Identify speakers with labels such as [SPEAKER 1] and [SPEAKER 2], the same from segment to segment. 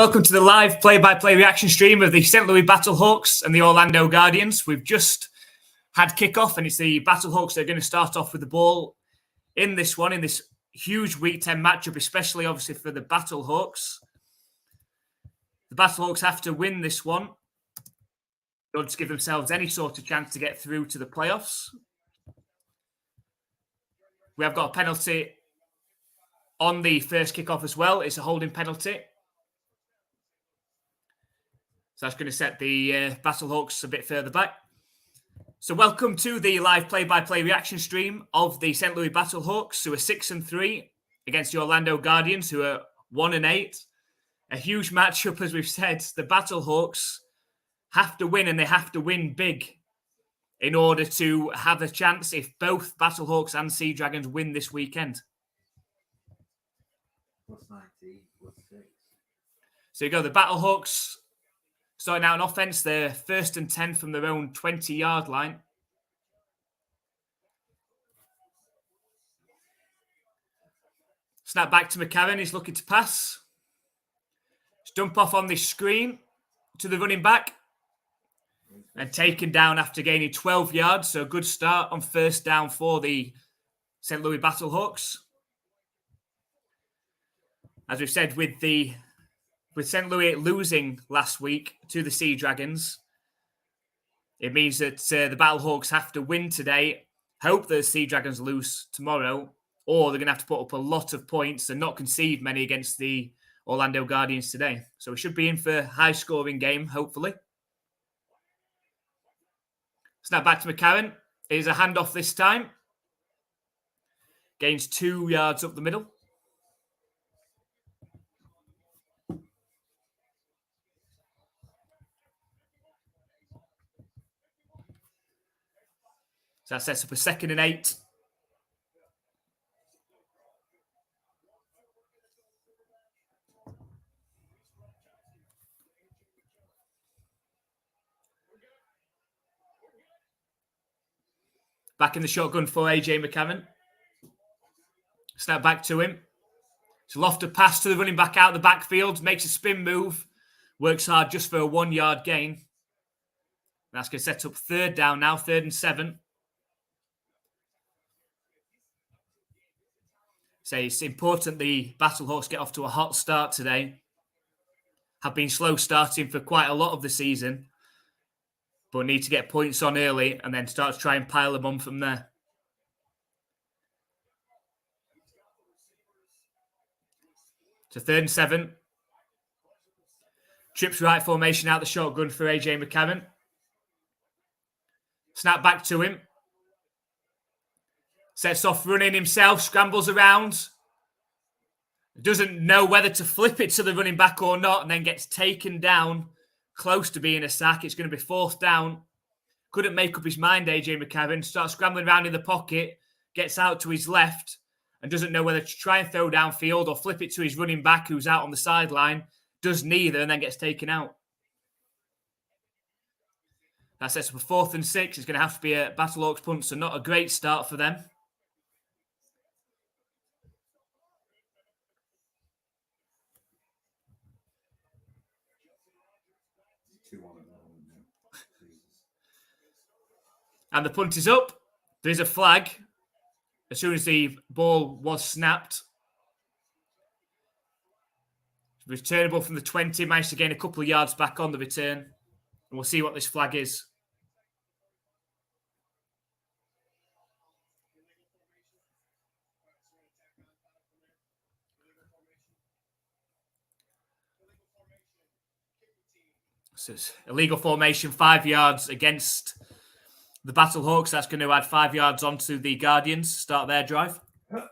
[SPEAKER 1] welcome to the live play-by-play reaction stream of the St Louis Battlehawks and the Orlando Guardians. We've just had kickoff, and it's the Battlehawks that are going to start off with the ball in this one, in this huge Week 10 matchup, especially obviously for the Battlehawks. The Battlehawks have to win this one in order to give themselves any sort of chance to get through to the playoffs. We have got a penalty on the first kickoff as well. It's a holding penalty. So that's going to set the Battlehawks a bit further back. So welcome to the live play-by-play reaction stream of the St Louis Battlehawks, who are 6-3 against the Orlando Guardians, who are 1-8. A huge matchup, as we've said. The Battlehawks have to win, and they have to win big in order to have a chance if both Battlehawks and Sea Dragons win this weekend.
[SPEAKER 2] +90, +6.
[SPEAKER 1] So you go, the Battlehawks starting out on offense. They're 1st and 10 from their own 20-yard line. Snap back to McCarron. He's looking to pass. Just dump off on this screen to the running back. And taken down after gaining 12 yards. So a good start on first down for the St. Louis Battlehawks. As we've said, with St. Louis losing last week to the Sea Dragons, it means that the Battlehawks have to win today, hope the Sea Dragons lose tomorrow, or they're going to have to put up a lot of points and not concede many against the Orlando Guardians today. So we should be in for a high-scoring game, hopefully. Snap back to McCarron. Here's a handoff this time. Gains 2 yards up the middle. So that sets up a 2nd and 8. Back in the shotgun for AJ McCarron. Snap back to him. So lofted pass to the running back out of the backfield. Makes a spin move. Works hard just for a 1-yard gain. That's going to set up 3rd down now. 3rd and 7. So it's important the Battlehawks get off to a hot start today. Have been slow starting for quite a lot of the season, but need to get points on early and then start to try and pile them on from there. So 3rd and 7. Trips right formation out the shotgun for AJ McCarron. Snap back to him. Sets off running himself, scrambles around. Doesn't know whether to flip it to the running back or not, and then gets taken down close to being a sack. It's going to be 4th down. Couldn't make up his mind, AJ McCarron. Starts scrambling around in the pocket, gets out to his left, and doesn't know whether to try and throw downfield or flip it to his running back who's out on the sideline. Does neither, and then gets taken out. That sets up a 4th and 6. It's going to have to be a Battlehawks punt, so not a great start for them. And the punt is up. There is a flag as soon as the ball was snapped. Returnable from the 20. Managed to gain a couple of yards back on the return. And we'll see what this flag is. So it's illegal formation, 5 yards against the Battlehawks. That's going to add 5 yards onto the Guardians, start their drive.
[SPEAKER 2] Hello.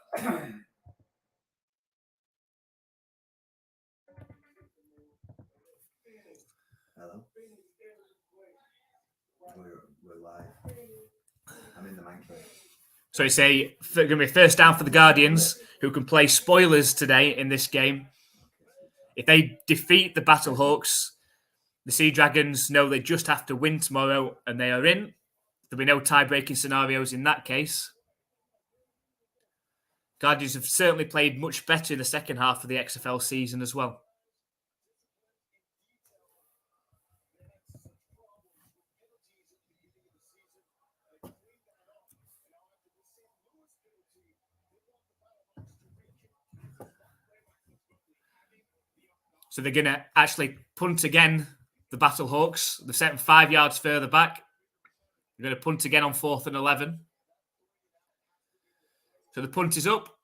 [SPEAKER 2] We're live. I'm in the man cave.
[SPEAKER 1] So it's going to be 1st down for the Guardians, who can play spoilers today in this game. If they defeat the Battlehawks, the Sea Dragons know they just have to win tomorrow, and they are in. There'll be no tie-breaking scenarios in that case. Guardians have certainly played much better in the second half of the XFL season as well. So they're going to actually punt again, the Battlehawks. They've set them 5 yards further back. They're going to punt again on 4th and 11. So the punt is up.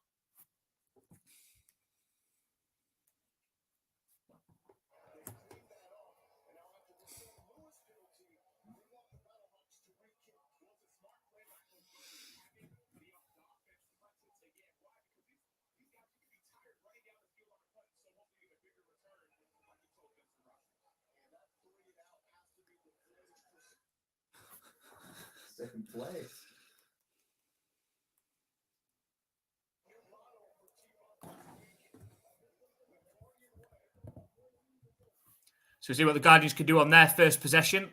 [SPEAKER 2] Second place.
[SPEAKER 1] So see what the Guardians can do on their first possession.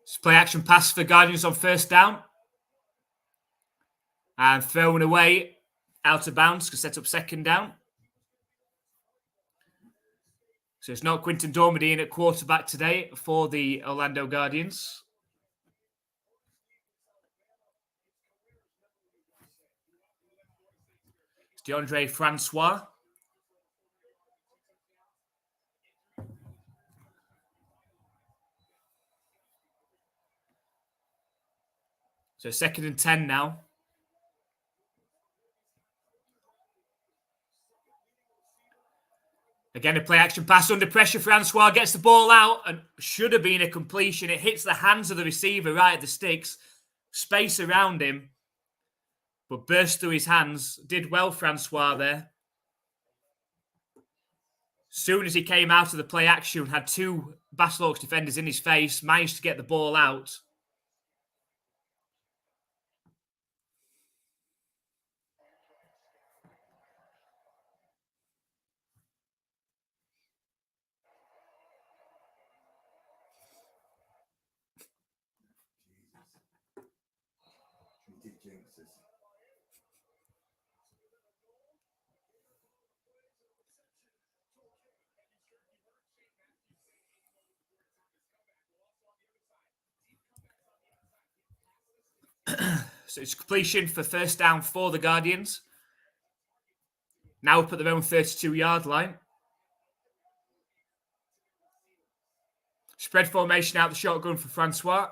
[SPEAKER 1] It's play action pass for Guardians on first down. And thrown away out of bounds to set up second down. So it's not Quinton Dormady in at quarterback today for the Orlando Guardians. It's DeAndre Francois. So 2nd and 10 now. Again, a play action pass under pressure. Francois gets the ball out and should have been a completion. It hits the hands of the receiver right at the sticks. Space around him, but burst through his hands. Did well, Francois, there. Soon as he came out of the play action, had 2 Battlehawks defenders in his face, managed to get the ball out.
[SPEAKER 2] We did jinx us.
[SPEAKER 1] So it's completion for first down for the Guardians. Now up at their own 32-yard line. Spread formation out the shotgun for Francois.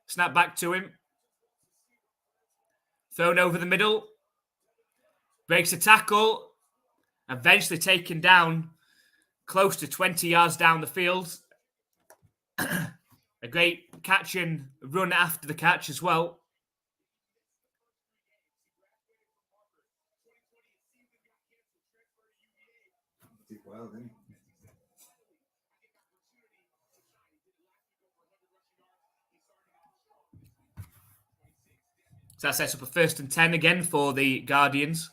[SPEAKER 1] Snap back to him. Thrown over the middle. Breaks a tackle. Eventually taken down close to 20 yards down the field. A great catch and run after the catch as well.
[SPEAKER 2] Did well, didn't he?
[SPEAKER 1] So that sets up a 1st and 10 again for the Guardians.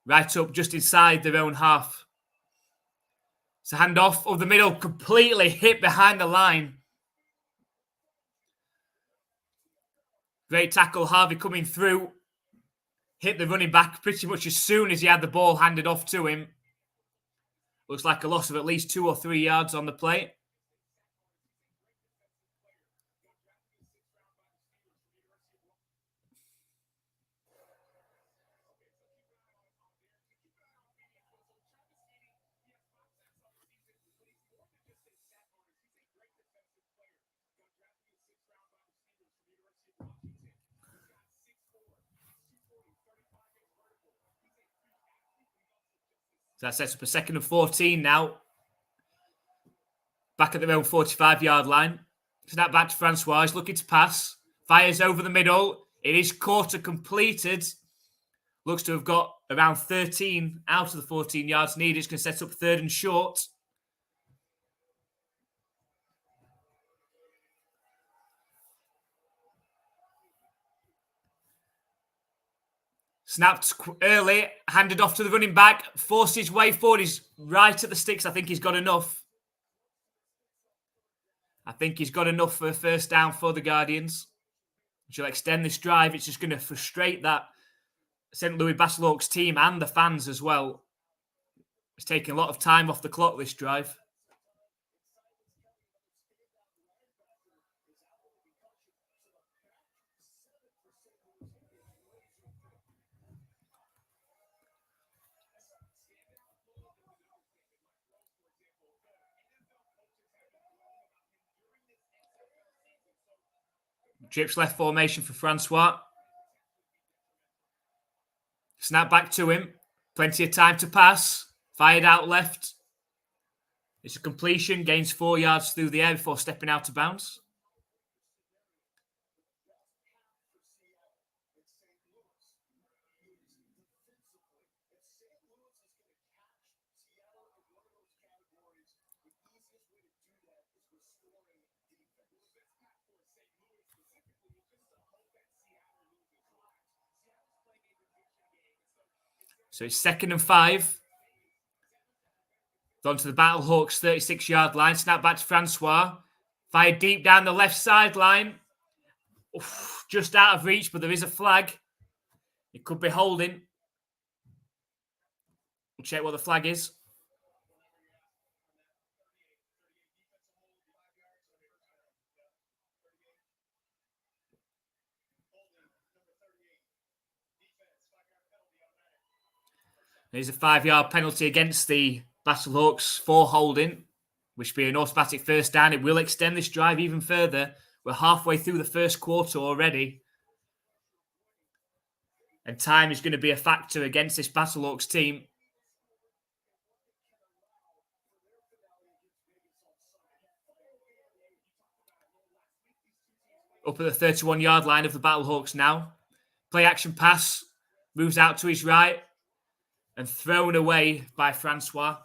[SPEAKER 1] Right up just inside their own half. It's a handoff of the middle, completely hit behind the line. Great tackle, Harvey coming through. Hit the running back pretty much as soon as he had the ball handed off to him. Looks like a loss of at least 2 or 3 yards on the play. So that sets up a 2nd and 14 now. Back at their own 45-yard line. Snap back to Francois. He's looking to pass. Fires over the middle. It is quarter completed. Looks to have got around 13 out of the 14 yards needed. It's going to set up 3rd and short. Snapped early, handed off to the running back, forced his way forward. He's right at the sticks. I think he's got enough. I think he's got enough for a first down for the Guardians, which will extend this drive. It's just going to frustrate that St Louis Battlehawks team and the fans as well. It's taking a lot of time off the clock, this drive. Trips left formation for Francois. Snap back to him. Plenty of time to pass. Fired out left. It's a completion. Gains 4 yards through the air before stepping out of bounds. So it's 2nd and 5. Gone to the Battlehawks 36-yard line. Snap back to Francois. Fired deep down the left sideline. Just out of reach, but there is a flag. It could be holding. We'll check what the flag is. There's a 5-yard penalty against the Battlehawks for holding, which will be an automatic first down. It will extend this drive even further. We're halfway through the first quarter already. And time is going to be a factor against this Battlehawks team. Up at the 31-yard line of the Battlehawks now. Play action pass. Moves out to his right. And thrown away by Francois.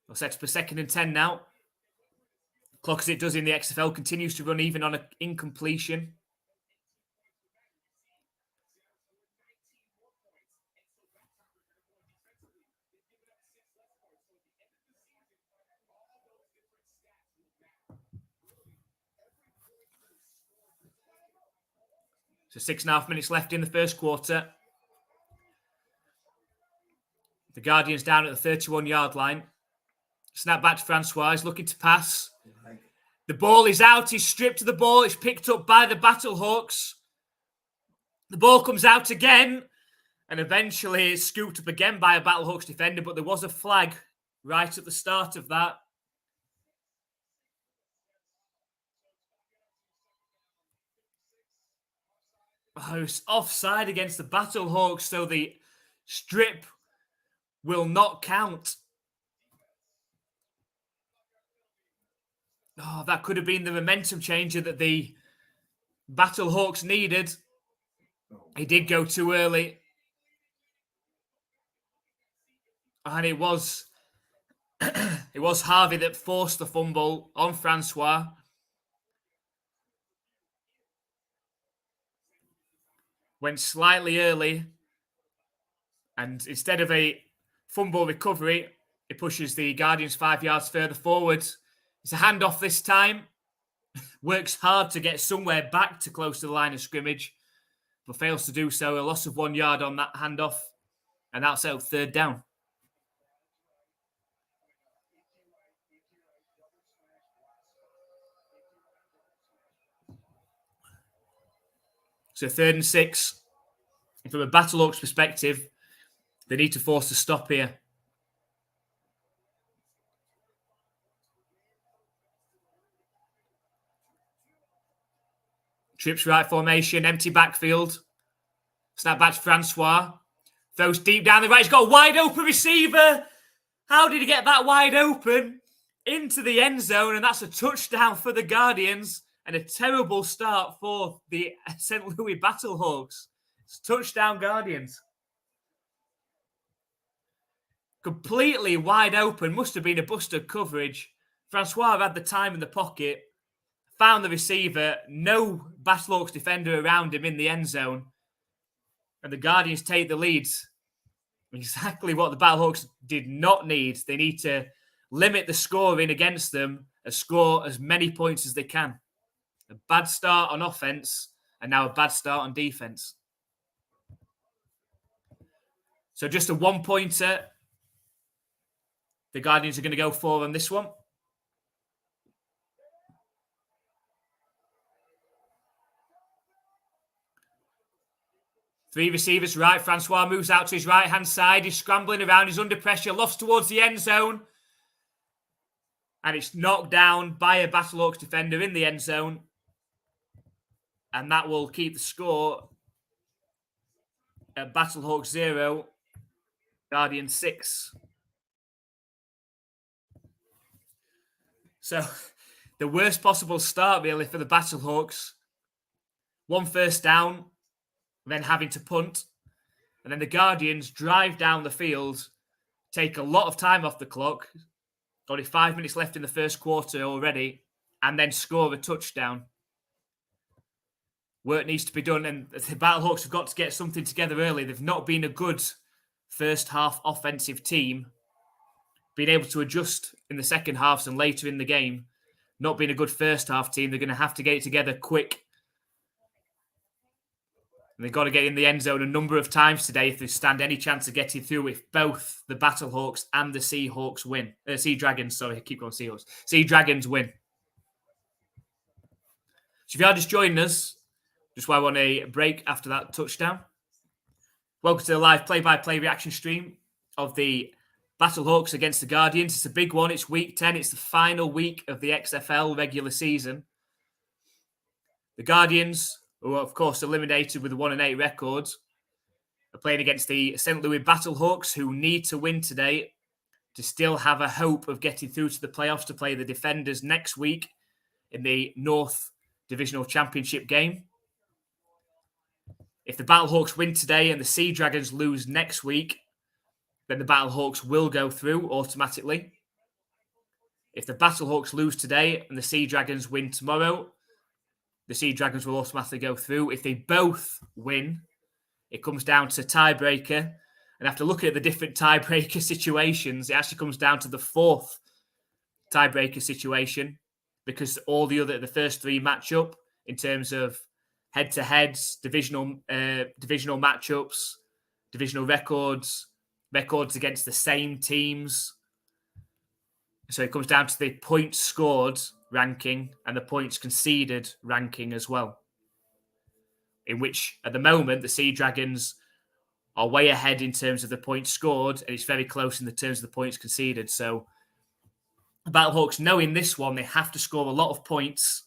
[SPEAKER 1] We'll set for 2nd and 10 now. Clock as it does in the XFL continues to run even on an incompletion. So 6.5 minutes left in the first quarter. The Guardians down at the 31-yard line. Snap back to Francois. He's looking to pass. The ball is out. He's stripped of the ball. It's picked up by the Battlehawks. The ball comes out again. And eventually it's scooped up again by a Battlehawks defender. But there was a flag right at the start of that. Oh, it's offside against the Battlehawks, so the strip will not count. Oh, that could have been the momentum changer that the Battlehawks needed. He did go too early. And it was Harvey that forced the fumble on Francois. Went slightly early, and instead of a fumble recovery, it pushes the Guardians 5 yards further forward. It's a handoff this time. Works hard to get somewhere back to close to the line of scrimmage, but fails to do so. A loss of 1 yard on that handoff, and that's out 3rd down. So 3rd and 6. From a Battlehawks perspective, they need to force a stop here. Trips right formation, empty backfield. Snap back to Francois. Throws deep down the right. He's got a wide open receiver. How did he get that wide open? Into the end zone, and that's a touchdown for the Guardians. And a terrible start for the St. Louis Battlehawks. It's touchdown Guardians. Completely wide open. Must have been a busted coverage. Francois had the time in the pocket. found the receiver, no Battlehawks defender around him in the end zone, and the Guardians take the lead. Exactly what the Battlehawks did not need. They need to limit the scoring against them and score as many points as they can. A bad start on offense and now a bad start on defense. So just a 1-pointer the Guardians are going to go for on this one. Three receivers right. Francois moves out to his right-hand side. He's scrambling around. He's under pressure. Lofts towards the end zone. And it's knocked down by a Battlehawks defender in the end zone. And that will keep the score at Battlehawks 0, Guardians 6. So the worst possible start, really, for the Battlehawks. 1 first down, then having to punt. And then the Guardians drive down the field, take a lot of time off the clock. Only 5 minutes left in the first quarter already, and then score a touchdown. Work needs to be done, and the Battlehawks have got to get something together early. They've not been a good first half offensive team. Being able to adjust in the second halves and later in the game. Not being a good first half team. They're going to have to get it together quick. And they've got to get in the end zone a number of times today if they stand any chance of getting through if both the Battlehawks and the Seahawks win. Sea Dragons, sorry, I keep going Seahawks. Sea Dragons win. So if you are just joining us, just while we're on a break after that touchdown, welcome to the live play-by-play reaction stream of the Battlehawks against the Guardians. It's a big one. It's week 10. It's the final week of the XFL regular season. The Guardians, who are, of course, eliminated with a 1-8 record, are playing against the St Louis Battlehawks, who need to win today to still have a hope of getting through to the playoffs to play the Defenders next week in the North Divisional Championship game. If the Battlehawks win today and the Sea Dragons lose next week, then the Battlehawks will go through automatically. If the Battlehawks lose today and the Sea Dragons win tomorrow, the Sea Dragons will automatically go through. If they both win, it comes down to tiebreaker. And after looking at the different tiebreaker situations, it actually comes down to the fourth tiebreaker situation because the first three match up in terms of head-to-heads, divisional matchups, divisional records against the same teams. So it comes down to the points scored ranking and the points conceded ranking as well. In which, at the moment, the Sea Dragons are way ahead in terms of the points scored, and it's very close in the terms of the points conceded. So the Battlehawks, knowing this one, they have to score a lot of points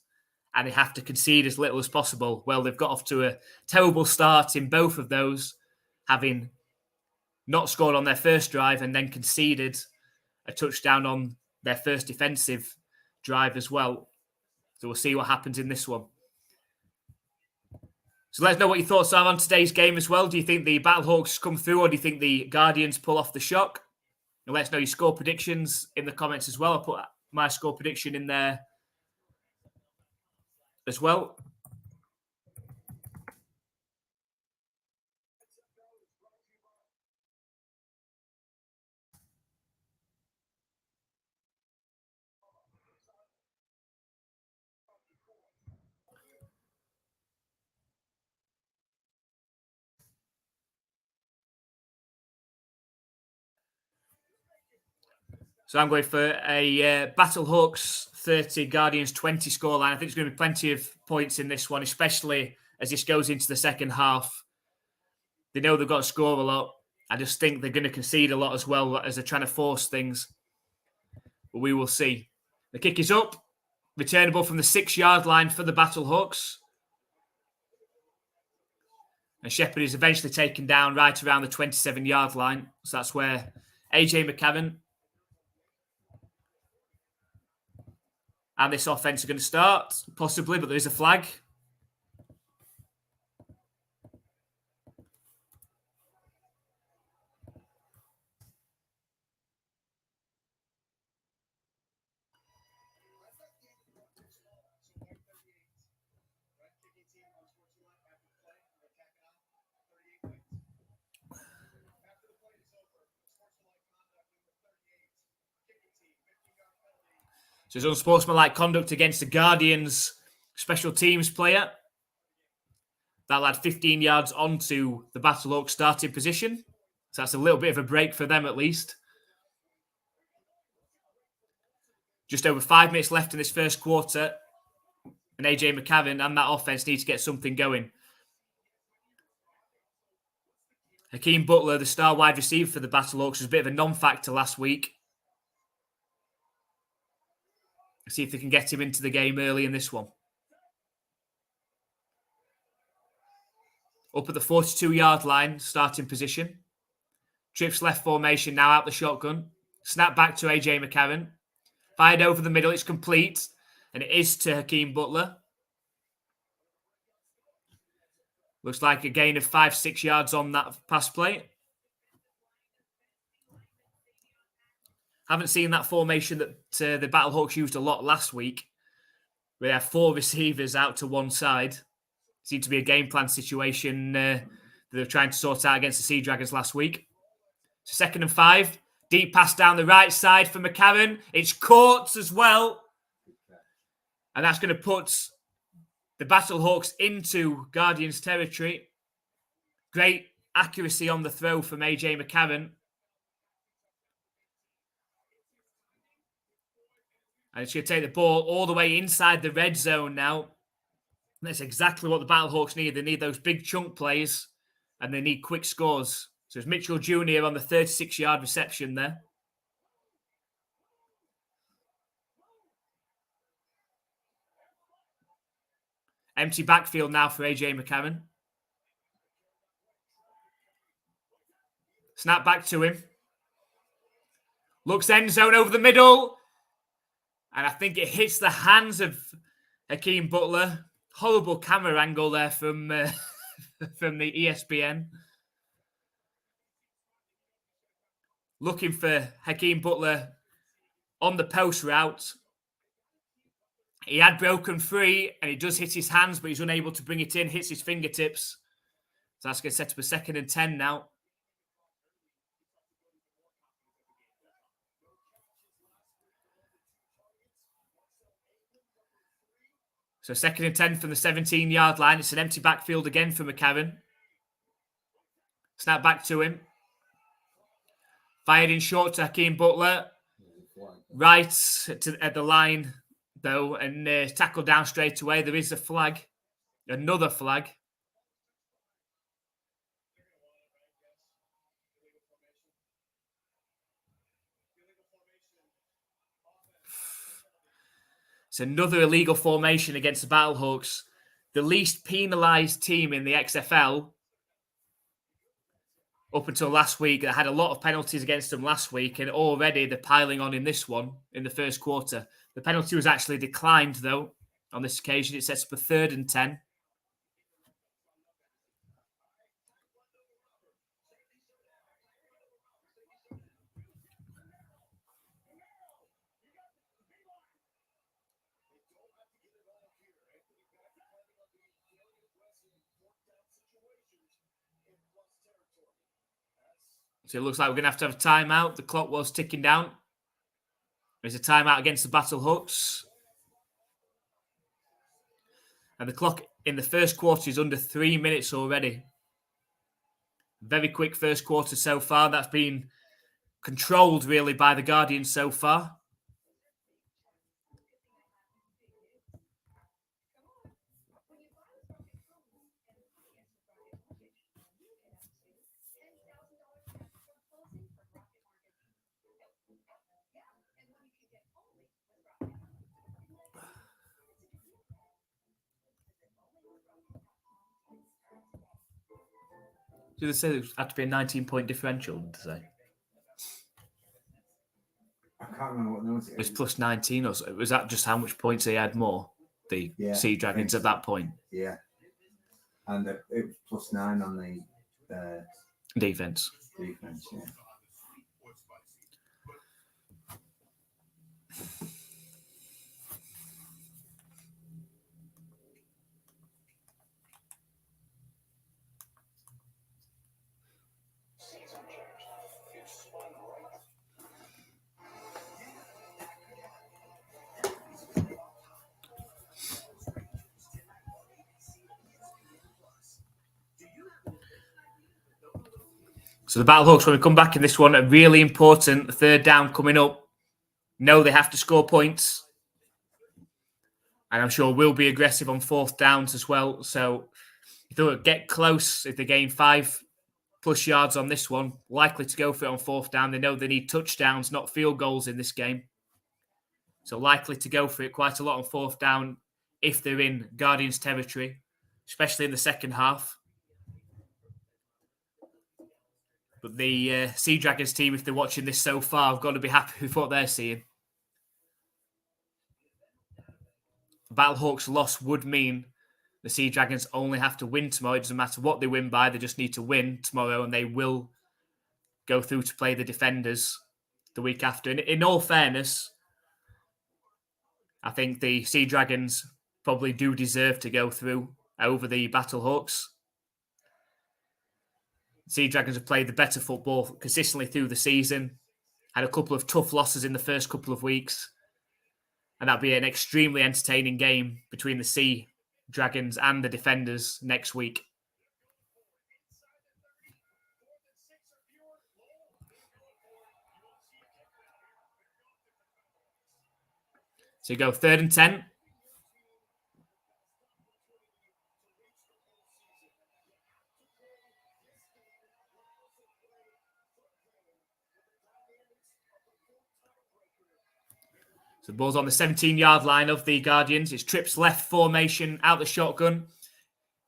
[SPEAKER 1] and they have to concede as little as possible. Well, they've got off to a terrible start in both of those, having not scored on their first drive and then conceded a touchdown on their first defensive drive as well. So we'll see what happens in this one. So let us know what your thoughts are on today's game as well. Do you think the Battlehawks come through or do you think the Guardians pull off the shock? And let us know your score predictions in the comments as well. I'll put my score prediction in there as well. So I'm going for a Battlehawks 30, Guardians 20 scoreline. I think there's going to be plenty of points in this one, especially as this goes into the second half. They know they've got to score a lot. I just think they're going to concede a lot as well as they're trying to force things. But we will see. The kick is up. Returnable from the 6-yard line for the Battlehawks. And Shepherd is eventually taken down right around the 27-yard line. So that's where AJ McCarron and this offense are going to start, possibly, but there is a flag. So his unsportsmanlike conduct against the Guardians special teams player. That lad 15 yards onto the Battlehawks starting position. So that's a little bit of a break for them at least. Just over 5 minutes left in this first quarter. And AJ McCarron and that offense need to get something going. Hakeem Butler, the star wide receiver for the Battlehawks, was a bit of a non-factor last week. Let's see if they can get him into the game early in this one. Up at the 42-yard line, starting position. Trips left formation, now out the shotgun. Snap back to AJ McCarron. Fired over the middle, it's complete. And it is to Hakeem Butler. Looks like a gain of 5-6 yards on that pass play. Haven't seen that formation that the Battlehawks used a lot last week. We have 4 receivers out to one side. Seemed to be a game plan situation that they were trying to sort out against the Sea Dragons last week. So 2nd and 5. Deep pass down the right side for McCarron. It's caught as well. And that's going to put the Battlehawks into Guardians territory. Great accuracy on the throw from AJ McCarron. And it's going to take the ball all the way inside the red zone now. That's exactly what the Battlehawks need. They need those big chunk plays and they need quick scores. So it's Mitchell Jr. on the 36-yard reception there. Empty backfield now for AJ McCarron. Snap back to him. Looks end zone over the middle. And I think it hits the hands of Hakeem Butler. Horrible camera angle there from the ESPN. Looking for Hakeem Butler on the post route. He had broken free and he does hit his hands, but he's unable to bring it in, hits his fingertips. So that's going to set up a 2nd and 10 now. So 2nd and 10 from the 17-yard line. It's an empty backfield again for McCarron. Snap back to him. Fired in short to Hakeem Butler. Right at the line, though, and tackled down straight away. There is a flag. Another flag. It's another illegal formation against the Battlehawks. The least penalised team in the XFL up until last week. They had a lot of penalties against them last week, and already they're piling on in this one in the first quarter. The penalty was actually declined, though, on this occasion. It sets up a 3rd and 10. So it looks like we're going to have a timeout. The clock was ticking down. There's a timeout against the Battlehawks. And the clock in the first quarter is under 3 minutes already. Very quick first quarter so far. That's been controlled, really, by the Guardians so far. Did they say there had to be a 19-point differential, did they say?
[SPEAKER 2] I can't remember what note
[SPEAKER 1] It was plus 19 or so. Was that just how much points they had more? The Sea Dragons at that point?
[SPEAKER 2] Yeah. And it was plus 9 on the
[SPEAKER 1] defense.
[SPEAKER 2] Defense, yeah.
[SPEAKER 1] So the Battlehawks, when we come back in this one, a really important third down coming up. Know they have to score points. And I'm sure we'll be aggressive on fourth downs as well. So if they get close, if they gain 5+ yards on this one, likely to go for it on fourth down. They know they need touchdowns, not field goals in this game. So likely to go for it quite a lot on fourth down if they're in Guardians territory, especially in the second half. But the Sea Dragons team, if they're watching this so far, have got to be happy with what they're seeing. The Battlehawks' loss would mean the Sea Dragons only have to win tomorrow. It doesn't matter what they win by. They just need to win tomorrow, and they will go through to play the Defenders the week after. And in all fairness, I think the Sea Dragons probably do deserve to go through over the Battlehawks. Sea Dragons have played the better football consistently through the season. Had a couple of tough losses in the first couple of weeks. And that'll be an extremely entertaining game between the Sea Dragons and the Defenders next week. So you go 3rd and 10. So the ball's on the 17-yard line of the Guardians. It's trips left formation out the shotgun.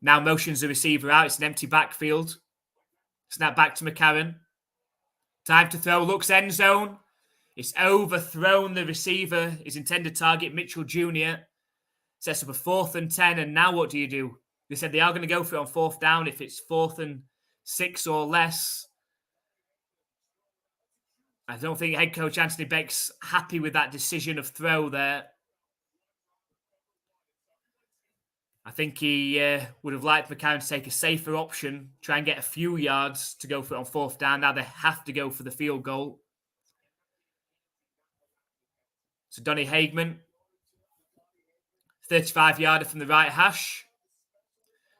[SPEAKER 1] Now motions the receiver out. It's an empty backfield. Snap back to McCarron. Time to throw. Looks end zone. It's overthrown. The receiver, his intended target, Mitchell Jr., sets up a 4th and 10. And now what do? They said they are going to go for it on fourth down if it's 4th and 6 or less. I don't think head coach Anthony Beck's happy with that decision of throw there. I think he would have liked McCarron to take a safer option, try and get a few yards to go for it on fourth down. Now they have to go for the field goal. So Donny Hageman, 35-yarder from the right hash.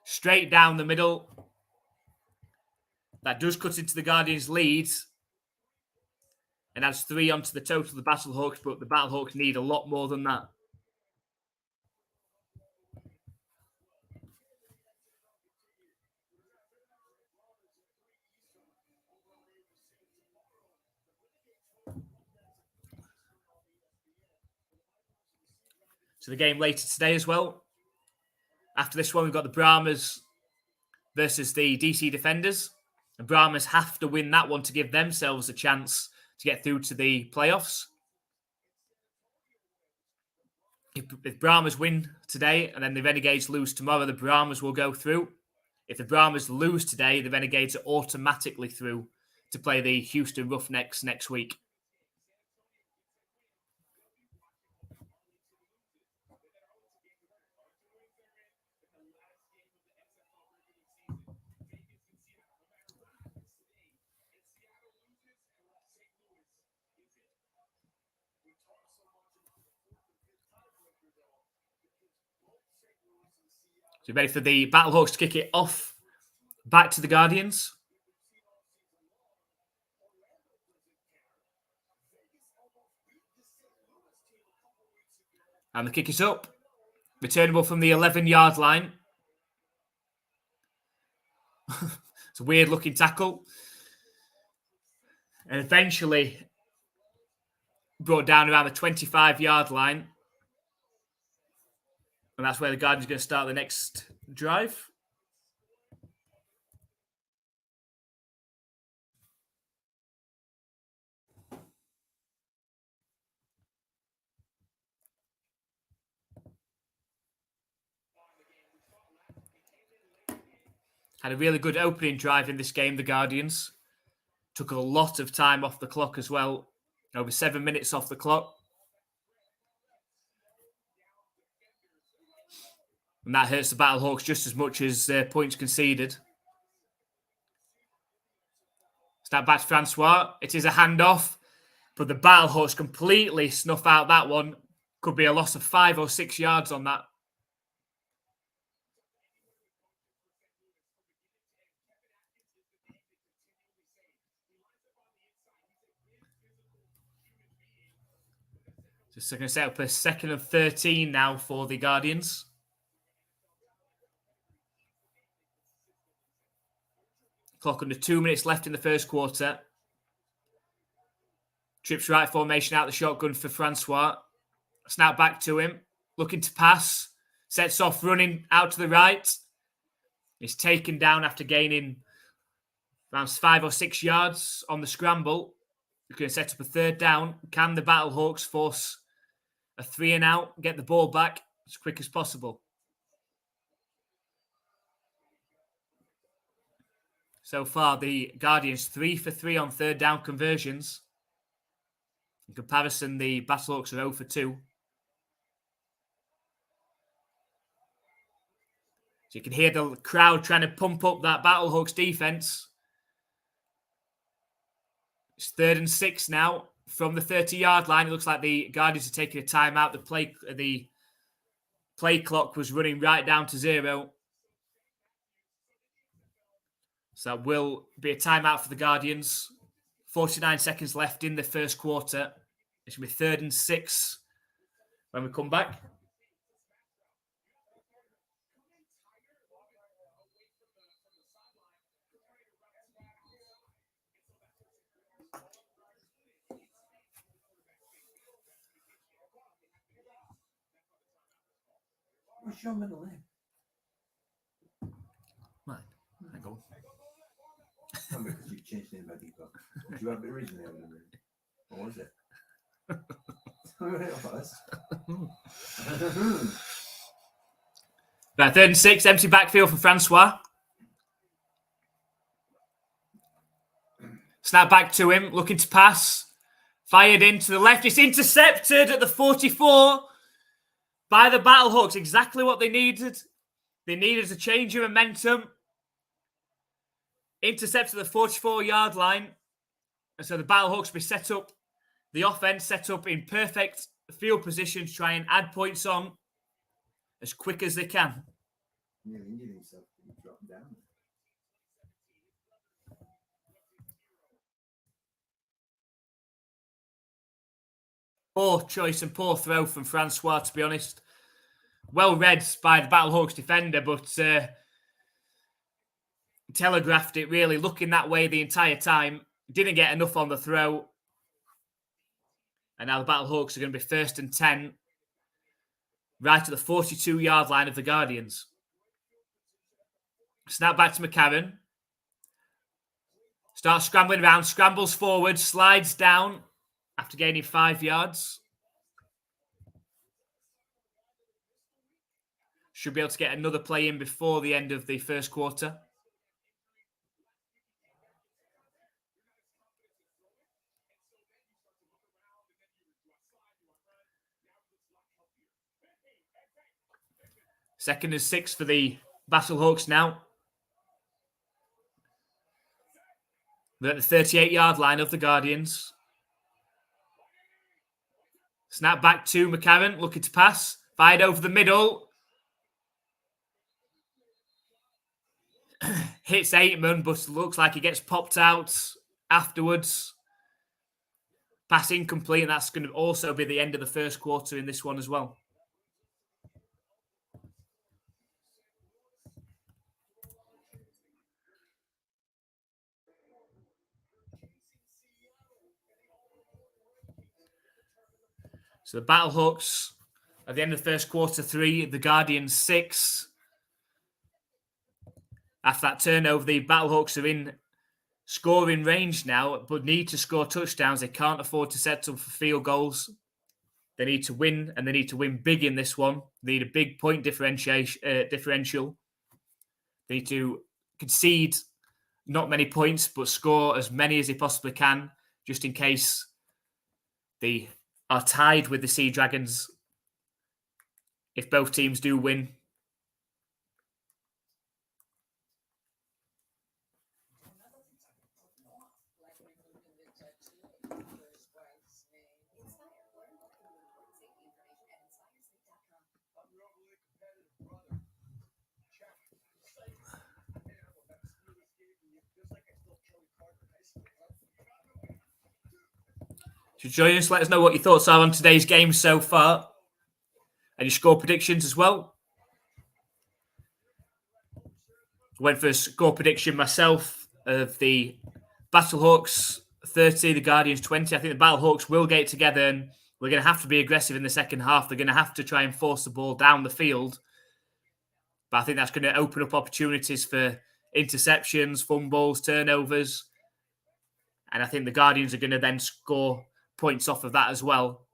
[SPEAKER 1] Straight down the middle. That does cut into the Guardians' lead. And adds 3 onto the total of the Battlehawks, but the Battlehawks need a lot more than that. So the game later today as well. After this one, we've got the Brahmas versus the DC Defenders. The Brahmas have to win that one to give themselves a chance to get through to the playoffs. If Brahmas win today and then the Renegades lose tomorrow, the Brahmas will go through. If the Brahmas lose today, the Renegades are automatically through to play the Houston Roughnecks next week. So ready for the Battlehawks to kick it off back to the Guardians. And the kick is up. Returnable from the 11-yard line. It's a weird looking tackle. And eventually brought down around the 25-yard line. And that's where the Guardians are going to start the next drive. Had a really good opening drive in this game, the Guardians. Took a lot of time off the clock as well. Over 7 minutes off the clock. And that hurts the Battlehawks just as much as points conceded. Snap back to Francois. It is a handoff. But the Battlehawks completely snuff out that one. Could be a loss of 5 or 6 yards on that. Just going to set up a 2nd and 13 now for the Guardians. Clock under 2 minutes left in the first quarter. Trips right formation out the shotgun for Francois. Snap back to him. Looking to pass. Sets off running out to the right. He's taken down after gaining around 5 or 6 yards on the scramble. He's going to set up a 3rd down. Can the Battlehawks force a 3 and out, get the ball back as quick as possible? So far, the Guardians 3 for 3 on 3rd down conversions. In comparison, the Battlehawks are 0 for 2. So you can hear the crowd trying to pump up that Battlehawks defense. It's 3rd and 6 now from the 30-yard line. It looks like the Guardians are taking a timeout. The play clock was running right down to 0. So that will be a timeout for the Guardians. 49 seconds left in the first quarter. It should be 3rd and 6 when we come back.
[SPEAKER 2] What's your middle name?
[SPEAKER 1] Mine. Hang on.
[SPEAKER 2] Oh, because you changed the name by default. Did you have it originally on the name? What was it? It was.
[SPEAKER 1] Right, 3rd and 6, empty backfield for Francois. Snap back to him, looking to pass. Fired into the left. It's intercepted at the 44 by the Battlehawks. Exactly what they needed. They needed a change of momentum. Intercepted at the 44-yard line. And so the Battlehawks will be set up, the offense set up in perfect field position to try and add points on as quick as they can.
[SPEAKER 2] Yeah, you need himself to drop down.
[SPEAKER 1] Poor choice and poor throw from Francois, to be honest. Well read by the Battlehawks defender, but telegraphed it really, looking that way the entire time. Didn't get enough on the throw. And now the Battlehawks are going to be 1st and 10. Right at the 42-yard line of the Guardians. Snap back to McCarron. Starts scrambling around, scrambles forward, slides down after gaining 5 yards. Should be able to get another play in before the end of the first quarter. Second and 6 for the Battlehawks now. They're at the 38-yard line of the Guardians. Snap back to McCarron, looking to pass. Fired over the middle. Hits Aitman, but looks like he gets popped out afterwards. Pass incomplete, and that's going to also be the end of the first quarter in this one as well. So the Battlehawks at the end of the first quarter 3, the Guardians 6. After that turnover, the Battlehawks are in scoring range now, but need to score touchdowns. They can't afford to set up for field goals. They need to win, and they need to win big in this one. They need a big point differential. They need to concede not many points, but score as many as they possibly can, just in case they are tied with the Sea Dragons. If both teams do win. So join us, let us know what your thoughts are on today's game so far. And your score predictions as well. Went for a score prediction myself of the Battlehawks 30, the Guardians 20. I think the Battlehawks will get it together and we're going to have to be aggressive in the second half. They're going to have to try and force the ball down the field. But I think that's going to open up opportunities for interceptions, fumbles, turnovers. And I think the Guardians are going to then score points off of that as well.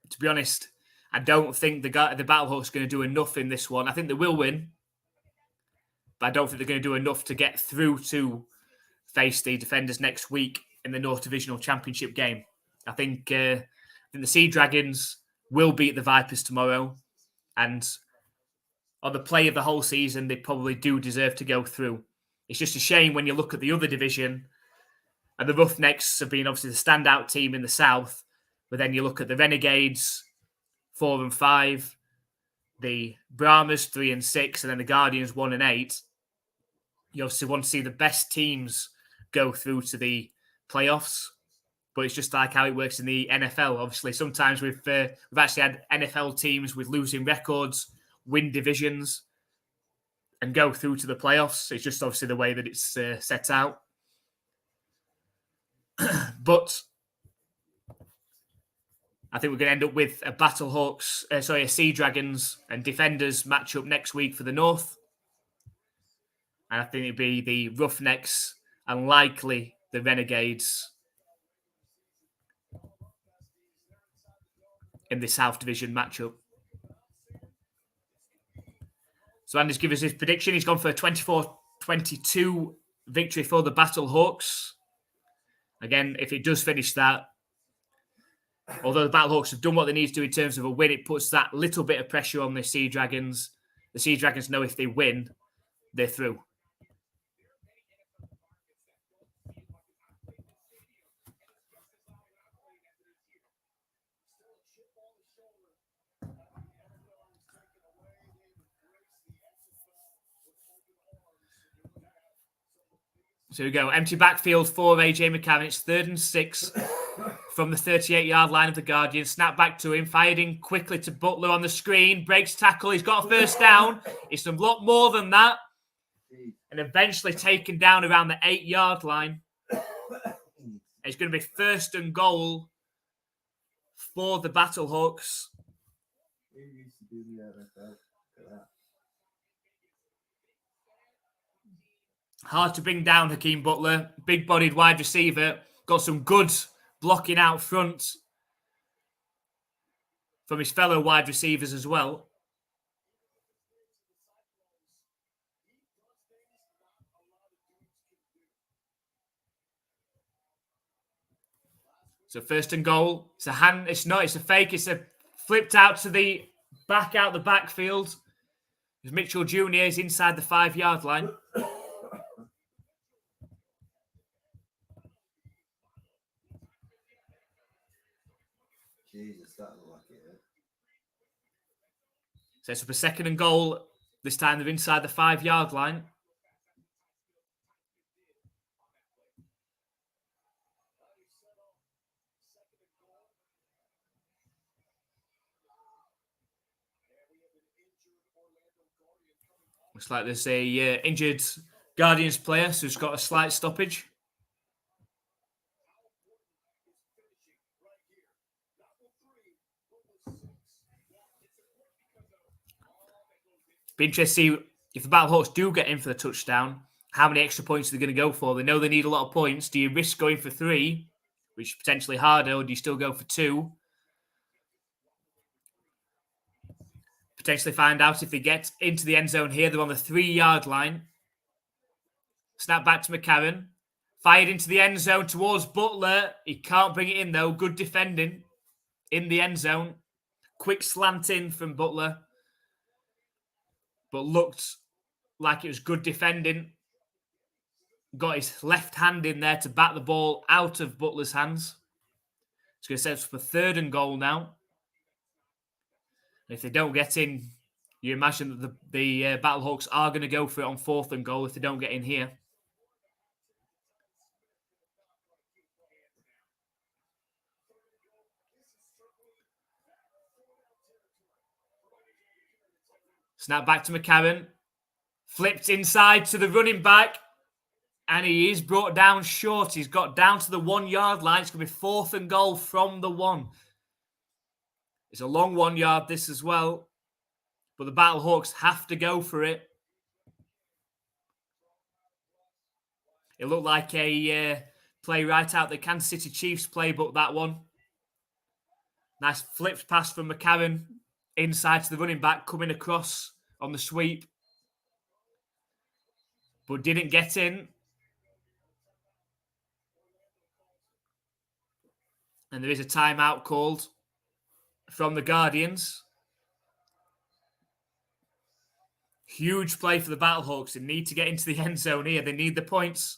[SPEAKER 1] To be honest, I don't think the Battlehawks are going to do enough in this one. I think they will win, but I don't think they're going to do enough to get through to face the Defenders next week in the North Divisional Championship game. I think the Sea Dragons will beat the Vipers tomorrow, and on the play of the whole season, they probably do deserve to go through. It's just a shame when you look at the other division, and the Roughnecks have been obviously the standout team in the South, but then you look at the Renegades, 4 and 5, the Brahmas, 3 and 6, and then the Guardians, 1 and 8. You obviously want to see the best teams go through to the playoffs, but it's just like how it works in the NFL. Obviously, sometimes we've actually had NFL teams with losing records win divisions and go through to the playoffs. It's just obviously the way that it's set out. But I think we're going to end up with a Sea Dragons and Defenders matchup next week for the North. And I think it'd be the Roughnecks and likely the Renegades in the South Division matchup. So Andy's given us his prediction. He's gone for a 24-22 victory for the Battlehawks. Again, if it does finish that, although the Battlehawks have done what they need to do in terms of a win, it puts that little bit of pressure on the Sea Dragons. The Sea Dragons know if they win, they're through. So we go. Empty backfield for AJ McCarron. It's 3rd and 6 from the 38-yard line of the Guardians. Snap back to him. Fired in quickly to Butler on the screen. Breaks tackle. He's got a first down. It's a lot more than that. And eventually taken down around the 8-yard line. It's going to be 1st and goal for the Battlehawks. Hard to bring down Hakeem Butler. Big-bodied wide receiver. Got some good blocking out front from his fellow wide receivers as well. So 1st and goal. It's a hand. It's not. It's a fake. It's a flipped out to the back out the backfield. As Mitchell Jr. is inside the 5-yard line.
[SPEAKER 2] Jesus, that looked like it.
[SPEAKER 1] So it's up a 2nd and goal. This time they're inside the 5-yard line. Looks like there's a injured Guardians player, so he's got a slight stoppage. Be interesting to see if the Battlehawks do get in for the touchdown, how many extra points are they going to go for? They know they need a lot of points. Do you risk going for 3, which is potentially harder, or do you still go for 2? Potentially find out if they get into the end zone here. They're on the 3-yard line. Snap back to McCarron. Fired into the end zone towards Butler. He can't bring it in, though. Good defending in the end zone. Quick slant in from Butler. But looked like it was good defending. Got his left hand in there to bat the ball out of Butler's hands. It's going to set us for 3rd and goal now. If they don't get in, you imagine that the Battlehawks are going to go for it on 4th and goal if they don't get in here. Snap back to McCarron. Flipped inside to the running back. And he is brought down short. He's got down to the 1 yard line. It's going to be 4th and goal from the 1. It's a long 1 yard, this as well. But the Battlehawks have to go for it. It looked like a play right out the Kansas City Chiefs playbook, that one. Nice flipped pass from McCarron inside to the running back, coming across on the sweep. But didn't get in. And there is a timeout called from the Guardians. Huge play for the Battlehawks. They need to get into the end zone here. They need the points.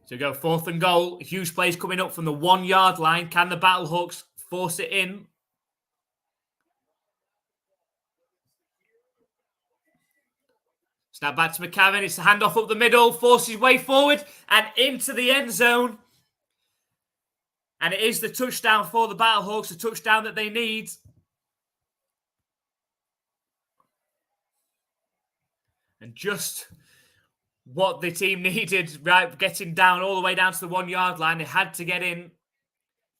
[SPEAKER 1] So go 4th and goal. Huge plays coming up from the 1 yard line. Can the Battlehawks force it in? Snap back to McCarron. It's a handoff up the middle. Forces his way forward and into the end zone. And it is the touchdown for the Battlehawks. The touchdown that they need. And just what the team needed, right? Getting down all the way down to the 1 yard line. They had to get in.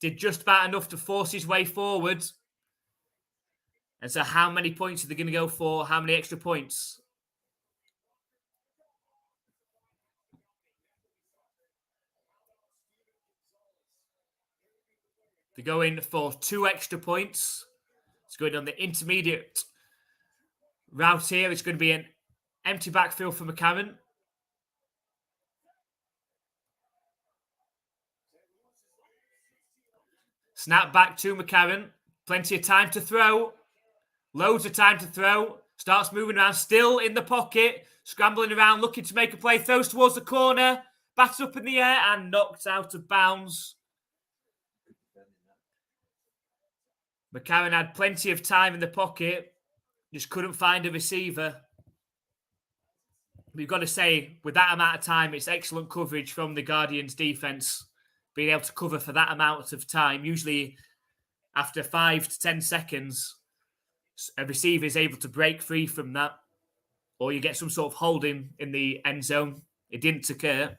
[SPEAKER 1] Did just about enough to force his way forward. And so how many points are they going to go for? How many extra points? They're going for 2 extra points. It's going on the intermediate route here. It's going to be an empty backfield for McCarron. Snap back to McCarron. Plenty of time to throw. Loads of time to throw. Starts moving around. Still in the pocket. Scrambling around. Looking to make a play. Throws towards the corner. Bats up in the air and knocked out of bounds. McCarron had plenty of time in the pocket. Just couldn't find a receiver. We've got to say, with that amount of time, it's excellent coverage from the Guardians' defense. Being able to cover for that amount of time. Usually, after 5 to 10 seconds, a receiver is able to break free from that. Or you get some sort of holding in the end zone. It didn't occur.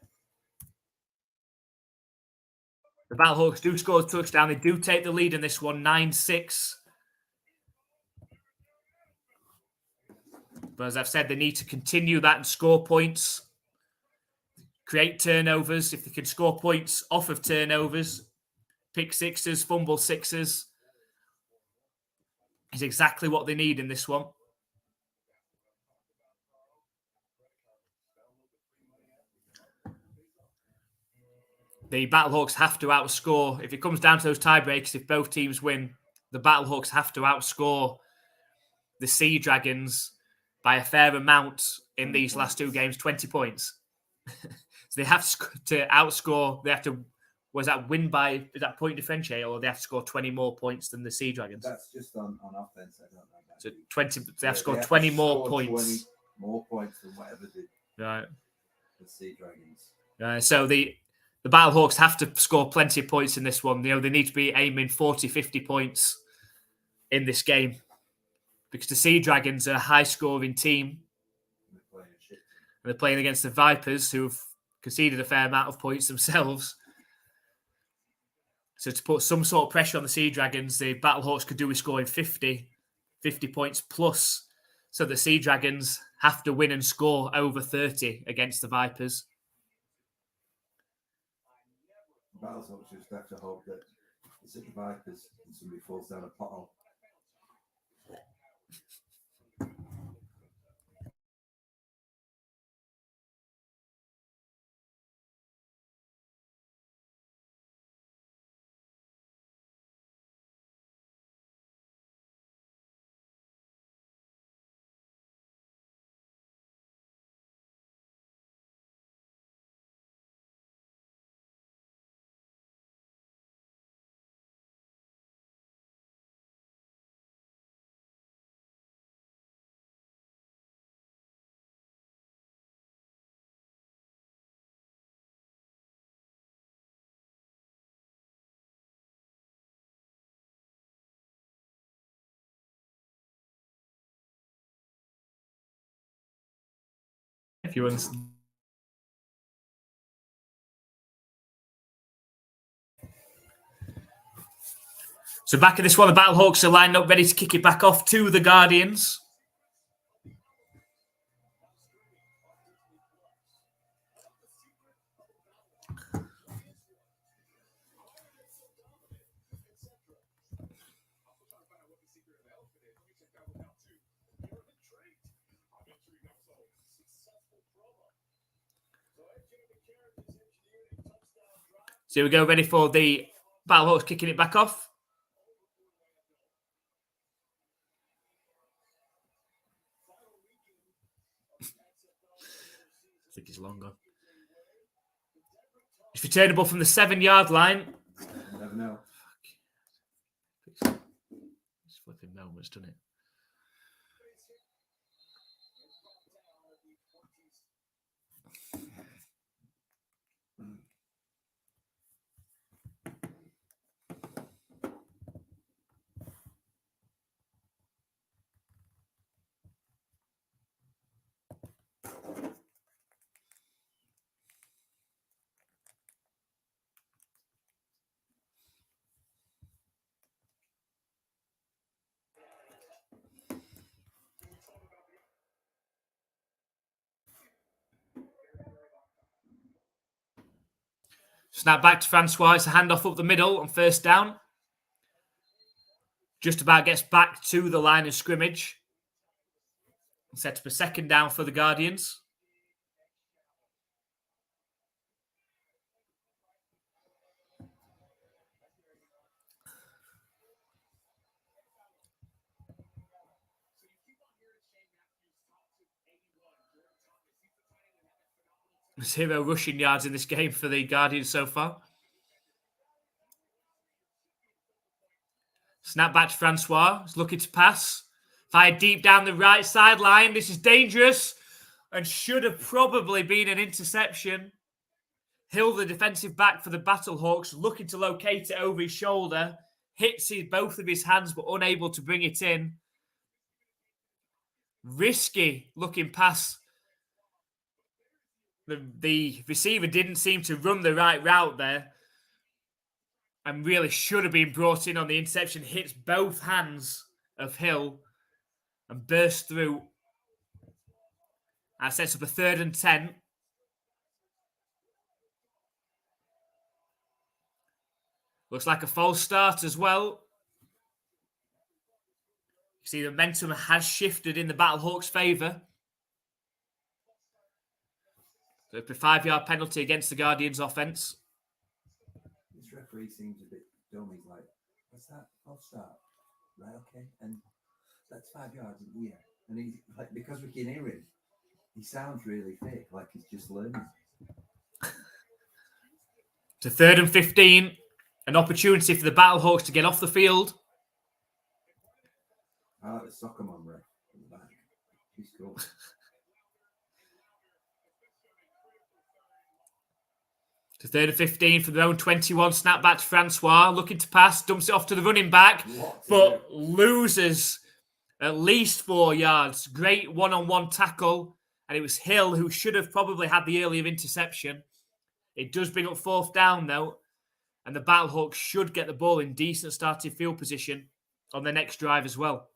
[SPEAKER 1] The Battlehawks do score a touchdown. They do take the lead in this one, 9-6. But as I've said, they need to continue that and score points. Create turnovers. If they can score points off of turnovers, pick sixes, fumble sixes, is exactly what they need in this one. The Battlehawks have to outscore. If it comes down to those tiebreakers, if both teams win, the Battlehawks have to outscore the Sea Dragons by a fair amount in these last 2 games, 20 points. So they have to outscore, they have to, win by, is that point differentiator, or they have to score 20 more points than the Sea Dragons?
[SPEAKER 2] That's just on offense. I don't know.
[SPEAKER 1] So 20, they have to score 20 more points.
[SPEAKER 2] 20 more points than whatever
[SPEAKER 1] right.
[SPEAKER 2] The Sea Dragons.
[SPEAKER 1] So the Battlehawks have to score plenty of points in this one. They need to be aiming 40, 50 points in this game. Because the Sea Dragons are a high-scoring team. And they're playing against the Vipers, who've conceded a fair amount of points themselves. So to put some sort of pressure on the Sea Dragons, the Battlehawks could do with scoring 50 points plus. So the Sea Dragons have to win and score over 30 against the Vipers.
[SPEAKER 2] Battlehawks just have to hope that it's at the Vipers and somebody falls down a pothole.
[SPEAKER 1] if you understand. So back at this one, the Battlehawks are lined up ready to kick it back off to the Guardians. So here we go, ready for the Battlehawks kicking it back off. I think it's longer. It's returnable from the 7-yard line.
[SPEAKER 2] You never know.
[SPEAKER 1] It's flipping moments, doesn't it? Snap back to Francois. It's a handoff up the middle on first down. Just about gets back to the line of scrimmage. Set up a second down for the Guardians. Zero rushing yards in this game for the Guardians so far. Snap back to Francois. He's looking to pass. Fired deep down the right sideline. This is dangerous and should have probably been an interception. Hill, the defensive back for the Battlehawks, looking to locate it over his shoulder. Hits both of his hands but unable to bring it in. Risky looking pass. The receiver didn't seem to run the right route there and really should have been brought in on the interception. Hits both hands of Hill and bursts through. That sets up a 3rd and 10. Looks like a false start as well. You see the momentum has shifted in the Battlehawks' favour. So it's a 5-yard penalty against the Guardians' offence.
[SPEAKER 2] This referee seems a bit dumb. He's like, what's that? I'll start. Right, okay. And that's 5 yards in the air. And he's like, because we can hear him, he sounds really fake, like he's just learning.
[SPEAKER 1] To 3rd and 15. An opportunity for the Battlehawks to get off the field.
[SPEAKER 2] I like the soccer mom ref in the back. He's cool.
[SPEAKER 1] To 3rd and 15 from their own 21. Snap back to Francois. Looking to pass. Dumps it off to the running back. But loses at least 4 yards. Great one-on-one tackle. And it was Hill who should have probably had the earlier interception. It does bring up 4th down, though. And the Battlehawks should get the ball in decent starting field position on their next drive as well.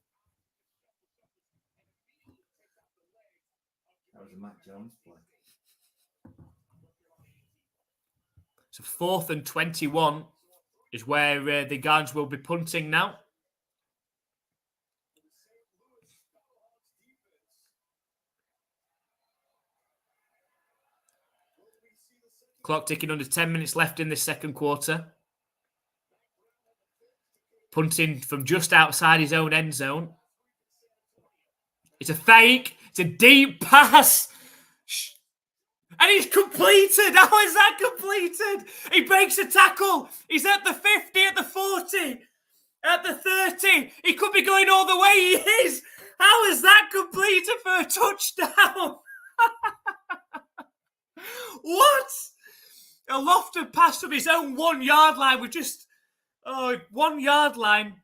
[SPEAKER 2] That was a Matt Jones play.
[SPEAKER 1] So 4th and 21 is where the Guardians will be punting now. Clock ticking, under 10 minutes left in this second quarter. Punting from just outside his own end zone. It's a fake. It's a deep pass. And he's completed. How is that completed? He breaks a tackle. He's at the 50, at the 40, at the 30. He could be going all the way. He is. How is that completed for a touchdown? What? A lofted pass from his own 1 yard line with just 1 yard line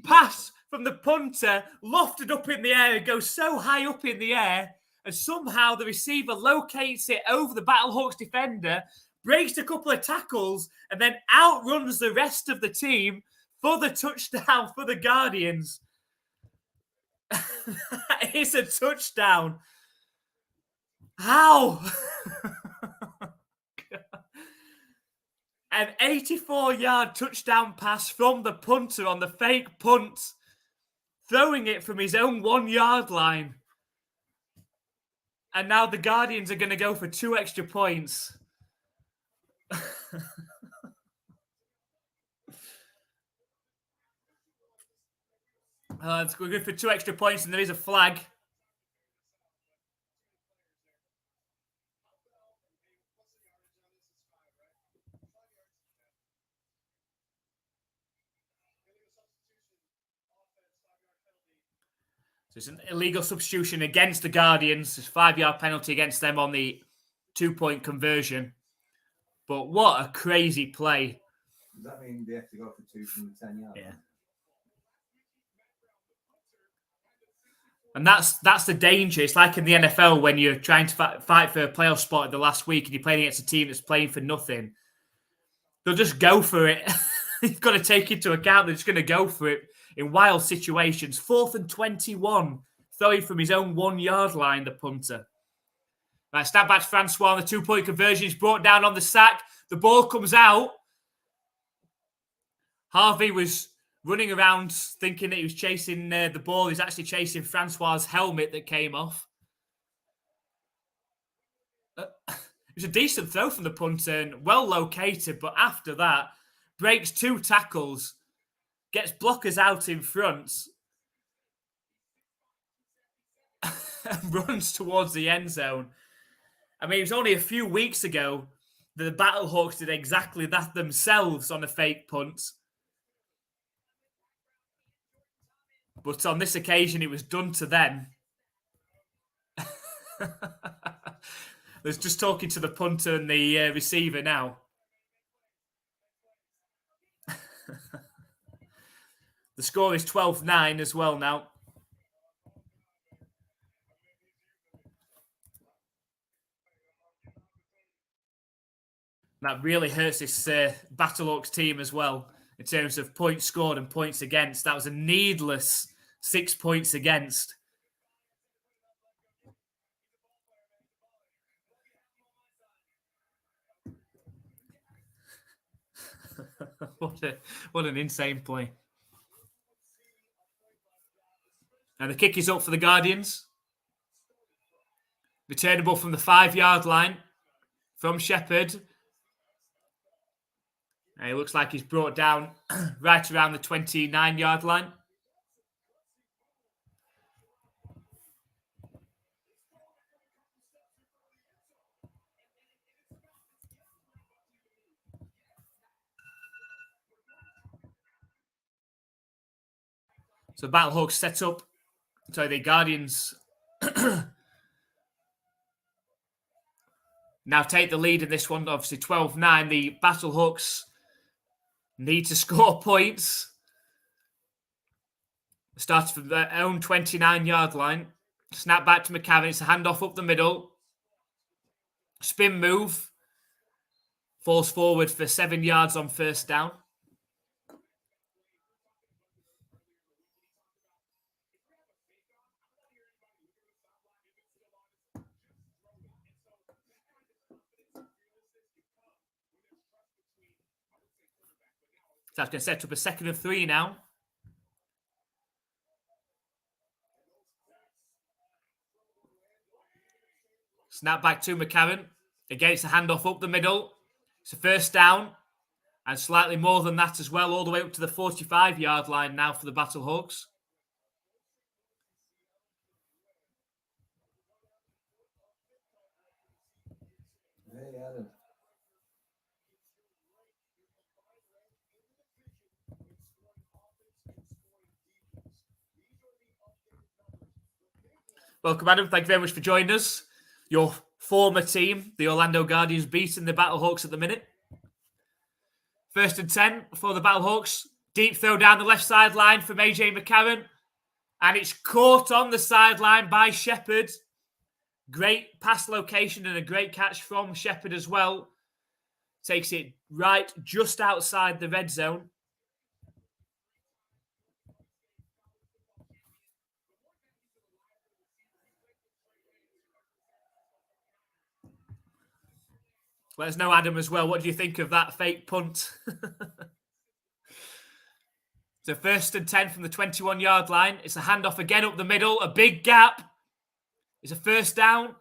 [SPEAKER 1] pass from the punter, lofted up in the air. It goes so high up in the air and somehow the receiver locates it over the Battlehawks defender, breaks a couple of tackles, and then outruns the rest of the team for the touchdown for the Guardians. It's a touchdown. How? An 84-yard touchdown pass from the punter on the fake punt, throwing it from his own 1-yard line. And now the Guardians are going to go for 2 extra points. We're going for 2 extra points, and there is a flag. So it's an illegal substitution against the Guardians. There's a 5-yard penalty against them on the 2-point conversion. But what a crazy play.
[SPEAKER 2] Does that mean they have to go for 2 from the 10-yard?
[SPEAKER 1] Yeah. And that's the danger. It's like in the NFL when you're trying to fight for a playoff spot in the last week and you're playing against a team that's playing for nothing. They'll just go for it. You've got to take into account they're just going to go for it in wild situations. 4th and 21, throwing from his own 1-yard line, the punter. Right, snap back to Francois on the 2-point conversion. He's brought down on the sack. The ball comes out. Harvey was running around thinking that he was chasing the ball. He's actually chasing Francois' helmet that came off. It was a decent throw from the punter and well located, but after that, breaks 2 tackles, gets blockers out in front, and runs towards the end zone. I mean, it was only a few weeks ago that the Battlehawks did exactly that themselves on a fake punt. But on this occasion, it was done to them. There's just talking to the punter and the receiver now. The score is 12-9 as well now. That really hurts this Battlehawks team as well in terms of points scored and points against. That was a needless 6 points against. What an insane play. And the kick is up for the Guardians. Returnable from the 5-yard line from Shepherd. And it looks like he's brought down right around the 29-yard line. So the Battlehawks set up. Sorry, the Guardians now take the lead in this one. Obviously 12-9. The Battlehawks need to score points. Starts from their own 29-yard line. Snap back to McCavin. It's a handoff up the middle. Spin move. Falls forward for 7 yards on first down. So that's going to set up a 2nd and 3 now. Snap back to McCarron. Against the handoff up the middle. It's a first down. And slightly more than that as well. All the way up to the 45-yard line now for the Battlehawks.
[SPEAKER 2] Hey, Adam.
[SPEAKER 1] Welcome, Adam. Thank you very much for joining us. Your former team, the Orlando Guardians, beating the Battlehawks at the minute. 1st and 10 for the Battlehawks. Deep throw down the left sideline from AJ McCarron. And it's caught on the sideline by Shepherd. Great pass location and a great catch from Shepherd as well. Takes it right just outside the red zone. Let us know, Adam, as well. What do you think of that fake punt? So 1st and 10 from the 21-yard line. It's a handoff again up the middle. A big gap. It's a 1st down.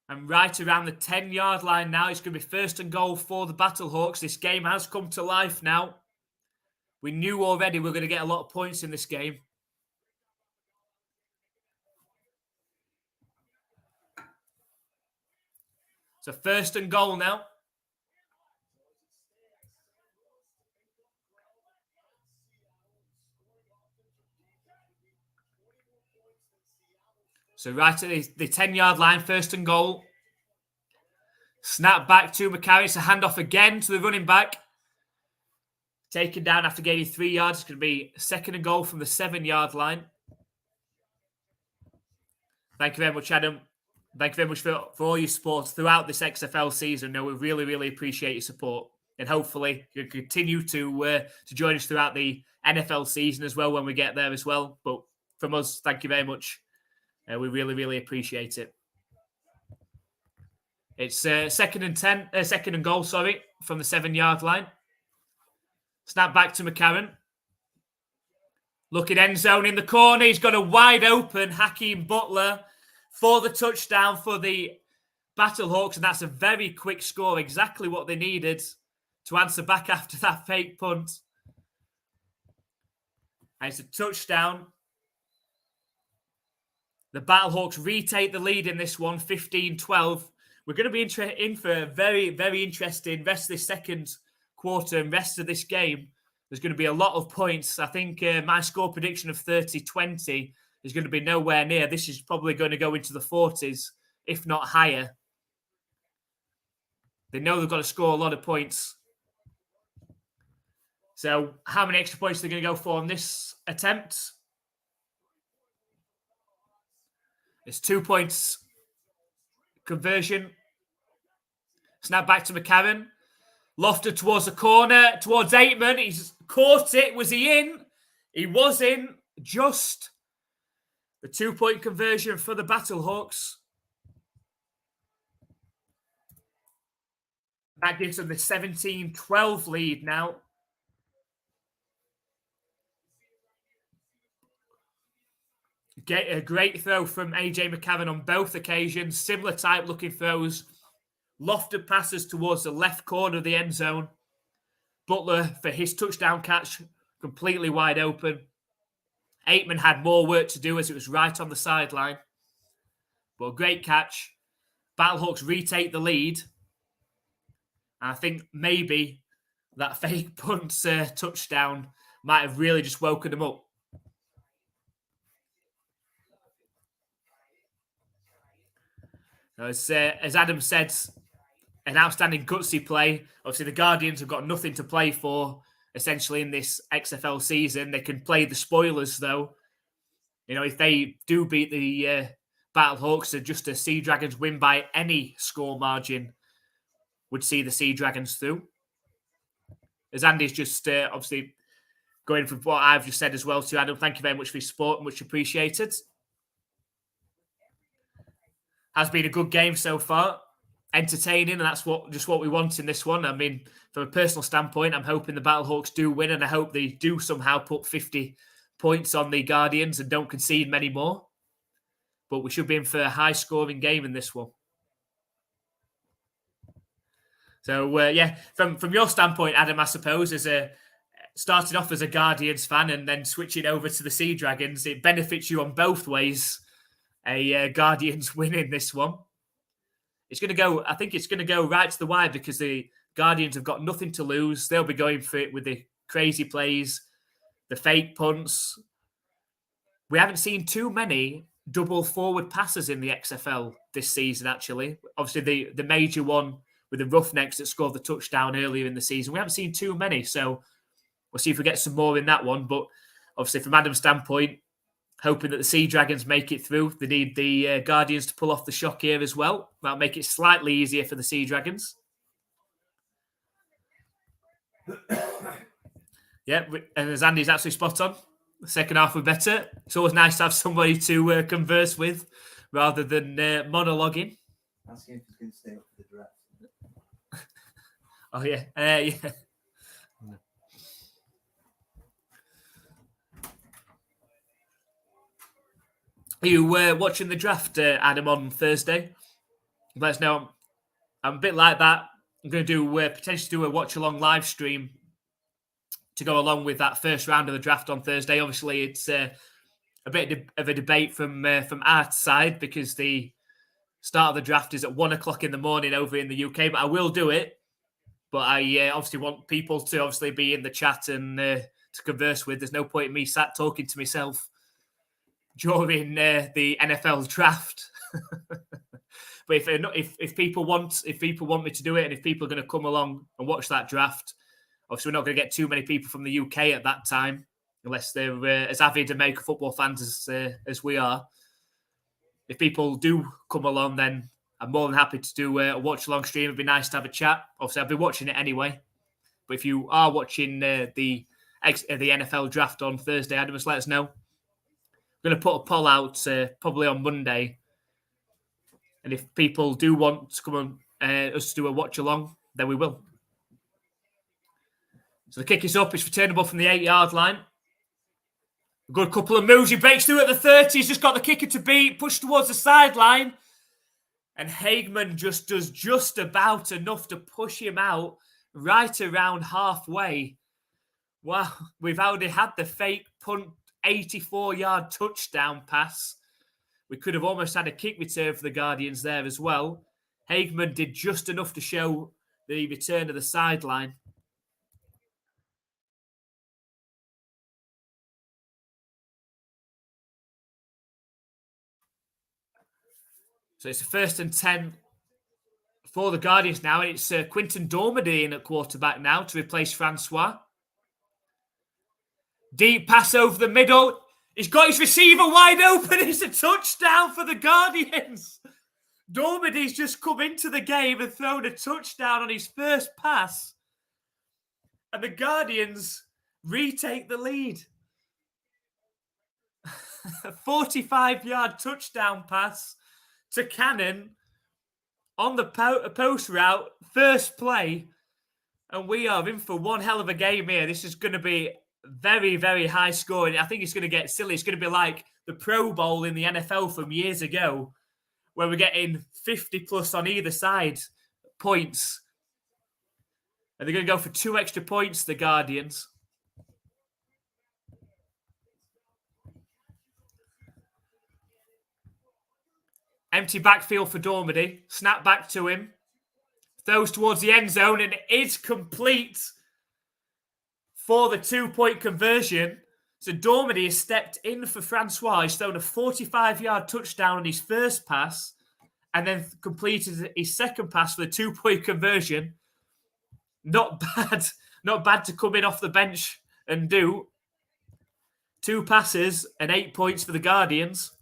[SPEAKER 1] And right around the 10-yard line now. It's going to be 1st and goal for the Battlehawks. This game has come to life now. We knew already we were going to get a lot of points in this game. So 1st and goal now. So right at the 10-yard line, 1st and goal. Snap back to McCarry. It's a handoff again to the running back. Taken down after gaining 3 yards. It's going to be 2nd and goal from the 7-yard line. Thank you very much, Adam. Thank you very much for all your support throughout this XFL season. No, we really, really appreciate your support. And hopefully you continue to join us throughout the NFL season as well when we get there as well. But from us, thank you very much. We really, really appreciate it. It's 2nd and goal, from the 7-yard line. Snap back to McCarron. Looking end zone in the corner. He's got a wide open Hakeem Butler for the touchdown for the Battlehawks. And that's a very quick score. Exactly what they needed to answer back after that fake punt. And it's a touchdown. The Battlehawks retake the lead in this one, 15-12. We're going to be in for a very, very interesting rest of this second quarter and rest of this game. There's going to be a lot of points. I think my score prediction of 30-20 is going to be nowhere near. This is probably going to go into the 40s, if not higher. They know they've got to score a lot of points. So how many extra points are they going to go for on this attempt? It's 2 points conversion. Snap back to McCarron. Lofted towards the corner, towards Aitman. He's caught it. Was he in? He was in. Just the 2-point conversion for the Battlehawks. That gives them the 17-12 lead now. A great throw from AJ McCarron on both occasions. Similar type looking throws. Lofted passes towards the left corner of the end zone. Butler for his touchdown catch, completely wide open. Aitman had more work to do as it was right on the sideline. But a great catch. Battlehawks retake the lead. And I think maybe that fake punt touchdown might have really just woken them up. As Adam said, an outstanding gutsy play. Obviously, the Guardians have got nothing to play for, essentially, in this XFL season. They can play the spoilers, though. You know, if they do beat the Battlehawks, just the Sea Dragons win by any score margin would see the Sea Dragons through. As Andy's just obviously going from what I've just said as well to Adam, thank you very much for your support, much appreciated. Has been a good game so far. Entertaining, and that's what we want in this one. I mean, from a personal standpoint, I'm hoping the Battlehawks do win, and I hope they do somehow put 50 points on the Guardians and don't concede many more. But we should be in for a high-scoring game in this one. So, yeah, from your standpoint, Adam, I suppose, starting off as a Guardians fan and then switching over to the Sea Dragons, it benefits you on both ways. A Guardians win in this one. It's going to go, I think it's going to go right to the wire because the Guardians have got nothing to lose. They'll be going for it with the crazy plays, the fake punts. We haven't seen too many double forward passes in the XFL this season, actually. Obviously, the major one with the Roughnecks that scored the touchdown earlier in the season. We haven't seen too many, so we'll see if we get some more in that one. But obviously, from Adam's standpoint, hoping that the Sea Dragons make it through. They need the Guardians to pull off the shock here as well. That'll make it slightly easier for the Sea Dragons. Yeah, and as Andy's absolutely spot on. The second half were better. It's always nice to have somebody to converse with rather than monologuing.
[SPEAKER 2] Asking if he's going to stay up for the draft.
[SPEAKER 1] Oh, yeah. Yeah. Are you watching the draft, Adam, on Thursday? Let us know. I'm a bit like that. I'm going to do potentially do a watch-along live stream to go along with that first round of the draft on Thursday. Obviously, it's a bit of a debate from our side because the start of the draft is at 1 o'clock in the morning over in the UK, but I will do it. But I obviously want people to obviously be in the chat and to converse with. There's no point in me sat talking to myself during the NFL draft. But if people want me to do it, and if people are going to come along and watch that draft, obviously we're not going to get too many people from the UK at that time, unless they're as avid American football fans as we are. If people do come along, then I'm more than happy to do a watch-along stream. It'd be nice to have a chat. Obviously, I'll be watching it anyway. But if you are watching the NFL draft on Thursday, Adam, just let us know. I'm going to put a poll out probably on Monday. And if people do want to come on us to do a watch-along, then we will. So the kick is up. It's returnable from the 8-yard line. A good couple of moves. He breaks through at the 30. He's just got the kicker to beat. Pushed towards the sideline. And Hageman just does just about enough to push him out right around halfway. Wow. We've already had the fake punt 84-yard touchdown pass. We could have almost had a kick return for the Guardians there as well. Hageman did just enough to show the return of the sideline. So it's a 1st and 10 for the Guardians now. And it's Quinton Dormady in at quarterback now to replace Francois. Deep pass over the middle. He's got his receiver wide open. It's a touchdown for the Guardians. Dormady's just come into the game and thrown a touchdown on his first pass. And the Guardians retake the lead. A 45-yard touchdown pass to Cannon on the post route, first play. And we are in for one hell of a game here. This is going to be very, very high scoring. I think it's going to get silly. It's going to be like the Pro Bowl in the NFL from years ago, where we're getting 50 plus on either side points. And they're going to go for 2 extra points, the Guardians. Empty backfield for Dormady. Snap back to him. Throws towards the end zone and it is complete for the 2-point conversion. So Dormady has stepped in for Francois. He's thrown a 45-yard touchdown on his first pass and then completed his second pass for the 2-point conversion. Not bad. Not bad to come in off the bench and do. 2 passes and 8 points for the Guardians.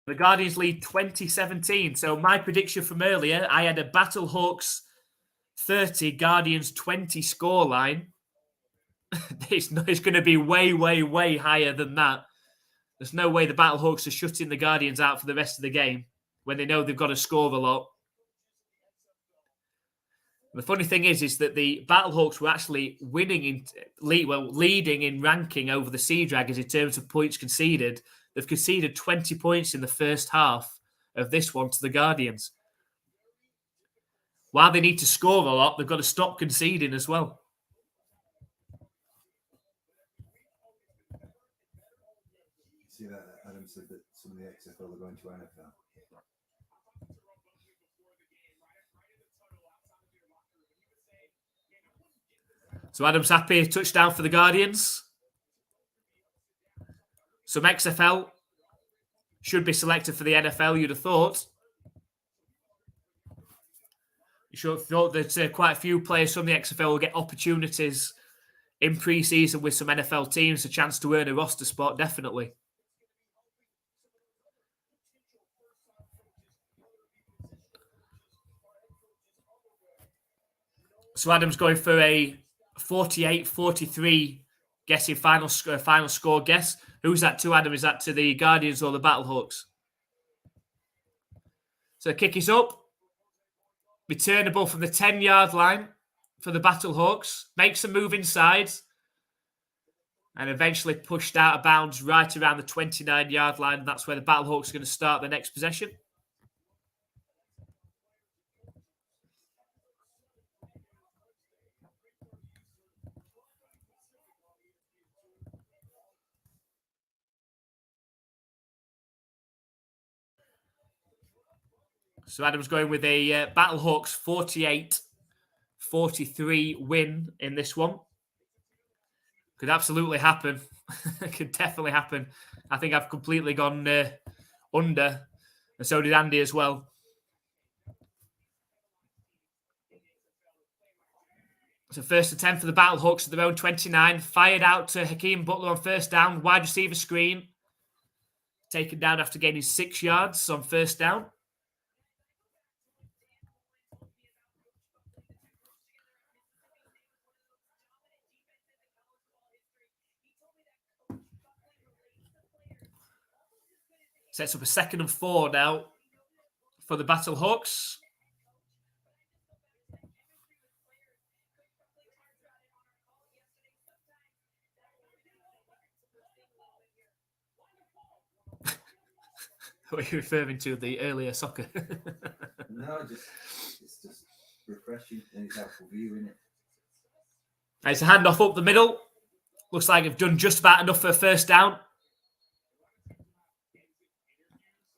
[SPEAKER 1] The Guardians lead 2017. So my prediction from earlier, I had a Battlehawks 30, Guardians 20 scoreline. It's going to be way, way, way higher than that. There's no way the Battlehawks are shutting the Guardians out for the rest of the game when they know they've got to score a lot. The funny thing is that the Battlehawks were actually leading in ranking over the Sea Dragons in terms of points conceded. They've conceded 20 points in the first half of this one to the Guardians. While they need to score a lot, they've got to stop conceding as well.
[SPEAKER 2] See that Adam said that some of the XFL are going to NFL.
[SPEAKER 1] So Adam's happy. Touchdown for the Guardians. Some XFL should be selected for the NFL, you'd have thought. You should have thought that quite a few players from the XFL will get opportunities in pre-season with some NFL teams, a chance to earn a roster spot, definitely. So Adam's going for a 48-43 guessing final score guess. Who's that to, Adam? Is that to the Guardians or the Battlehawks? So the kick is up. Returnable from the 10-yard line for the Battlehawks. Makes a move inside. And eventually pushed out of bounds right around the 29-yard line. That's where the Battlehawks are going to start their next possession. So Adam's going with a Battlehawks 48-43 win in this one. Could absolutely happen. Could definitely happen. I think I've completely gone under. And so did Andy as well. So first attempt for the Battlehawks at their own 29. Fired out to Hakeem Butler on first down. Wide receiver screen. Taken down after gaining 6 yards on first down. Sets up a 2nd and 4 now for the Battlehawks. What are you referring to? The earlier soccer?
[SPEAKER 2] No, it's just refreshing and it's helpful viewing it.
[SPEAKER 1] It's a handoff up the middle. Looks like they've done just about enough for a first down.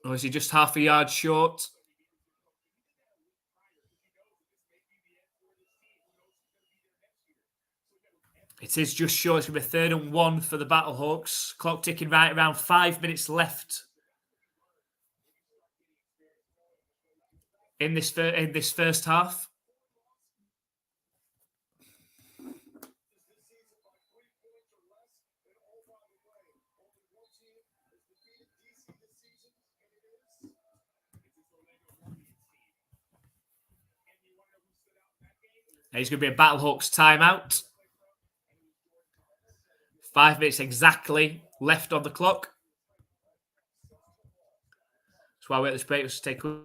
[SPEAKER 1] Or is he just half a yard short? It is just short. It's going to be 3rd and 1 for the Battlehawks. Clock ticking right around 5 minutes left in this first half. And he's going to be a Battlehawks timeout. 5 minutes exactly left on the clock. That's why we're at this break. Let's take a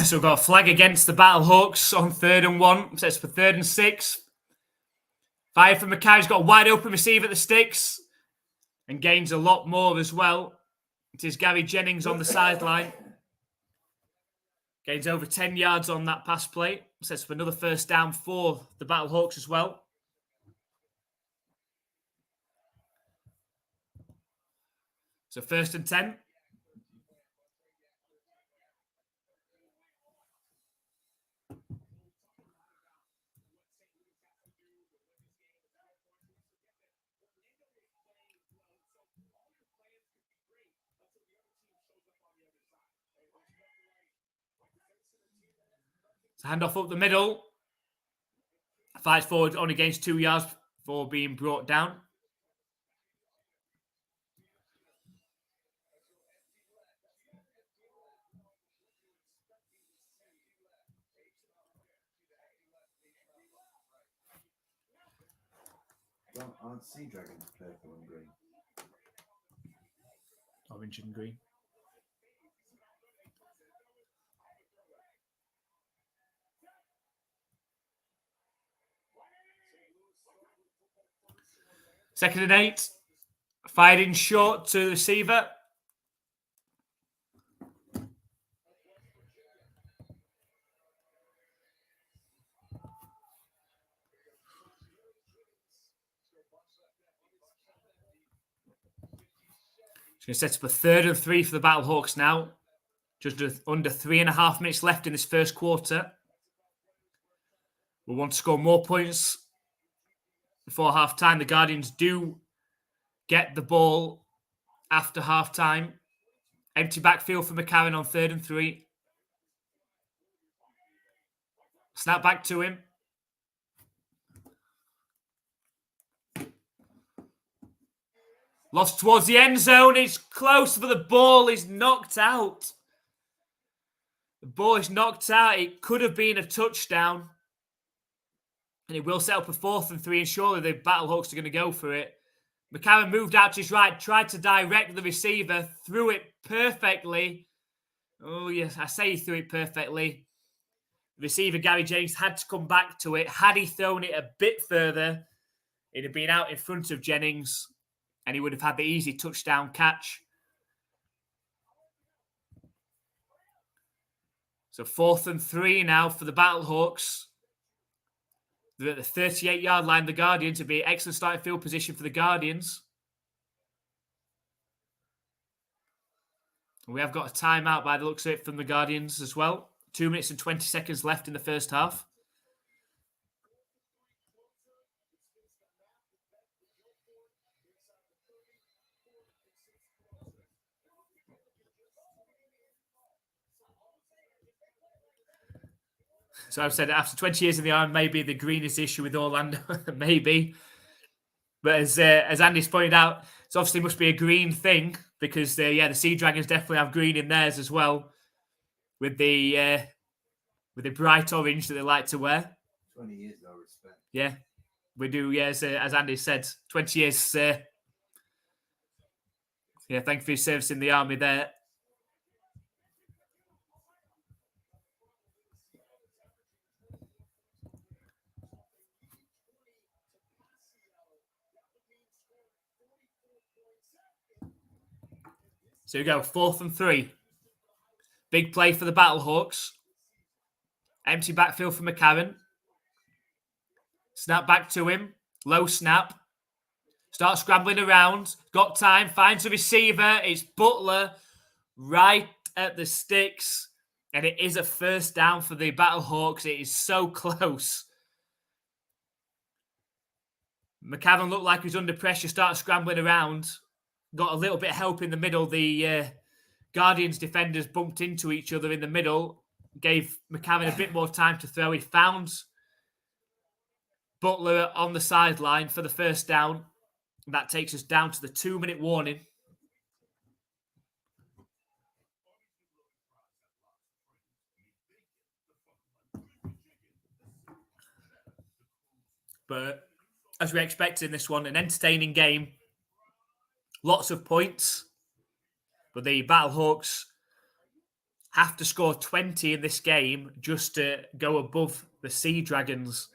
[SPEAKER 1] So we've got a flag against the Battlehawks on 3rd and 1. Sets for 3rd and 6. Fire from Mackay. He's got a wide open receiver at the sticks. And gains a lot more as well. It is Gary Jennings on the sideline. Gains over 10 yards on that pass play. Sets for another first down for the Battlehawks as well. So 1st and 10. So handoff up the middle. Fights forward on against 2 yards before being brought down.
[SPEAKER 2] Well, aren't sea dragons purple and green?
[SPEAKER 1] Orange and green. Second and 8. Fired in short to the receiver. He's going to set up a 3rd and 3 for the Battlehawks now. Just under 3.5 minutes left in this first quarter. We want to score more points before half-time. The Guardians do get the ball after half-time. Empty backfield for McCarron on 3rd and 3. Snap back to him. Lost towards the end zone. It's close, but the ball is knocked out. The ball is knocked out. It could have been a touchdown. And it will set up a 4th and 3, and surely the Battlehawks are going to go for it. McCarron moved out to his right, tried to direct the receiver, threw it perfectly. Oh, yes, I say he threw it perfectly. The receiver, Gary James, had to come back to it. Had he thrown it a bit further, it'd have been out in front of Jennings, and he would have had the easy touchdown catch. So 4th and 3 now for the Battlehawks. They're at the 38-yard line. The Guardians would be excellent starting field position for the Guardians. We have got a timeout by the looks of it from the Guardians as well. 2 minutes and 20 seconds left in the first half. So I've said after 20 years in the Army, maybe the greenest issue with Orlando, maybe. But as Andy's pointed out, it obviously must be a green thing because the Sea Dragons definitely have green in theirs as well, with the bright orange that they like to wear.
[SPEAKER 2] 20 years, no respect.
[SPEAKER 1] Yeah, we do. Yeah, as Andy said, 20 years. Thank you for your service in the Army there. So we go 4th and 3. Big play for the Battlehawks. Empty backfield for McCarron. Snap back to him. Low snap. Starts scrambling around. Got time. Finds a receiver. It's Butler right at the sticks. And it is a 1st down for the Battlehawks. It is so close. McCarron looked like he was under pressure. Started scrambling around. Got a little bit of help in the middle. The Guardians defenders bumped into each other in the middle. Gave McCarron a bit more time to throw. He found Butler on the sideline for the 1st down. That takes us down to the 2-minute warning. But as we expected in this one, an entertaining game. Lots of points. But the Battlehawks have to score 20 in this game just to go above the Sea Dragons'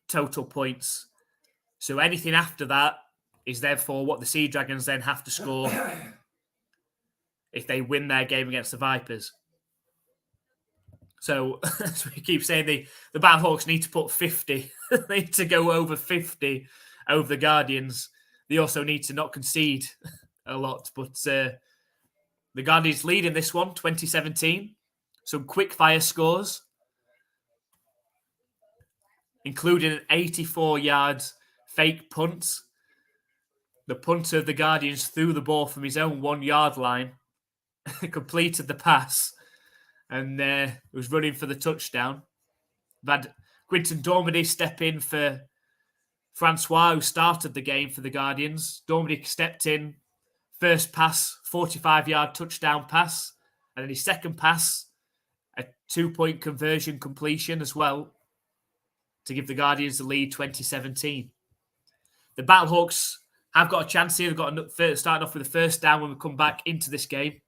[SPEAKER 1] total points. So anything after that is therefore what the Sea Dragons then have to score if they win their game against the Vipers. So, as we keep saying, the Battlehawks need to put 50. They need to go over 50 over the Guardians. They also need to not concede a lot. But the Guardians lead in this one, 2017. Some quick fire scores, including an 84-yard fake punt. The punter of the Guardians threw the ball from his own 1-yard line, completed the pass, and was running for the touchdown. We've had Quinton Dormady step in for Francois, who started the game for the Guardians. Dormady stepped in, first pass, 45-yard touchdown pass, and then his second pass, a 2-point conversion completion as well, to give the Guardians the lead 2017. The Battlehawks have got a chance here. They've got starting off with the first down when we come back into this game.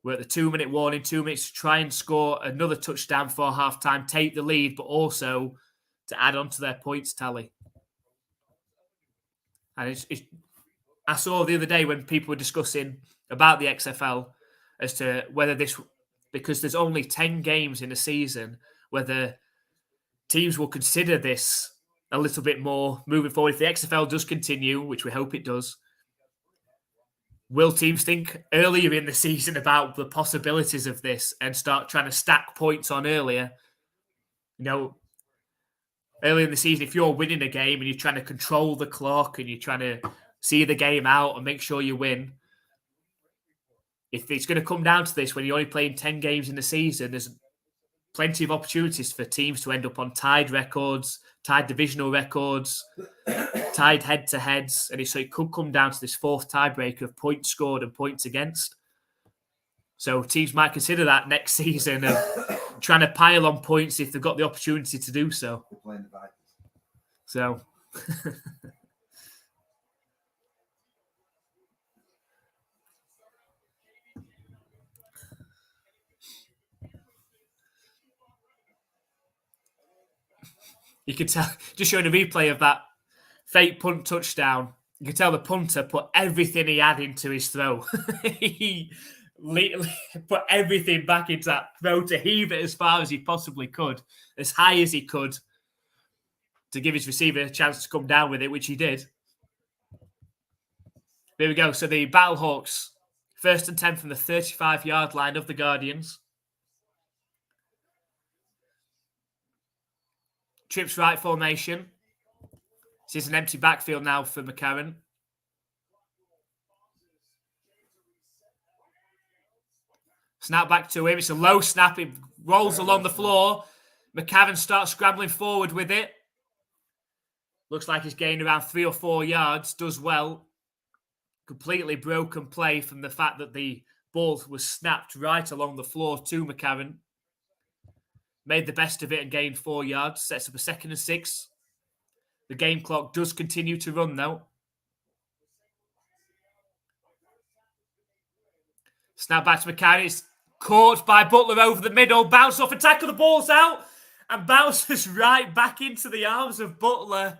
[SPEAKER 1] We're at the 2-minute warning, 2 minutes to try and score another touchdown for halftime, take the lead, but also to add on to their points tally. And I saw the other day when people were discussing about the XFL as to whether this, because there's only 10 games in a season, whether teams will consider this a little bit more moving forward. If the XFL does continue, which we hope it does, will teams think earlier in the season about the possibilities of this and start trying to stack points on earlier? You know, early in the season, if you're winning a game and you're trying to control the clock and you're trying to see the game out and make sure you win, if it's going to come down to this when you're only playing 10 games in the season, there's plenty of opportunities for teams to end up on tied records, tied divisional records, tied head-to-heads, and so it could come down to this fourth tiebreaker of points scored and points against. So teams might consider that next season of trying to pile on points if they've got the opportunity to do so. So, you can tell, just showing a replay of that fake punt touchdown, you can tell the punter put everything he had into his throw. He put everything back into that throw to heave it as far as he possibly could, as high as he could, to give his receiver a chance to come down with it, which he did. There we go. So the Battlehawks, 1st and 10 from the 35-yard line of the Guardians. Trips right formation. This is an empty backfield now for McCarron. Snap back to him. It's a low snap. It rolls along the floor. McCarron starts scrambling forward with it. Looks like he's gained around 3 or 4 yards. Does well. Completely broken play from the fact that the ball was snapped right along the floor to McCarron. Made the best of it and gained 4 yards. Sets up a 2nd and 6. The game clock does continue to run, though. Snap back to McCarron. It's caught by Butler over the middle. Bounce off and tackle. The ball's out. And bounces right back into the arms of Butler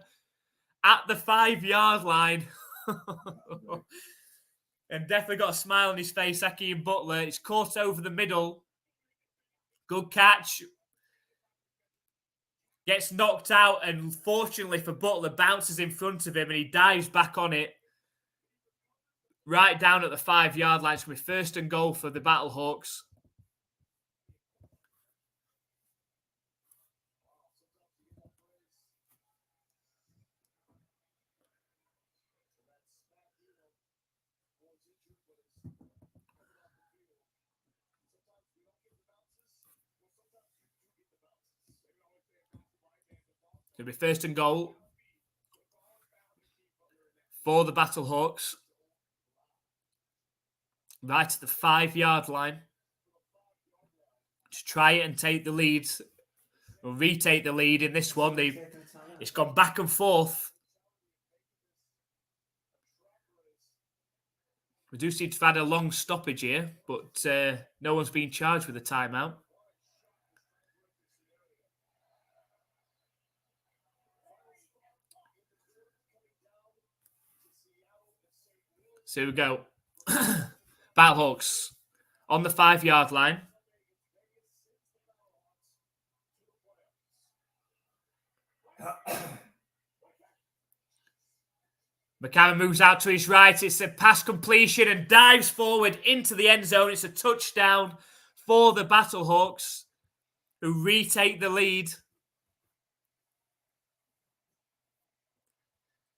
[SPEAKER 1] at the 5-yard line. And definitely got a smile on his face, Aki and Butler. It's caught over the middle. Good catch. Gets knocked out, and fortunately for Butler, bounces in front of him, and he dives back on it. Right down at the 5-yard line. It's going to be 1st and goal for the Battlehawks. It'll be 1st and goal for the Battlehawks. Right at the 5-yard line. To try it and take the lead. Or retake the lead in this one. It's gone back and forth. We do seem to have had a long stoppage here, but no one's been charged with a timeout. So here we go. Battlehawks on the 5-yard line. McCarron moves out to his right. It's a pass completion and dives forward into the end zone. It's a touchdown for the Battlehawks, who retake the lead.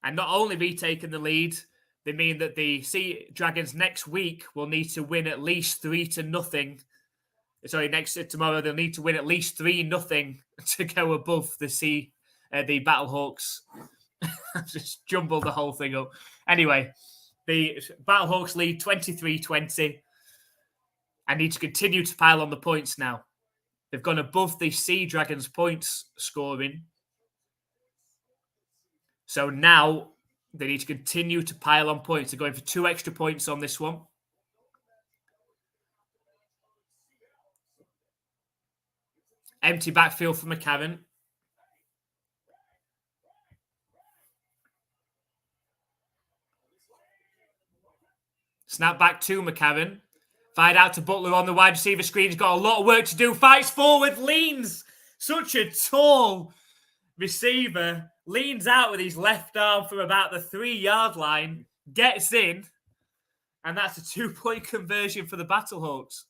[SPEAKER 1] And not only retaking the lead, they mean that the Sea Dragons next week will need to win at least 3-0 Sorry, tomorrow they'll need to win at least 3-0 to go above the Battlehawks. I've just jumbled the whole thing up. Anyway, the Battlehawks lead 23-20 and need to continue to pile on the points now. They've gone above the Sea Dragons' points scoring. So now they need to continue to pile on points. They're going for 2 extra points on this one. Empty backfield for McCarron. Snap back to McCarron. Fired out to Butler on the wide receiver screen. He's got a lot of work to do. Fights forward, leans. Such a tall receiver. Leans out with his left arm from about the 3-yard line. Gets in. And that's a 2-point conversion for the Battlehawks.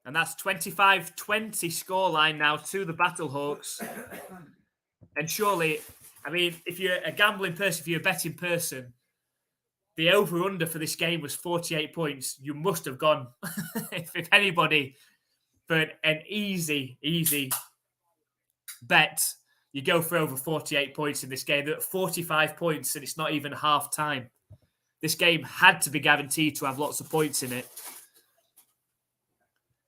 [SPEAKER 1] And that's 25-20 scoreline now to the Battlehawks. And surely, I mean, if you're a gambling person, if you're a betting person, the over-under for this game was 48 points. You must have gone, if anybody, for an easy bet, you go for over 48 points in this game. They're at 45 points, and it's not even half time. This game had to be guaranteed to have lots of points in it.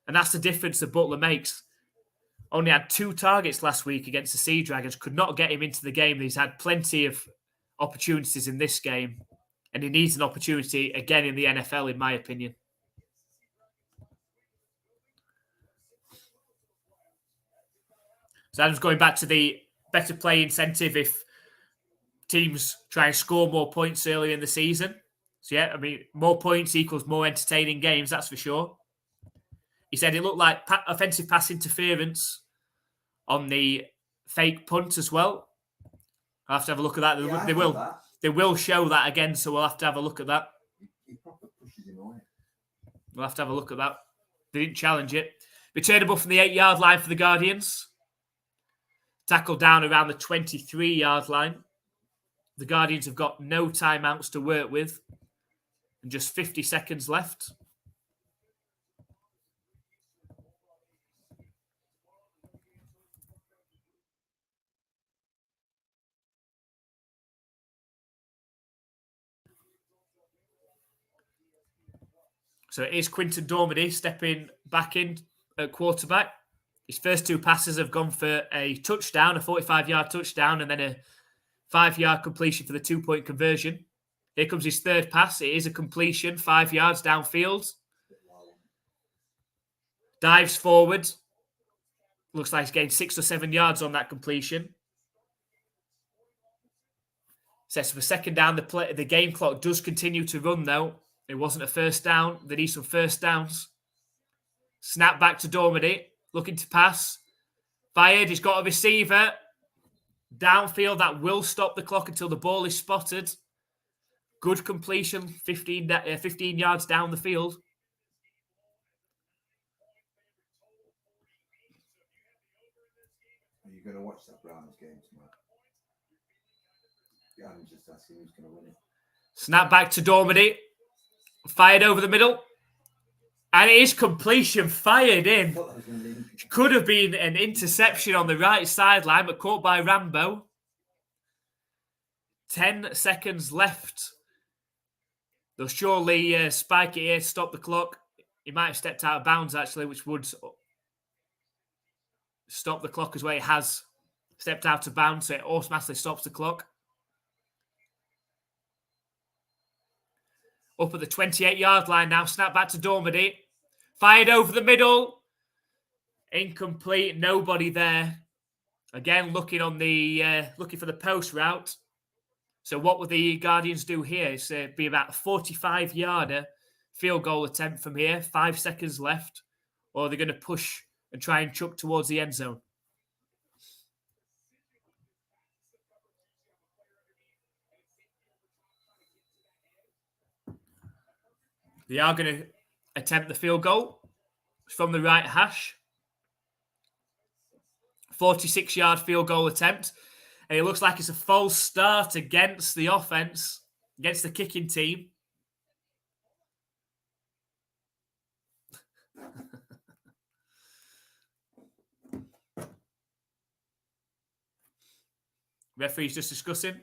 [SPEAKER 1] And that's the difference that Butler makes. Only had 2 targets last week against the Sea Dragons. Could not get him into the game. He's had plenty of opportunities in this game. And he needs an opportunity again in the NFL, in my opinion. So Adam's going back to the better play incentive if teams try and score more points early in the season. So yeah, I mean, more points equals more entertaining games, that's for sure. He said it looked like offensive pass interference on the fake punt as well. I'll have to have a look at that.
[SPEAKER 2] Yeah,
[SPEAKER 1] they will show that again, so we'll have to have a look at that.
[SPEAKER 2] He probably pushes him away.
[SPEAKER 1] We'll have to have a look at that. They didn't challenge it. Returnable from the 8-yard line for the Guardians. Tackle down around the 23-yard line. The Guardians have got no timeouts to work with and just 50 seconds left. So it is Quinton Dormady stepping back in at quarterback. His first 2 passes have gone for a touchdown, a 45-yard touchdown, and then a 5-yard completion for the 2-point conversion. Here comes his third pass. It is a completion, 5 yards downfield. Dives forward. Looks like he's gained 6 or 7 yards on that completion. Sets up a second down. The game clock does continue to run, though. It wasn't a first down. They need some first downs. Snap back to Dormady. Looking to pass. Fired. He's got a receiver. Downfield. That will stop the clock until the ball is spotted. Good completion. 15 yards down the field.
[SPEAKER 2] Are you going to watch that Browns game tomorrow? Yeah, I'm just asking who's going to win it.
[SPEAKER 1] Snap back to Dormady. Fired over the middle. And it is completion, fired in. Could have been an interception on the right sideline, but caught by Rambo. 10 seconds left. They'll surely spike it here, stop the clock. He might have stepped out of bounds, actually, which would stop the clock as well. It has stepped out of bounds, so it automatically stops the clock. Up at the 28-yard line now. Snap back to Dormady. Fired over the middle. Incomplete. Nobody there. Again, looking for the post route. So what will the Guardians do here? It's be about a 45-yarder field goal attempt from here. 5 seconds left. Or they're going to push and try and chuck towards the end zone. They are going to attempt the field goal from the right hash. 46-yard field goal attempt. And it looks like it's a false start against the offense, against the kicking team. Referee's just discussing.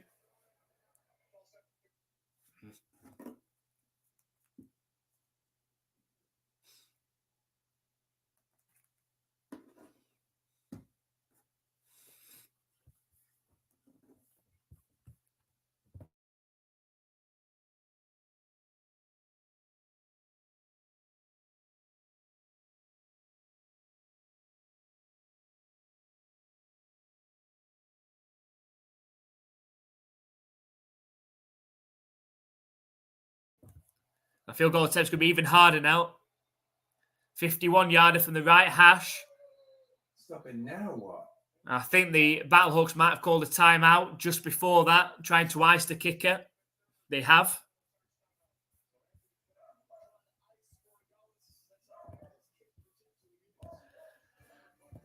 [SPEAKER 1] A field goal attempt's going to be even harder now. 51-yarder from the right hash.
[SPEAKER 2] Stopping now, what?
[SPEAKER 1] I think the Battlehawks might have called a timeout just before that, trying to ice the kicker. They have.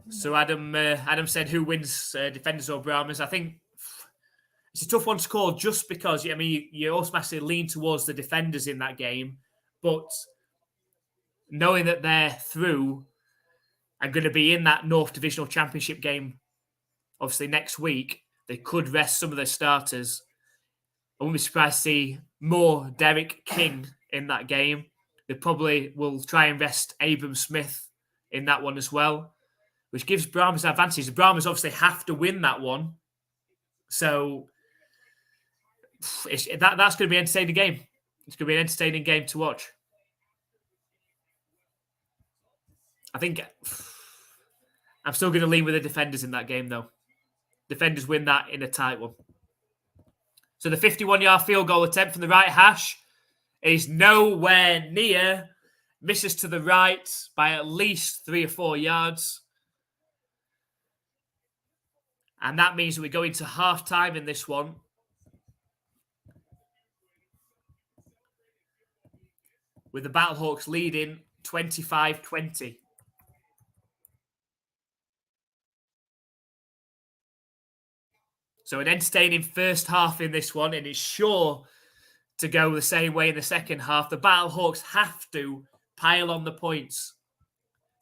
[SPEAKER 1] So Adam said, who wins, defenders or Brahmas? I think it's a tough one to call just because, I mean, you automatically lean towards the defenders in that game. But knowing that they're through and going to be in that North Divisional Championship game, obviously next week, they could rest some of their starters. I wouldn't be surprised to see more Derek King in that game. They probably will try and rest Abram Smith in that one as well, which gives Brahmas an advantage. The Brahmas obviously have to win that one. So that's going to be an entertaining game. It's going to be an entertaining game to watch. I think I'm still going to lean with the defenders in that game, though. Defenders win that in a tight one. So the 51-yard field goal attempt from the right hash is nowhere near. Misses to the right by at least 3 or 4 yards. And that means we go into half-time in this one. With the Battlehawks leading 25-20. So an entertaining first half in this one, and it's sure to go the same way in the second half. The Battlehawks have to pile on the points.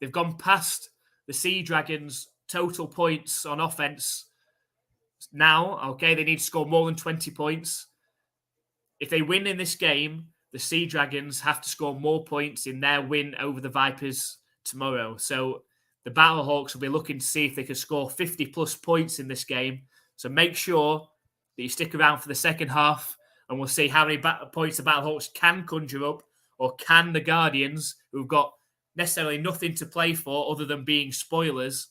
[SPEAKER 1] They've gone past the Sea Dragons' total points on offense. Now, okay, they need to score more than 20 points. If they win in this game, the Sea Dragons have to score more points in their win over the Vipers tomorrow. So the Battlehawks will be looking to see if they can score 50-plus points in this game. So make sure that you stick around for the second half, and we'll see how many points the Battlehawks can conjure up, or can the Guardians, who've got necessarily nothing to play for other than being spoilers,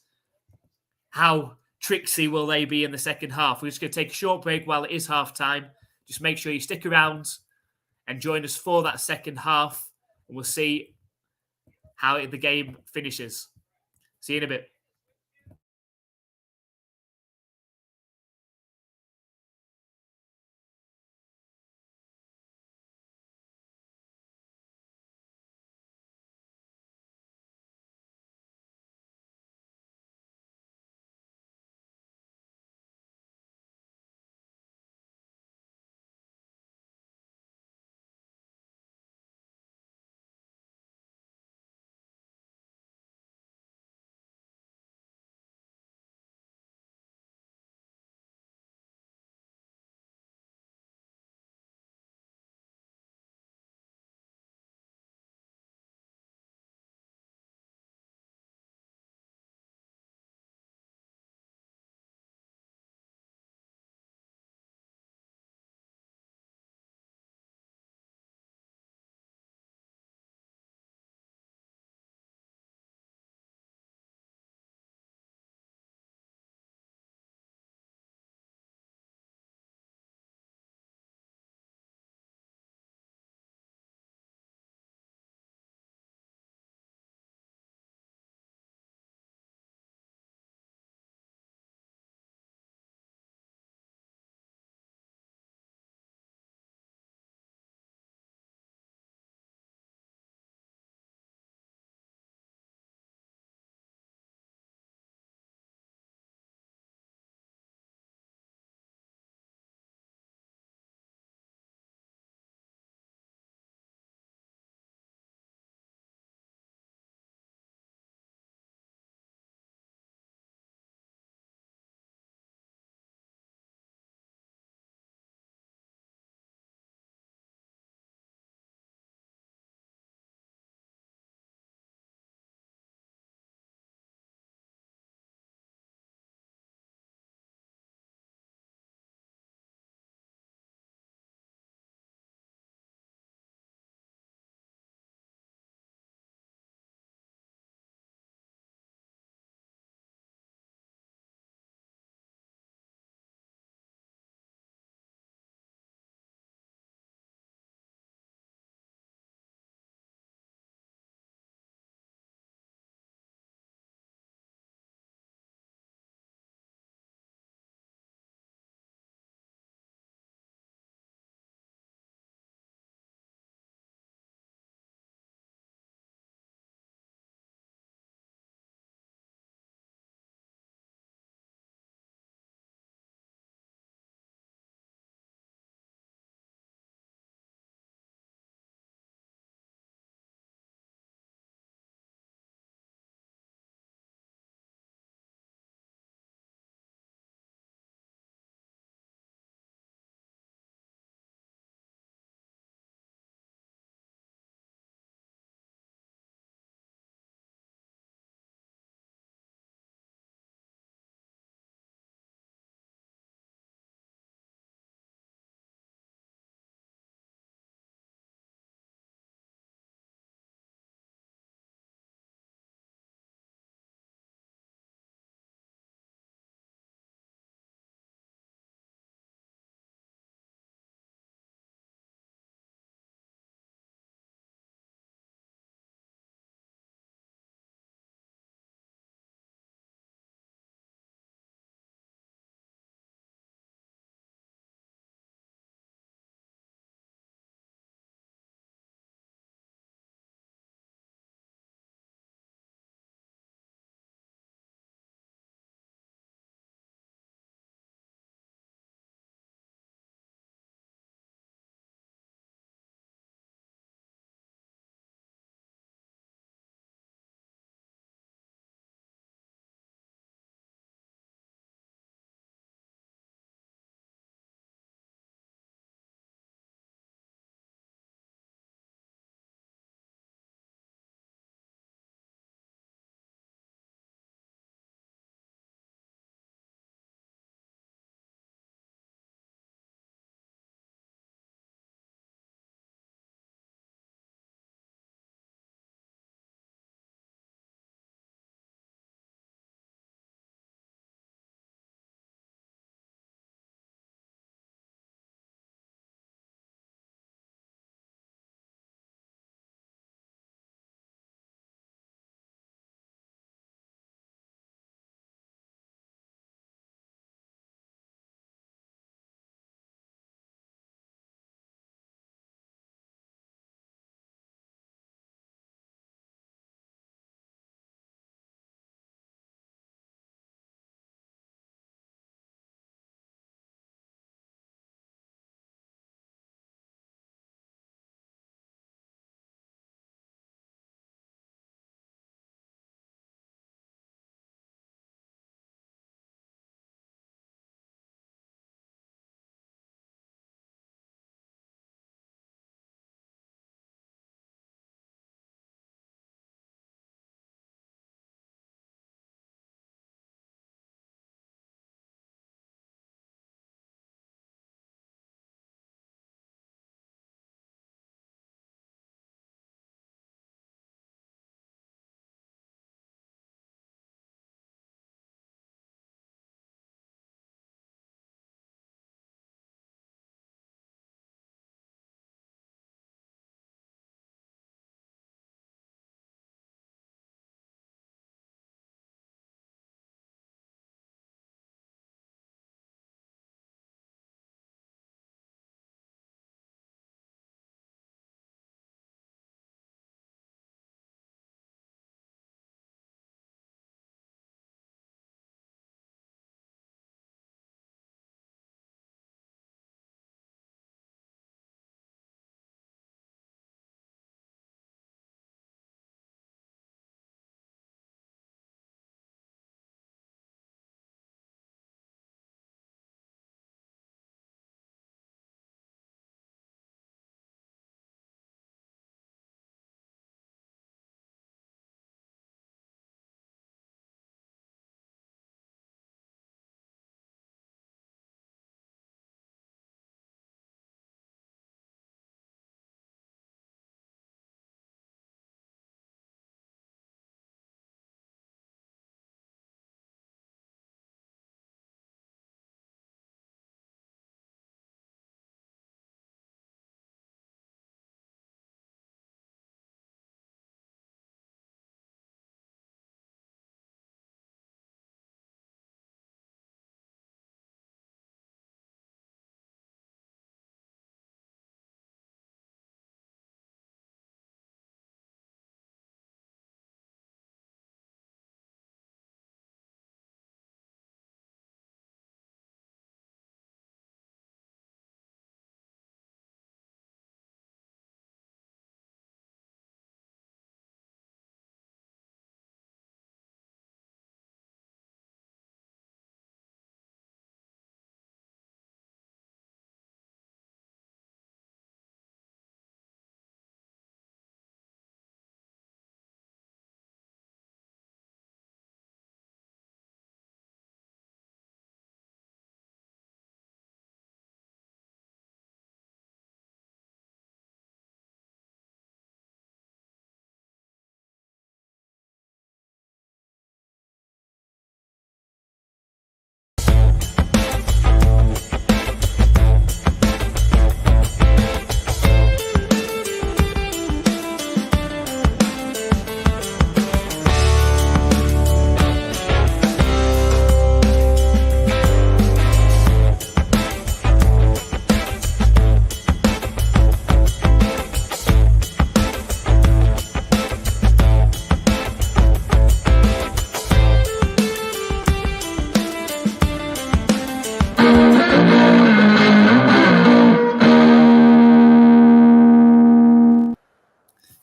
[SPEAKER 1] how tricksy will they be in the second half? We're just going to take a short break while it is half-time. Just make sure you stick around and join us for that second half, and we'll see how the game finishes. See you in a bit.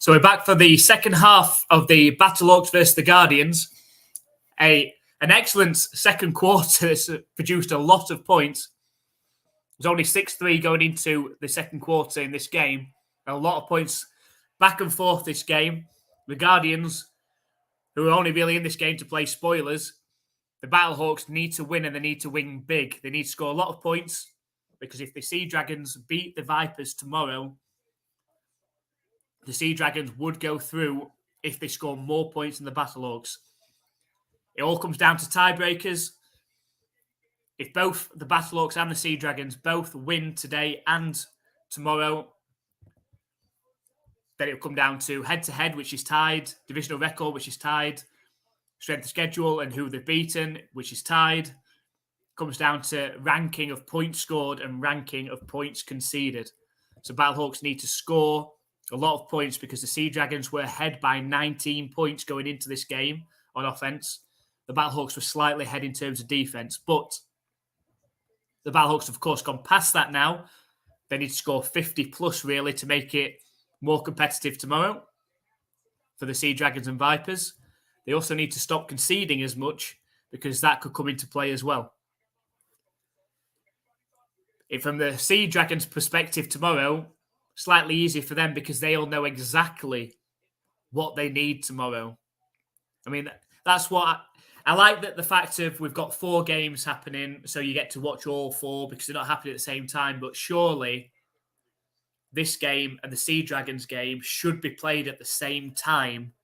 [SPEAKER 1] So we're back for the second half of the Battlehawks versus the Guardians. An excellent second quarter that's produced a lot of points. There's only 6-3 going into the second quarter in this game. A lot of points back and forth this game. The Guardians, who are only really in this game to play spoilers, the Battlehawks need to win, and they need to win big. They need to score a lot of points, because if the Sea Dragons beat the Vipers tomorrow, the Sea Dragons would go through if they score more points than the Battlehawks. It all comes down to tiebreakers. If both the Battlehawks and the Sea Dragons both win today and tomorrow, then it'll come down to head-to-head, which is tied, divisional record, which is tied, strength of schedule and who they've beaten, which is tied. Comes down to ranking of points scored and ranking of points conceded. So Battlehawks need to score a lot of points, because the Sea Dragons were ahead by 19 points going into this game on offense. The Battlehawks were slightly ahead in terms of defense, but the Battlehawks have, of course, gone past that now. They need to score 50 plus, really, to make it more competitive tomorrow for the Sea Dragons and Vipers. They also need to stop conceding as much, because that could come into play as well. From the Sea Dragons' perspective tomorrow, slightly easier for them, because they all know exactly what they need tomorrow. I mean, that's what I like, that the fact of we've got 4 games happening, so you get to watch all 4 because they're not happening at the same time. But surely this game and the Sea Dragons game should be played at the same time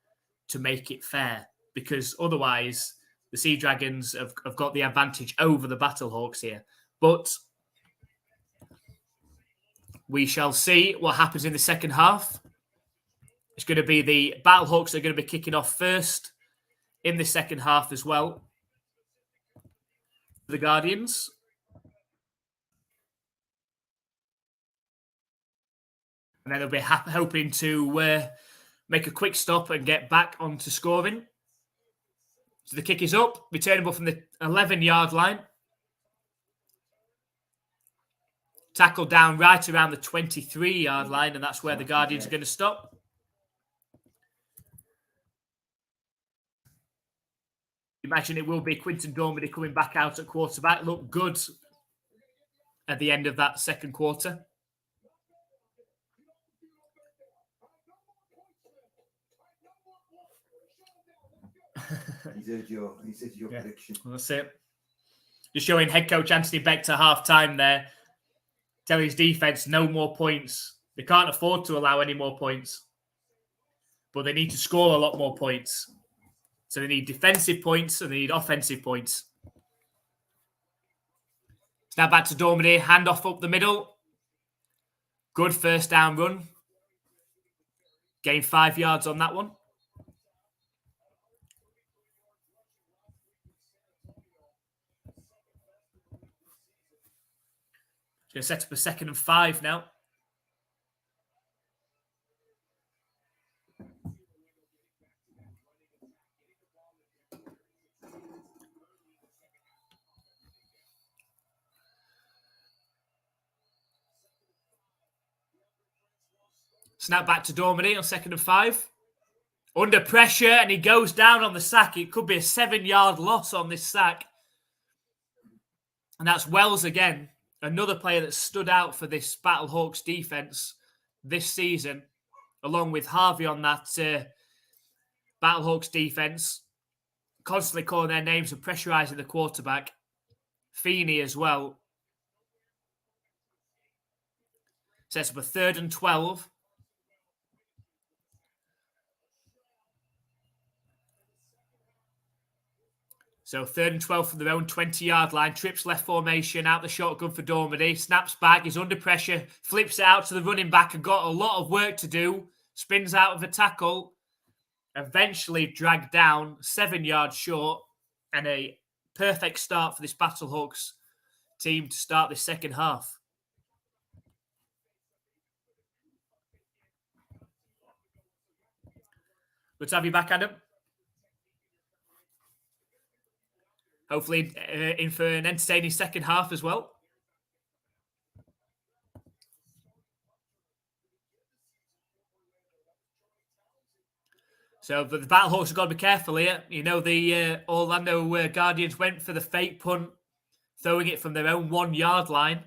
[SPEAKER 1] to make it fair, because otherwise the Sea Dragons have got the advantage over the Battlehawks here. But we shall see what happens in the second half. It's going to be the Battlehawks that are going to be kicking off first in the second half as well. The Guardians. And then they'll be hoping to make a quick stop and get back onto scoring. So the kick is up, returnable from the 11-yard line. Tackle down right around the 23-yard line, and that's where the Guardians are going to stop. Imagine it will be Quinton Dormady coming back out at quarterback. Looked good at the end of that second quarter.
[SPEAKER 2] He said your prediction.
[SPEAKER 1] That's it. Just showing head coach Anthony Beck to half-time there, telling his defense no more points. They can't afford to allow any more points, but they need to score a lot more points. So they need defensive points and they need offensive points. Snap back to Dormady, handoff up the middle. Good first down run. Gained 5 yards on that one. Going to set up a 2nd and 5 now. Snap back to Dormady on 2nd and 5. Under pressure, and he goes down on the sack. It could be a 7-yard loss on this sack. And that's Wells again. Another player that stood out for this Battlehawks defense this season, along with Harvey on that Battlehawks defense, constantly calling their names and pressurizing the quarterback. Feeney as well. Sets up a 3rd and 12. So 3rd and 12 from their own 20-yard line. Trips left formation, out the shotgun for Dormady. Snaps back, he's under pressure. Flips it out to the running back and got a lot of work to do. Spins out of a tackle. Eventually dragged down 7 yards short. And a perfect start for this Battlehawks team to start this second half. Good to have you back, Adam. Hopefully in for an entertaining second half as well. So but the Battlehawks have got to be careful here. You know, the Orlando Guardians went for the fake punt, throwing it from their own 1 yard line.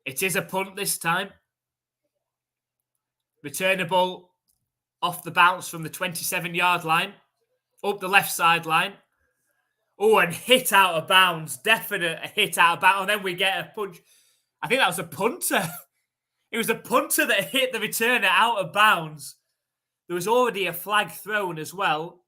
[SPEAKER 1] It is a punt this time. Returnable off the bounce from the 27-yard line, up the left sideline. Oh, and hit out of bounds. Definite hit out of bounds. And then we get a punch. I think that was a punter. It was a punter that hit the returner out of bounds. There was already a flag thrown as well.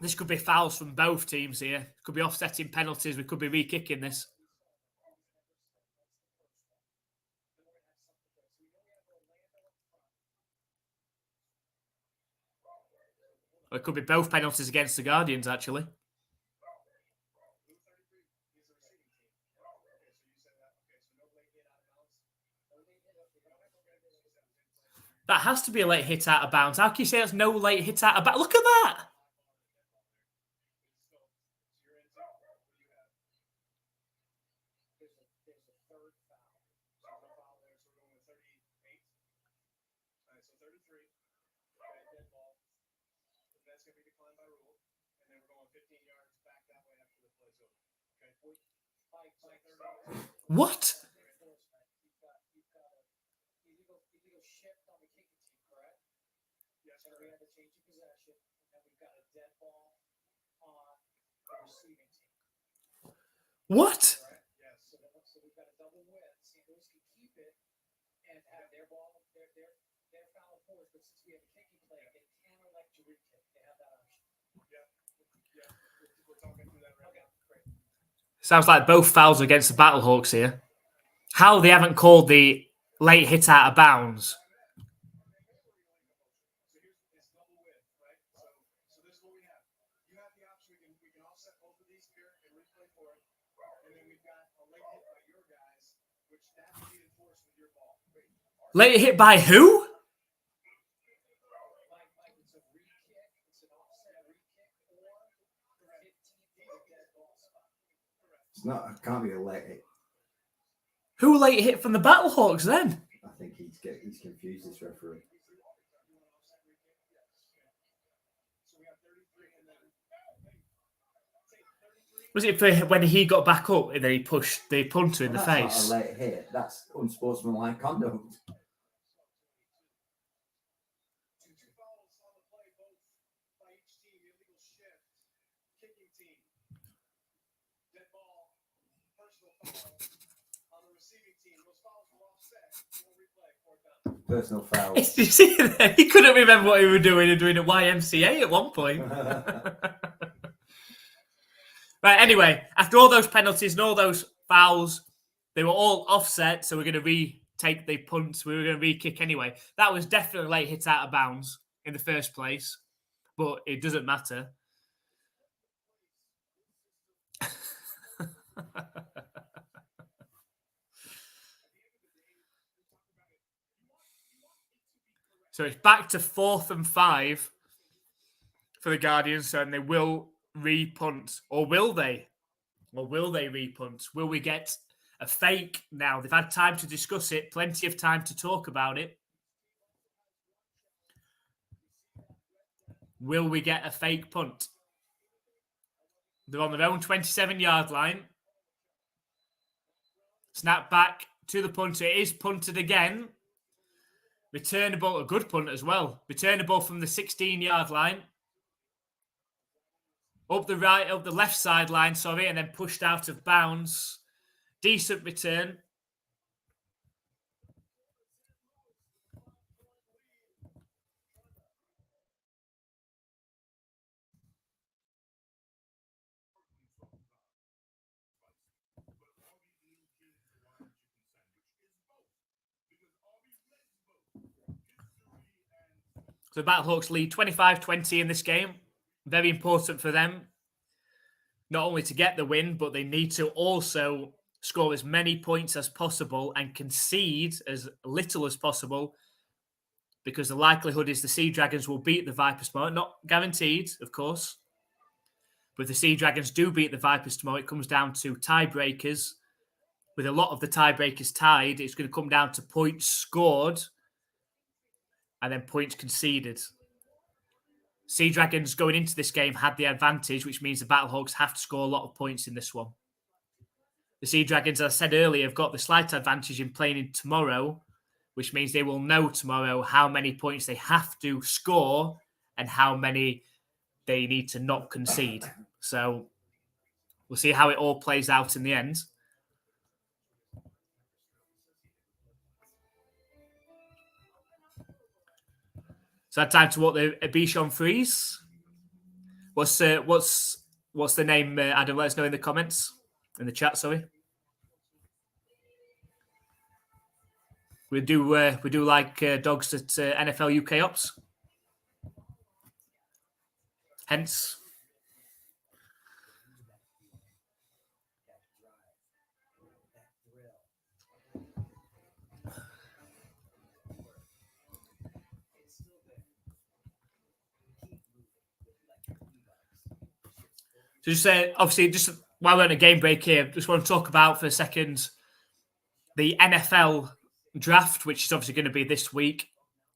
[SPEAKER 1] This could be fouls from both teams here. Could be offsetting penalties. We could be re-kicking this. Or it could be both penalties against the Guardians, actually. That has to be a late hit out of bounds. How can you say that's no late hit out of bounds? Look at that! What? What? Sounds like both fouls against the Battlehawks here. How they haven't called the late hit out of bounds. Late hit by who?
[SPEAKER 2] It's not. It can't be a late hit.
[SPEAKER 1] Who late hit from the Battlehawks then?
[SPEAKER 2] I think he's confused, this referee.
[SPEAKER 1] Was it for when he got back up and then he pushed the punter in the face?
[SPEAKER 2] That's not a late hit. That's unsportsmanlike conduct. Personal foul.
[SPEAKER 1] You see that? He couldn't remember what he was doing and doing a YMCA at one point. Right, anyway, after all those penalties and all those fouls, they were all offset, so we're going to retake the punts. We were going to re-kick anyway. That was definitely late hit out of bounds in the first place, but it doesn't matter. So it's back to 4th and 5 for the Guardians, and they will re-punt. Or will they? Or will they re-punt? Will we get a fake now? They've had time to discuss it, plenty of time to talk about it. Will we get a fake punt? They're on their own 27-yard line. Snap back to the punter. It is punted again. Returnable, a good punt as well. Returnable from the 16-yard line. Up the left sideline, and then pushed out of bounds. Decent return. So the Battlehawks lead 25-20 in this game. Very important for them. Not only to get the win, but they need to also score as many points as possible and concede as little as possible, because the likelihood is the Sea Dragons will beat the Vipers tomorrow. Not guaranteed, of course. But if the Sea Dragons do beat the Vipers tomorrow, it comes down to tiebreakers. With a lot of the tiebreakers tied, it's going to come down to points scored and then points conceded. Sea Dragons going into this game had the advantage, which means the Battlehawks have to score a lot of points in this one. The Sea Dragons, as I said earlier, have got the slight advantage in playing in tomorrow, which means they will know tomorrow how many points they have to score and how many they need to not concede. So we'll see how it all plays out in the end. So that time to what the Bichon freeze. What's the name, Adam? Let us know in the comments, in the chat. Sorry. We do like dogs at NFL UK Ops. Hence. So just obviously, just while we're on a game break here, just want to talk about for a second the NFL draft, which is obviously going to be this week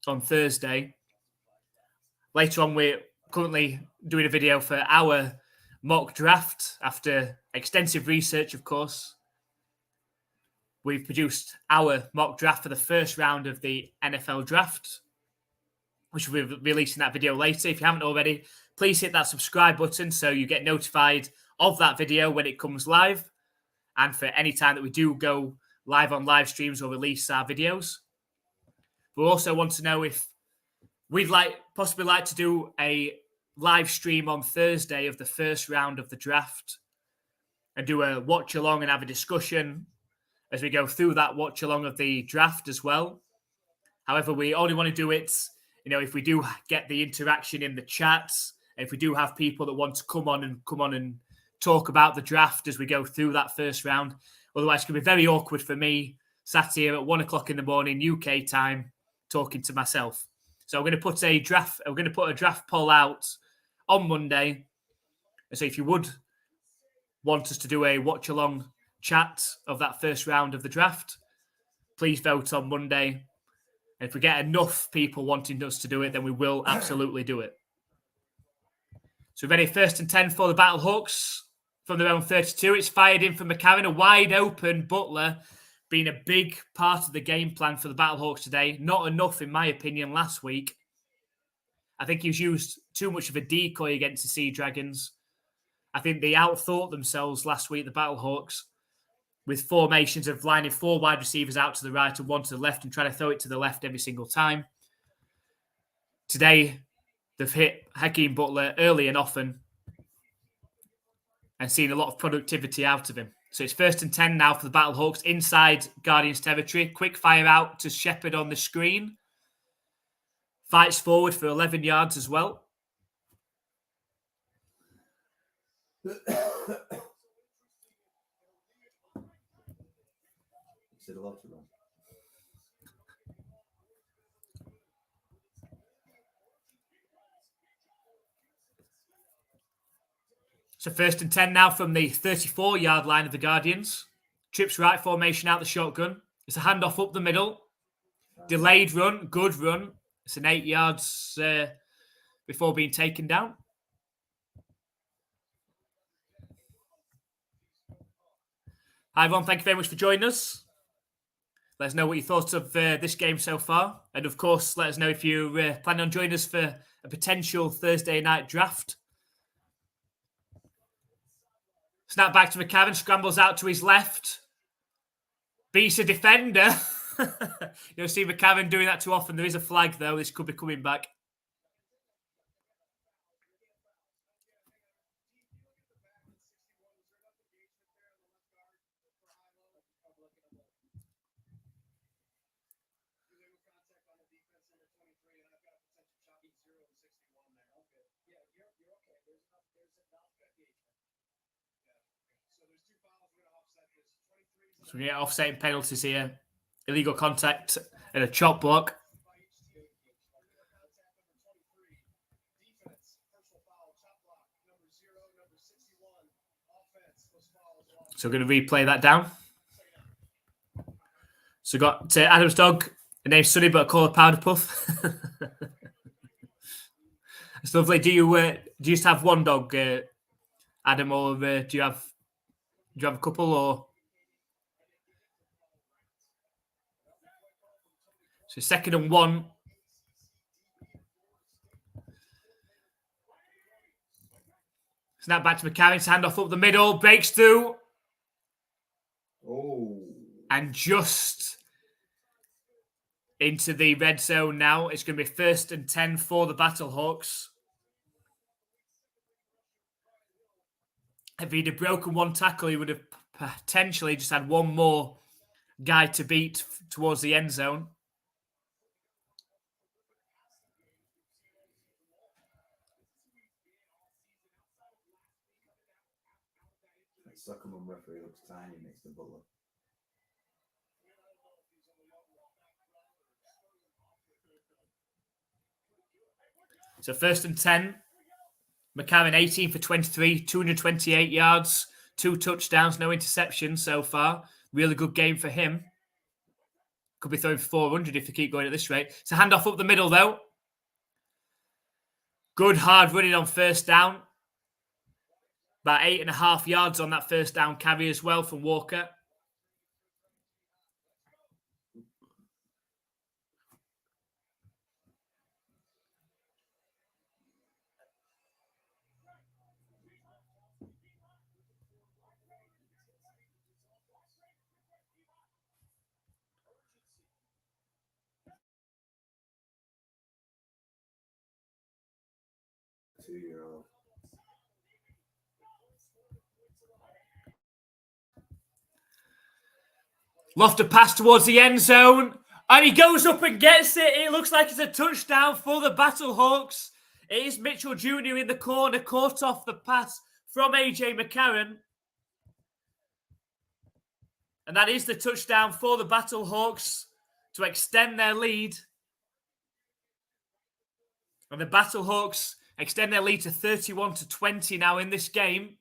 [SPEAKER 1] on Thursday. Later on, we're currently doing a video for our mock draft after extensive research, of course. We've produced our mock draft for the first round of the NFL draft, which we'll be releasing that video later. If you haven't already, please hit that subscribe button so you get notified of that video when it comes live. And for any time that we do go live on live streams or release our videos. We also want to know if we'd possibly like to do a live stream on Thursday of the first round of the draft and do a watch along and have a discussion as we go through that watch along of the draft as well. However, we only want to do it, if we do get the interaction in the chats, and if we do have people that want to come on and talk about the draft as we go through that first round. Otherwise, it's going to be very awkward for me sat here at 1 o'clock in the morning UK time talking to myself. So we're going to put a draft poll out on Monday. So if you would want us to do a watch along chat of that first round of the draft, please vote on Monday. And if we get enough people wanting us to do it, then we will absolutely do it. So ready, 1st and 10 for the Battlehawks from their own 32. It's fired in from McCarron, a wide open Butler, being a big part of the game plan for the Battlehawks today. Not enough, in my opinion, last week. I think he was used too much of a decoy against the Sea Dragons. I think they outthought themselves last week, the Battlehawks, with formations of lining 4 wide receivers out to the right and 1 to the left and trying to throw it to the left every single time. Today, they've hit Hakeem Butler early and often and seen a lot of productivity out of him. So it's 1st and 10 now for the Battlehawks inside Guardians territory. Quick fire out to Shepherd on the screen. Fights forward for 11 yards as well.
[SPEAKER 2] Said a lot to them.
[SPEAKER 1] So 1st and 10 now from the 34-yard line of the Guardians. Trips right formation out the shotgun. It's a handoff up the middle. Delayed run, good run. It's an 8 yards before being taken down. Hi everyone, thank you very much for joining us. Let us know what you thought of this game so far. And of course, let us know if you plan on joining us for a potential Thursday night draft. Snap back to McCarron, scrambles out to his left. Beats a defender. You'll see McCarron doing that too often. There is a flag, though. This could be coming back. So we get offsetting penalties here. Illegal contact and a chop block. So we're going to replay that down. So got Adam's dog, the name's Sunny, but I call her Powder Puff. It's lovely. Do you just have one dog, Adam, or do you have a couple? Or so 2nd and 1. Snap back to McCarron, hand off up the middle, breaks through.
[SPEAKER 2] Oh.
[SPEAKER 1] And just into the red zone now. It's going to be 1st and 10 for the Battlehawks. If he'd have broken one tackle, he would have potentially just had one more guy to beat towards the end zone.
[SPEAKER 2] Suckerman referee looks tiny next to Butler.
[SPEAKER 1] So 1st and 10. McCarron 18 for 23, 228 yards, 2 touchdowns, no interceptions so far. Really good game for him. Could be throwing 400 if they keep going at this rate. So handoff up the middle though. Good hard running on 1st down. About 8.5 yards on that 1st down carry as well from Walker.
[SPEAKER 2] Two-year-old.
[SPEAKER 1] Lofted pass towards the end zone. And he goes up and gets it. It looks like it's a touchdown for the Battlehawks. It is Mitchell Jr. in the corner, caught off the pass from AJ McCarron. And that is the touchdown for the Battlehawks to extend their lead. And the Battlehawks extend their lead to 31-20 now in this game.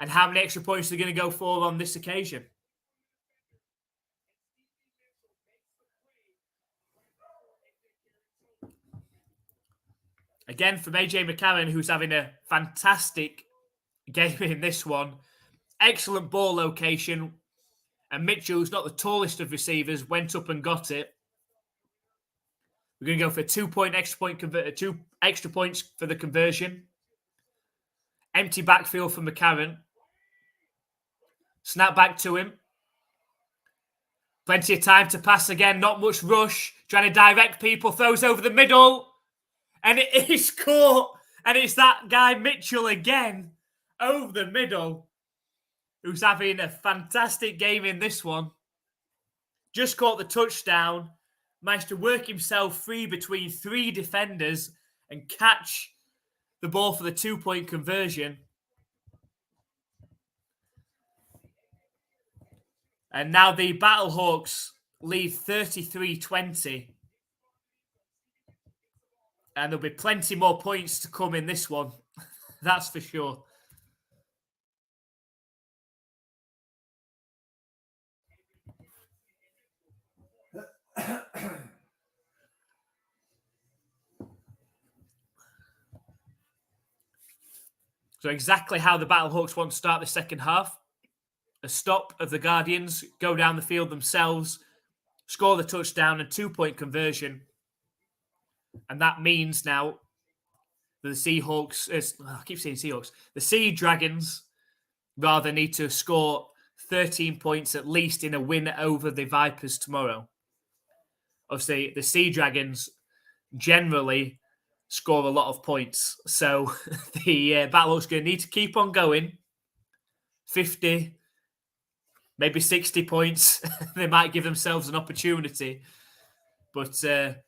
[SPEAKER 1] And how many extra points are they going to go for on this occasion? Again, from AJ McCarron, who's having a fantastic game in this one. Excellent ball location. And Mitchell, who's not the tallest of receivers, went up and got it. We're going to go for 2 extra points for the conversion. Empty backfield for McCarron. Snap back to him. Plenty of time to pass again. Not much rush. Trying to direct people. Throws over the middle. And it is caught. And it's that guy Mitchell again. Over the middle. Who's having a fantastic game in this one. Just caught the touchdown. Managed to work himself free between 3 defenders. And catch the ball for the 2-point conversion. And now the Battlehawks lead 33-20. And there'll be plenty more points to come in this one. That's for sure. So exactly how the Battlehawks want to start the second half. A stop of the Guardians, go down the field themselves, score the touchdown and 2-point conversion. And that means now that the Seahawks, I keep saying Seahawks, the Sea Dragons rather need to score 13 points at least in a win over the Vipers tomorrow. Obviously, the Sea Dragons generally score a lot of points. So the Battlehawks are going to need to keep on going. 50, maybe 60 points. They might give themselves an opportunity. But that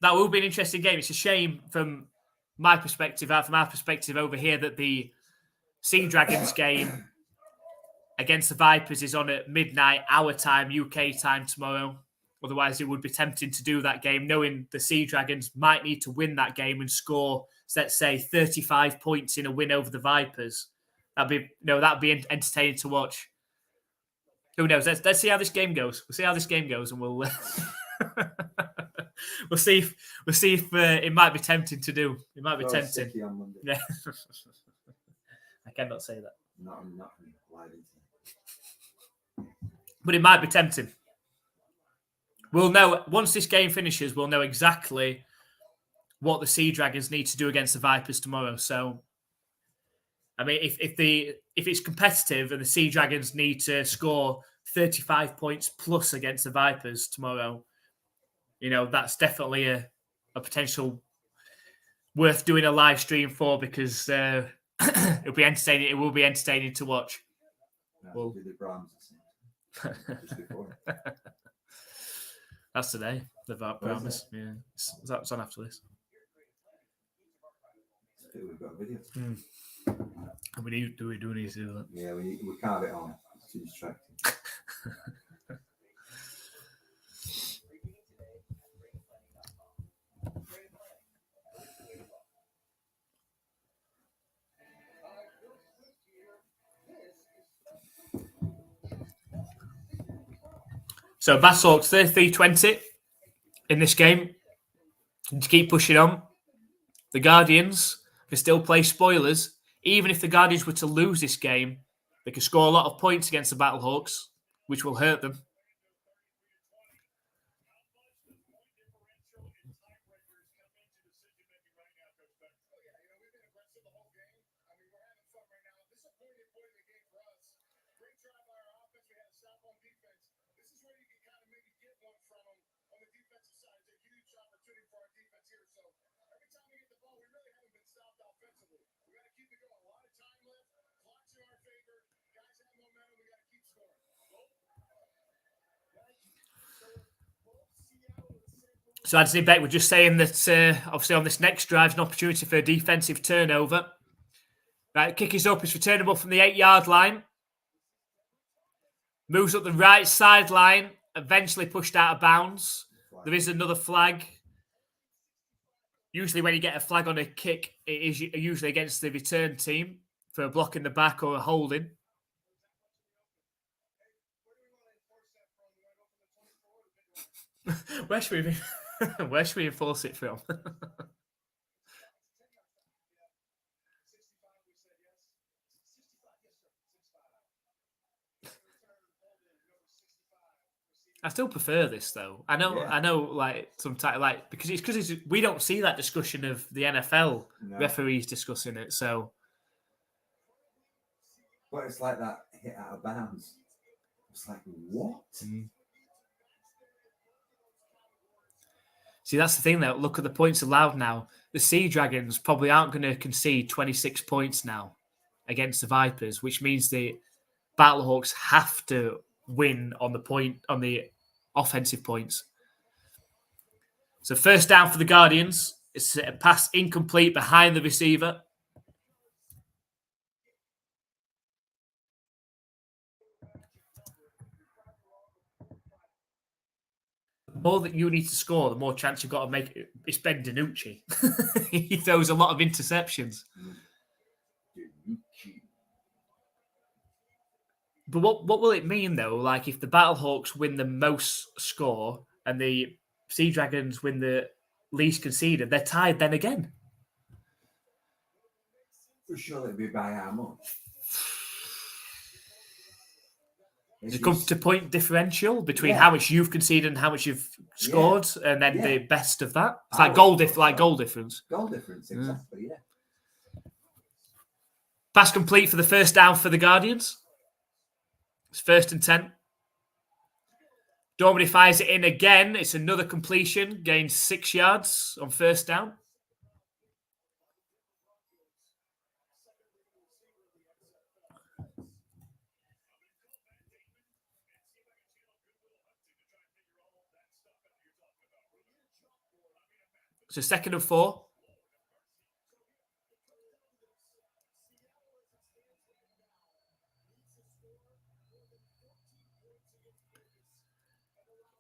[SPEAKER 1] will be an interesting game. It's a shame from my perspective, from our perspective over here, that the Sea Dragons game against the Vipers is on at midnight, our time, UK time tomorrow. Otherwise, it would be tempting to do that game, knowing the Sea Dragons might need to win that game and score, let's say, 35 points in a win over the Vipers. That'd be entertaining to watch. Who knows? Let's see how this game goes. We'll see how this game goes, and we'll we'll see if it might be tempting to do. It might be tempting.
[SPEAKER 2] On Monday.
[SPEAKER 1] Yeah, I cannot say that.
[SPEAKER 2] Not live internet.
[SPEAKER 1] But it might be tempting. We'll know once this game finishes. We'll know exactly what the Sea Dragons need to do against the Vipers tomorrow. So, I mean, if it's competitive and the Sea Dragons need to score 35 points plus against the Vipers tomorrow, that's definitely a potential worth doing a live stream for, because it'll be entertaining. It will be entertaining to watch.
[SPEAKER 2] No, the Brahms just before.
[SPEAKER 1] That's today. The Brahms. Yeah, that's on after this.
[SPEAKER 2] We've got a video.
[SPEAKER 1] And we need to do that.
[SPEAKER 2] Yeah, we carve it on. It's too distracting.
[SPEAKER 1] So Battlehawks 33-20 in this game. And to keep pushing on, the Guardians can still play spoilers. Even if the Guardians were to lose this game, they can score a lot of points against the Battlehawks, which will hurt them. So Anthony Beck, we're just saying that obviously on this next drive is an opportunity for a defensive turnover. Right, kick is up, it's returnable from the 8-yard line. Moves up the right sideline, eventually pushed out of bounds. There is another flag. Usually when you get a flag on a kick, it is usually against the return team for a block in the back or a holding. Where should we enforce it from? I still prefer this though. I know, like sometimes, like because we don't see that discussion of the NFL referees discussing it. So,
[SPEAKER 2] but it's like that hit out of bounds. It's like what?
[SPEAKER 1] See, that's the thing though. Look at the points allowed now. The Sea Dragons probably aren't going to concede 26 points now against the Vipers, which means the Battlehawks have to win on the offensive points. So first down for the Guardians. It's a pass incomplete behind the receiver. The more that you need to score, the more chance you've got to make it. It's Ben DiNucci. He throws a lot of interceptions. But what will it mean, though? Like, if the Battlehawks win the most score and the Sea Dragons win the least conceded, they're tied then again.
[SPEAKER 2] For sure, it'd be by how much?
[SPEAKER 1] Does it come to point differential between how much you've conceded and how much you've scored, and then the best of that? It's like goal difference.
[SPEAKER 2] Goal difference, exactly, yeah.
[SPEAKER 1] Pass complete for the first down for the Guardians. It's 1st and 10. Dormady fires it in again. It's another completion. Gains 6 yards on first down. So 2nd and 4.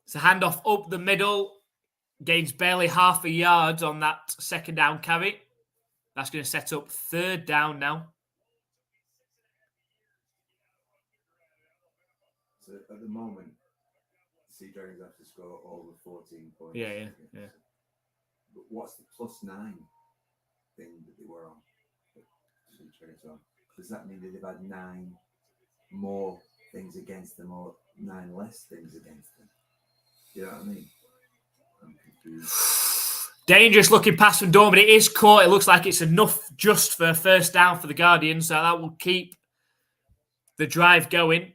[SPEAKER 1] It's a handoff up the middle. Gains barely half a yard on that second down carry. That's going to set up third down now.
[SPEAKER 2] So at the moment, Sea Dragons have to score over 14 points.
[SPEAKER 1] Yeah.
[SPEAKER 2] But what's the +9 thing that they were on? Sea Dragons on? Does that mean that they've had 9 more things against them or 9 less things against them? You know what I mean? I'm confused.
[SPEAKER 1] Dangerous looking pass from Dorman. It is caught. It looks like it's enough just for a first down for the Guardians. So that will keep the drive going.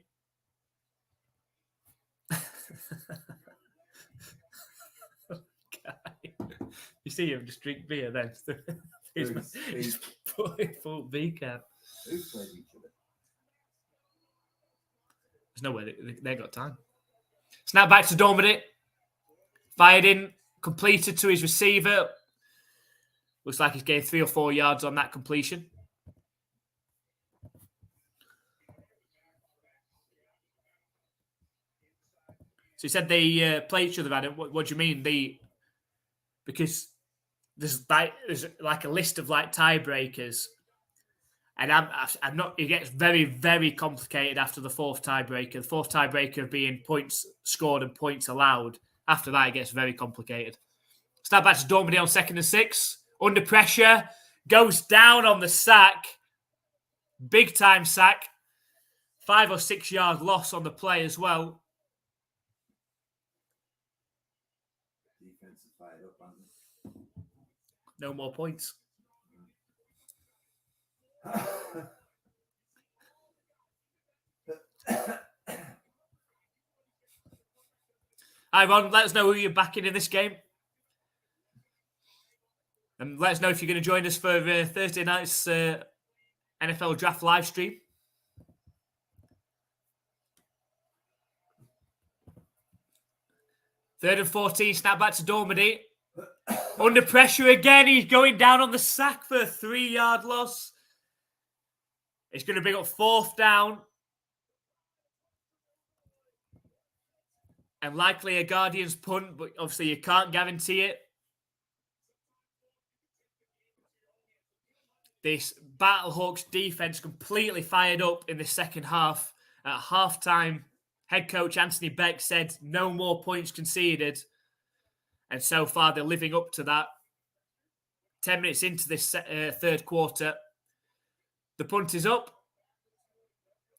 [SPEAKER 1] You see him just drink beer then. He's full beer can.
[SPEAKER 2] Who played each other?
[SPEAKER 1] There's no way they got time. Snap back to Dominic. Fired in, completed to his receiver. Looks like he's gained 3 or 4 yards on that completion. So you said they play each other, Adam. What do you mean? Because there's like a list of like tiebreakers, and I'm not. It gets very, very complicated after the 4th tiebreaker. The 4th tiebreaker being points scored and points allowed. After that, it gets very complicated. Snap back to Dormady on 2nd and 6. Under pressure, goes down on the sack. Big time sack. 5 or 6 yard loss on the play as well.
[SPEAKER 2] Defense is fired up, aren't they?
[SPEAKER 1] No more points. Hi, Ron. Let us know who you're backing in this game. And let us know if you're going to join us for Thursday night's NFL Draft live stream. Third and 14, snap back to Dormady. Under pressure again. He's going down on the sack for a 3 yard loss. It's going to bring up 4th down. And likely a Guardians punt, but obviously you can't guarantee it. This Battlehawks defense completely fired up in the second half. At halftime, head coach Anthony Beck said no more points conceded. And so far, they're living up to that. 10 minutes into this third quarter, the punt is up.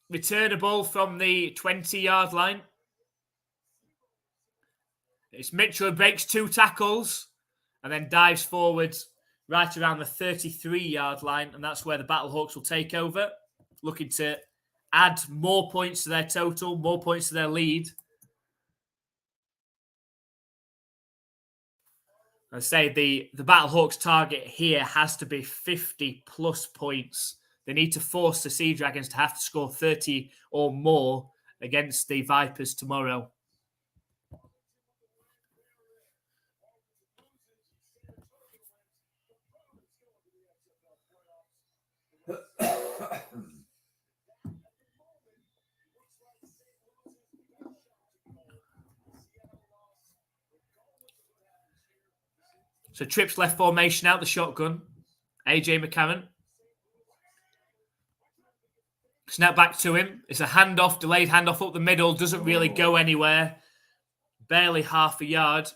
[SPEAKER 1] Returnable from the 20-yard line. It's Mitchell who breaks 2 tackles and then dives forward right around the 33-yard line, and that's where the Battlehawks will take over, looking to add more points to their total, more points to their lead. I say the Battlehawks target here has to be 50-plus points. They need to force the Sea Dragons to have to score 30 or more against the Vipers tomorrow. So trips left formation out the shotgun. AJ McCarron. Snap back to him. It's a handoff, delayed handoff up the middle. Doesn't really go anywhere. Barely half a yard.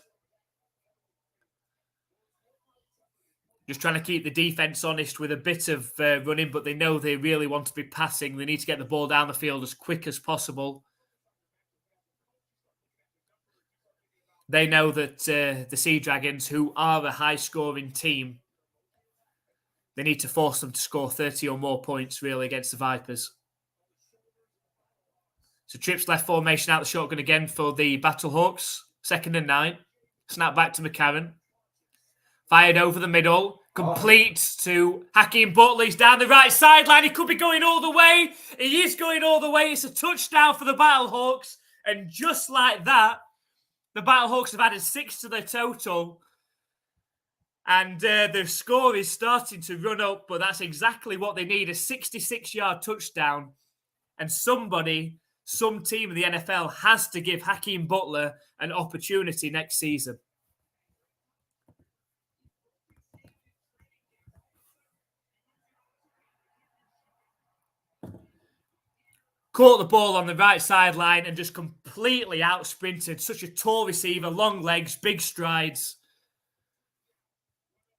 [SPEAKER 1] Just trying to keep the defense honest with a bit of running, but they know they really want to be passing. They need to get the ball down the field as quick as possible. They know that the Sea Dragons, who are a high-scoring team, they need to force them to score 30 or more points, really, against the Vipers. So trips left formation out the shotgun again for the Battlehawks. 2nd and 9. Snap back to McCarron. Fired over the middle. Complete to Hakeem Butler. He's down the right sideline. He could be going all the way. He is going all the way. It's a touchdown for the Battlehawks. And just like that, the Battlehawks have added 6 to their total. And the score is starting to run up, but that's exactly what they need. A 66-yard touchdown. And somebody some team in the NFL has to give Hakeem Butler an opportunity next season. Caught the ball on the right sideline and just completely out-sprinted. Such a tall receiver, long legs, big strides.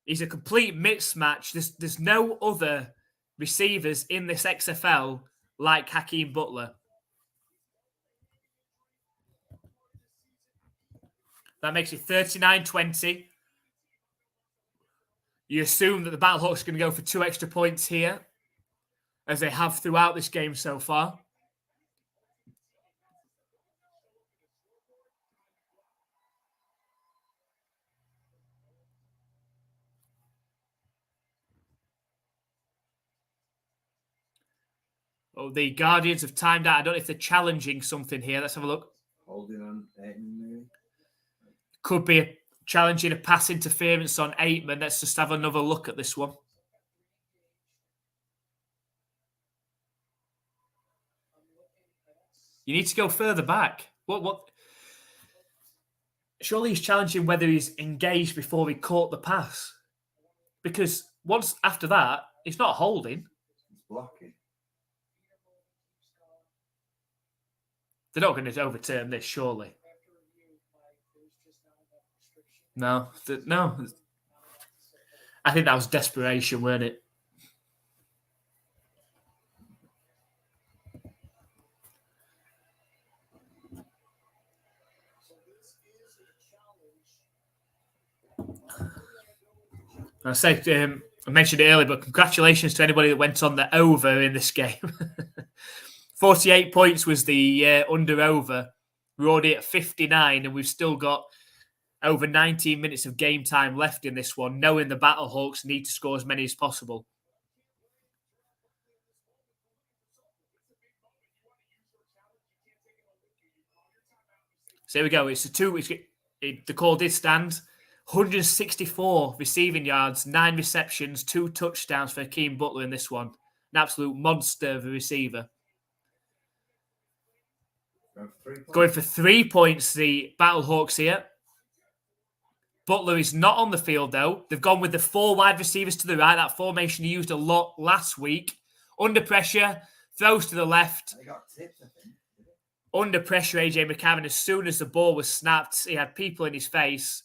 [SPEAKER 1] He's a complete mismatch. There's no other receivers in this XFL like Hakeem Butler. That makes it 39-20. You assume that the Battlehawks are going to go for 2 extra points here, as they have throughout this game so far. Oh, the Guardians have timed out. I don't know if they're challenging something here. Let's have a look.
[SPEAKER 2] Holding on, maybe.
[SPEAKER 1] Could be challenging a pass interference on Aitman. Let's just have another look at this one. You need to go further back. What? Surely he's challenging whether he's engaged before he caught the pass. Because once after that, it's not holding.
[SPEAKER 2] It's blocking.
[SPEAKER 1] They're not going to overturn this, surely. No. I think that was desperation, weren't it? I mentioned it earlier, but congratulations to anybody that went on the over in this game. 48 points was the under-over. We're already at 59, and we've still got over 19 minutes of game time left in this one, knowing the Battlehawks need to score as many as possible. So here we go. It's a 2. The call did stand. 164 receiving yards, 9 receptions, 2 touchdowns for Hakeem Butler in this one. An absolute monster of a receiver. Going for 3 points, the Battlehawks here. Butler is not on the field, though. They've gone with the 4 wide receivers to the right. That formation he used a lot last week. Under pressure, throws to the left.
[SPEAKER 2] They got tipped, I think.
[SPEAKER 1] Under pressure, AJ McCarron, as soon as the ball was snapped, he had people in his face.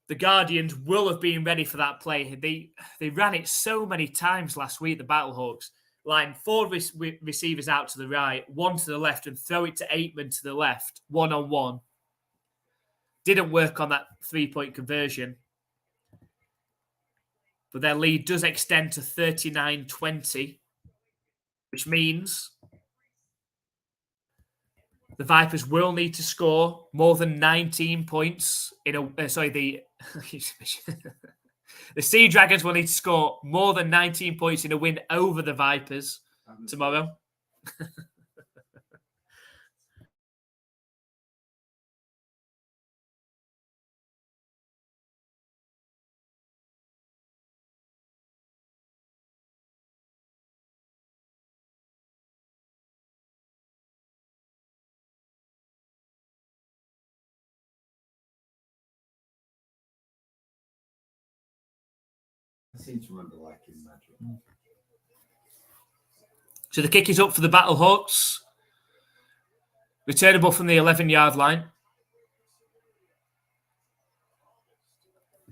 [SPEAKER 1] The Guardians will have been ready for that play. They ran it so many times last week, the Battlehawks. Line 4 receivers out to the right, 1 to the left, and throw it to Aitman to the left, 1-on-1. Didn't work on that 3-point conversion. But their lead does extend to 39-20, which means the Vipers will need to score more than 19 points in a... the Sea Dragons will need to score more than 19 points in a win over the Vipers tomorrow.
[SPEAKER 2] I seem to remember liking Magic.
[SPEAKER 1] So the kick is up for the Battlehawks. Returnable from the 11-yard line.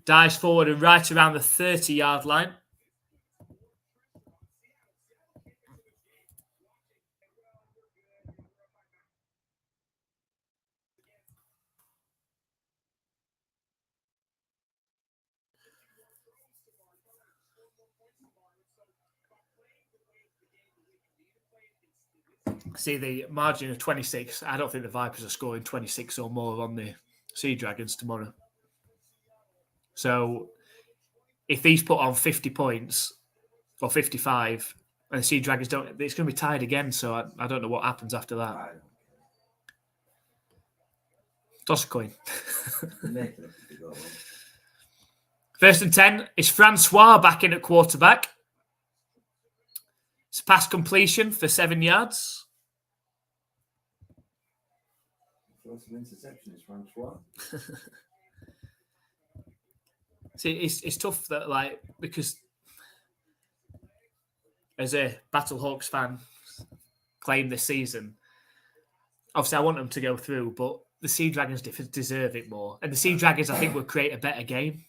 [SPEAKER 1] Dives forward and right around the 30-yard line. See the margin of 26. I don't think the Vipers are scoring 26 or more on the Sea Dragons tomorrow. So if these put on 50 points or 55 and the Sea Dragons don't, it's going to be tied again. So I don't know what happens after that. Toss a coin. First and 10 is Francois back in at quarterback. It's pass completion for 7 yards.
[SPEAKER 2] got some interceptions, Francois.
[SPEAKER 1] See, it's tough that, like, because as a Battlehawks fan claim this season, obviously I want them to go through, but the Sea Dragons deserve it more. And the Sea Dragons, I think, will create a better game.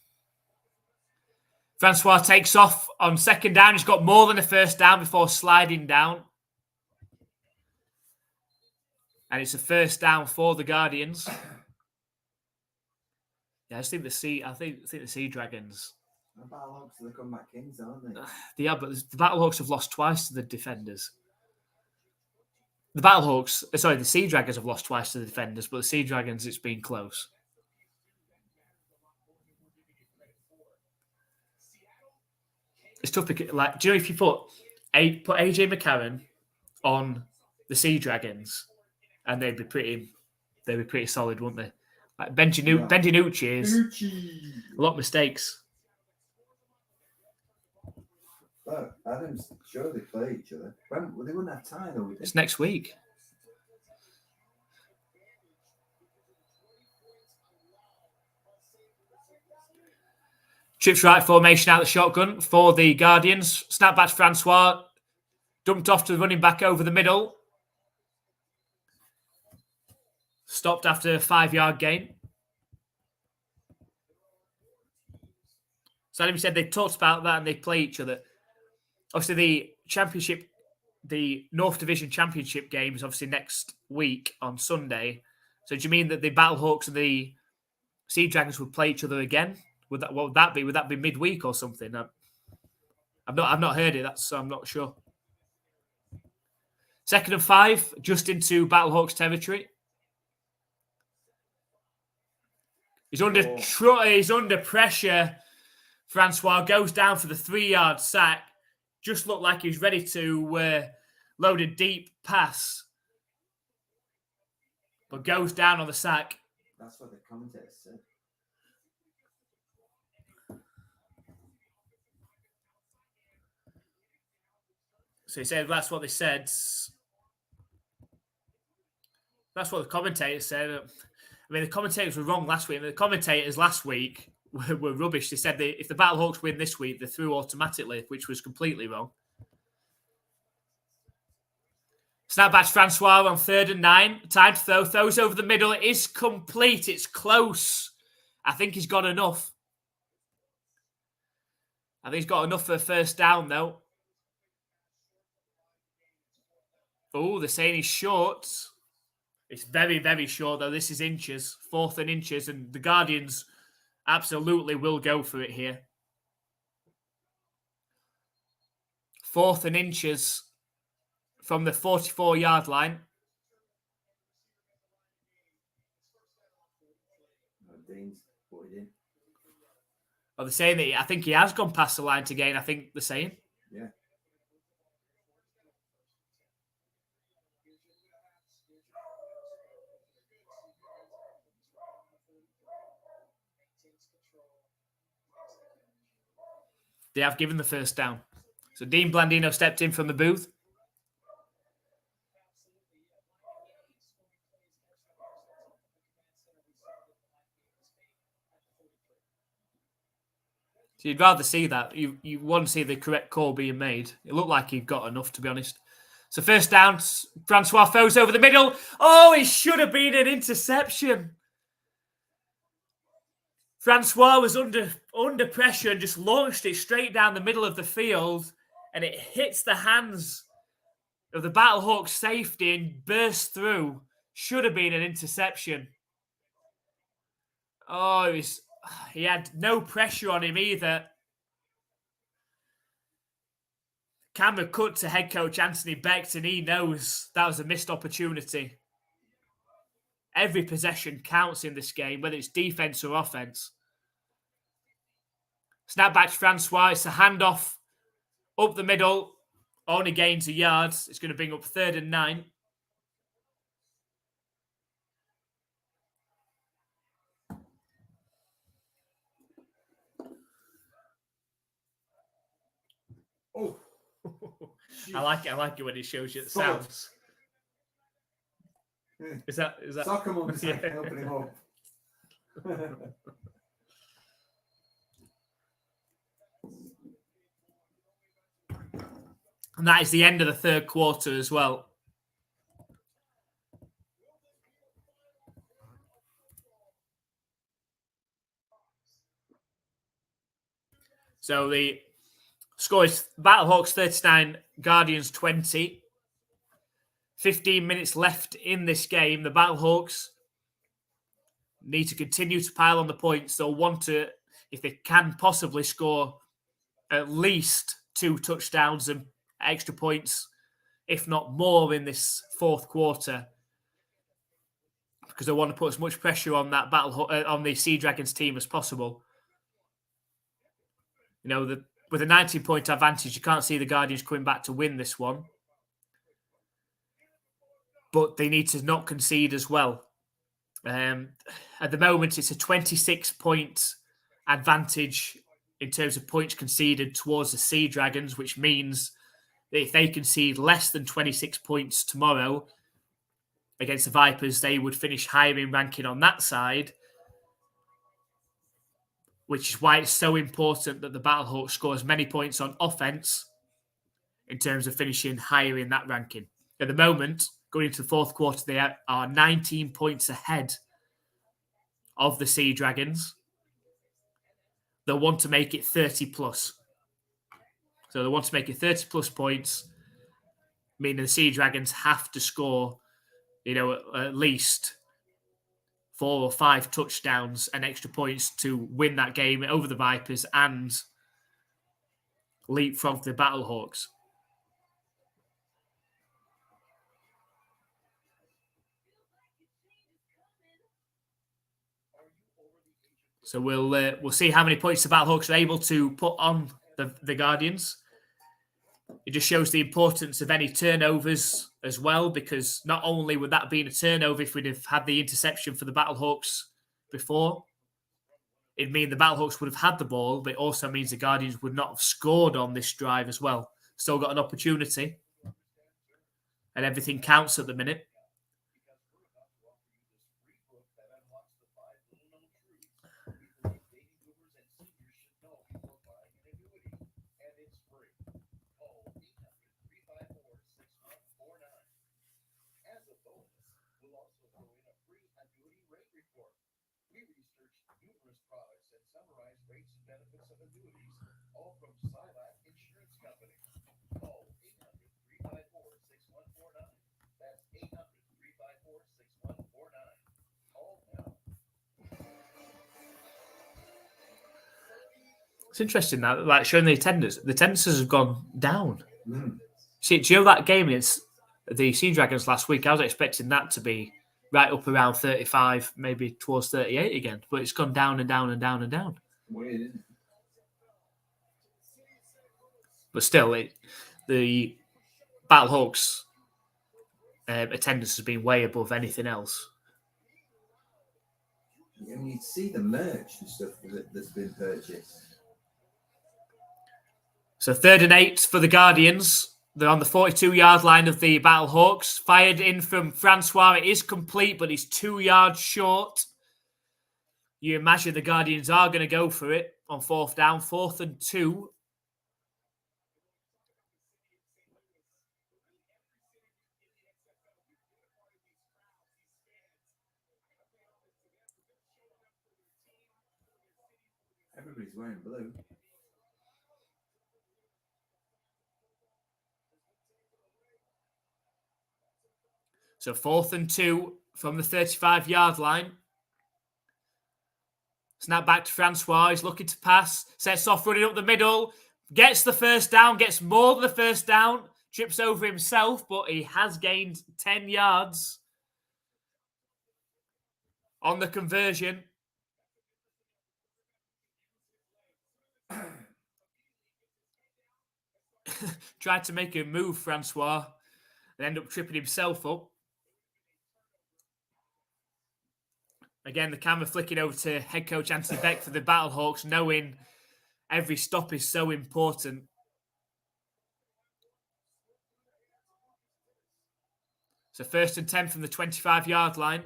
[SPEAKER 1] Francois takes off on second down. He's got more than a first down before sliding down. And it's a first down for the Guardians. Yeah, I just think the Sea Dragons.
[SPEAKER 2] The Battlehawks are the comeback kings, aren't they?
[SPEAKER 1] Yeah, but the Battlehawks have lost twice to the Defenders. The Sea Dragons have lost twice to the Defenders, but the Sea Dragons, it's been close. It's tough because, like, do you know if you put AJ McCarron on the Sea Dragons, and they'd be pretty solid, wouldn't they? Like Bendinucci is a lot of mistakes.
[SPEAKER 2] Look, Adams, sure they play each other. They wouldn't have time, though.
[SPEAKER 1] It's next week. Trips right formation out the shotgun for the Guardians. Snap back to Francois. Dumped off to the running back over the middle. Stopped after a 5-yard gain. So Adam said they talked about that and they play each other. Obviously, the North Division Championship game is obviously next week on Sunday. So do you mean that the Battlehawks and the Sea Dragons would play each other again? What would that be? Would that be midweek or something? I've not heard it. So I'm not sure. 2nd and 5, just into Battlehawks territory. He's under pressure. Francois goes down for the 3-yard sack. Just looked like he was ready to load a deep pass, but goes down on the sack.
[SPEAKER 2] That's what the commentator said.
[SPEAKER 1] So he said that's what they said. That's what the commentators said. I mean, the commentators were wrong last week. The commentators last week were rubbish. They said if the Battlehawks win this week, they're through automatically, which was completely wrong. Snap back to Francois on 3rd and 9. Time to throw. Throws over the middle. It is complete. It's close. I think he's got enough. I think he's got enough for a first down, though. Oh, they're saying he's short. It's very, very short, though. This is inches. 4th and inches. And the Guardians absolutely will go for it here. 4th and inches from the 44-yard line.
[SPEAKER 2] Dean's put it in.
[SPEAKER 1] Oh, they're saying that I think he has gone past the line to gain. I think they're saying.
[SPEAKER 2] Yeah.
[SPEAKER 1] They have given the first down. So Dean Blandino stepped in from the booth. So you'd rather see that. You want to see the correct call being made. It looked like he got enough, to be honest. So first down, Francois throws over the middle. Oh, it should have been an interception. Francois was under pressure and just launched it straight down the middle of the field, and it hits the hands of the Battlehawks safety and bursts through. Should have been an interception. Oh, he had no pressure on him either. Camera cut to head coach Anthony Becht, and he knows that was a missed opportunity. Every possession counts in this game, whether it's defense or offense. Snap back to Francois. It's a handoff up the middle. Only gains a yard. It's going to bring up 3rd and 9. Oh, I like it when it shows you the sounds. Is that
[SPEAKER 2] Soccer mum's
[SPEAKER 1] yeah.
[SPEAKER 2] helping him up.
[SPEAKER 1] And that is the end of the third quarter as well. So the score is Battlehawks 39, Guardians 20. 15 minutes left in this game. The Battlehawks need to continue to pile on the points. They'll want to, if they can possibly score at least 2 touchdowns and extra points, if not more, in this fourth quarter, because they want to put as much pressure on that on the Sea Dragons team as possible. You know, with a 19-point advantage, you can't see the Guardians coming back to win this one. But they need to not concede as well. At the moment, it's a 26-point advantage in terms of points conceded towards the Sea Dragons, which means that if they concede less than 26 points tomorrow against the Vipers, they would finish higher in ranking on that side, which is why it's so important that the Battlehawks score as many points on offense in terms of finishing higher in that ranking. At the moment, going into the fourth quarter, they are 19 points ahead of the Sea Dragons. They'll want to make it 30 plus. So they want to make it 30 plus points, meaning the Sea Dragons have to score, at least 4 or 5 touchdowns and extra points to win that game over the Vipers and leapfrog the Battlehawks. So we'll see how many points the Battlehawks are able to put on the Guardians. It just shows the importance of any turnovers as well, because not only would that be a turnover if we'd have had the interception for the Battlehawks before, it'd mean the Battlehawks would have had the ball, but it also means the Guardians would not have scored on this drive as well. Still got an opportunity, and everything counts at the minute. It's interesting that, like, showing the attendance. The attendances have gone down. See, do you know that game against the Sea Dragons last week? I was expecting that to be right up around 35, maybe towards 38 again, but it's gone down and down and down and down.
[SPEAKER 2] Weird, isn't it?
[SPEAKER 1] But still, the Battlehawks attendance has been way above anything else.
[SPEAKER 2] Yeah, you see the merch and stuff that's been purchased.
[SPEAKER 1] So 3rd and 8 for the Guardians. They're on the 42-yard line of the Battlehawks. Fired in from Francois. It is complete, but he's 2 yards short. You imagine the Guardians are going to go for it on 4th down, 4th and 2.
[SPEAKER 2] Everybody's wearing blue.
[SPEAKER 1] So 4th and 2 from the 35-yard line. Snap back to Francois. He's looking to pass. Sets off running up the middle. Gets the first down. Gets more than the first down. Trips over himself, but he has gained 10 yards on the conversion. Tried to make a move, Francois, and end up tripping himself up. Again, the camera flicking over to head coach Anthony Beck for the Battlehawks, knowing every stop is so important. So 1st and 10 from the 25-yard line.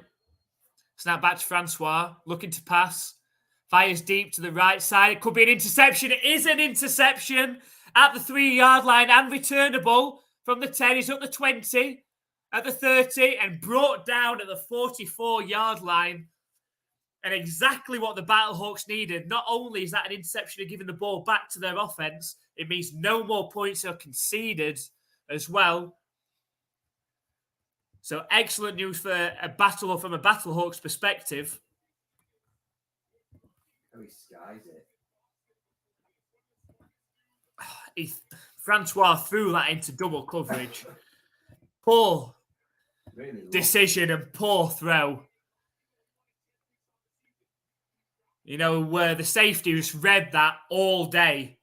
[SPEAKER 1] Snap back to Francois, looking to pass. Fires deep to the right side. It could be an interception. It is an interception at the 3-yard line and returnable from the 10. He's up the 20, at the 30, and brought down at the 44-yard line. And exactly what the Battlehawks needed. Not only is that an interception and giving the ball back to their offense, it means no more points are conceded as well. So excellent news for a battle from a Battlehawks perspective.
[SPEAKER 2] Oh, he skies it.
[SPEAKER 1] Francois threw that into double coverage. Poor decision and poor throw. You know, where the safety just read that all day.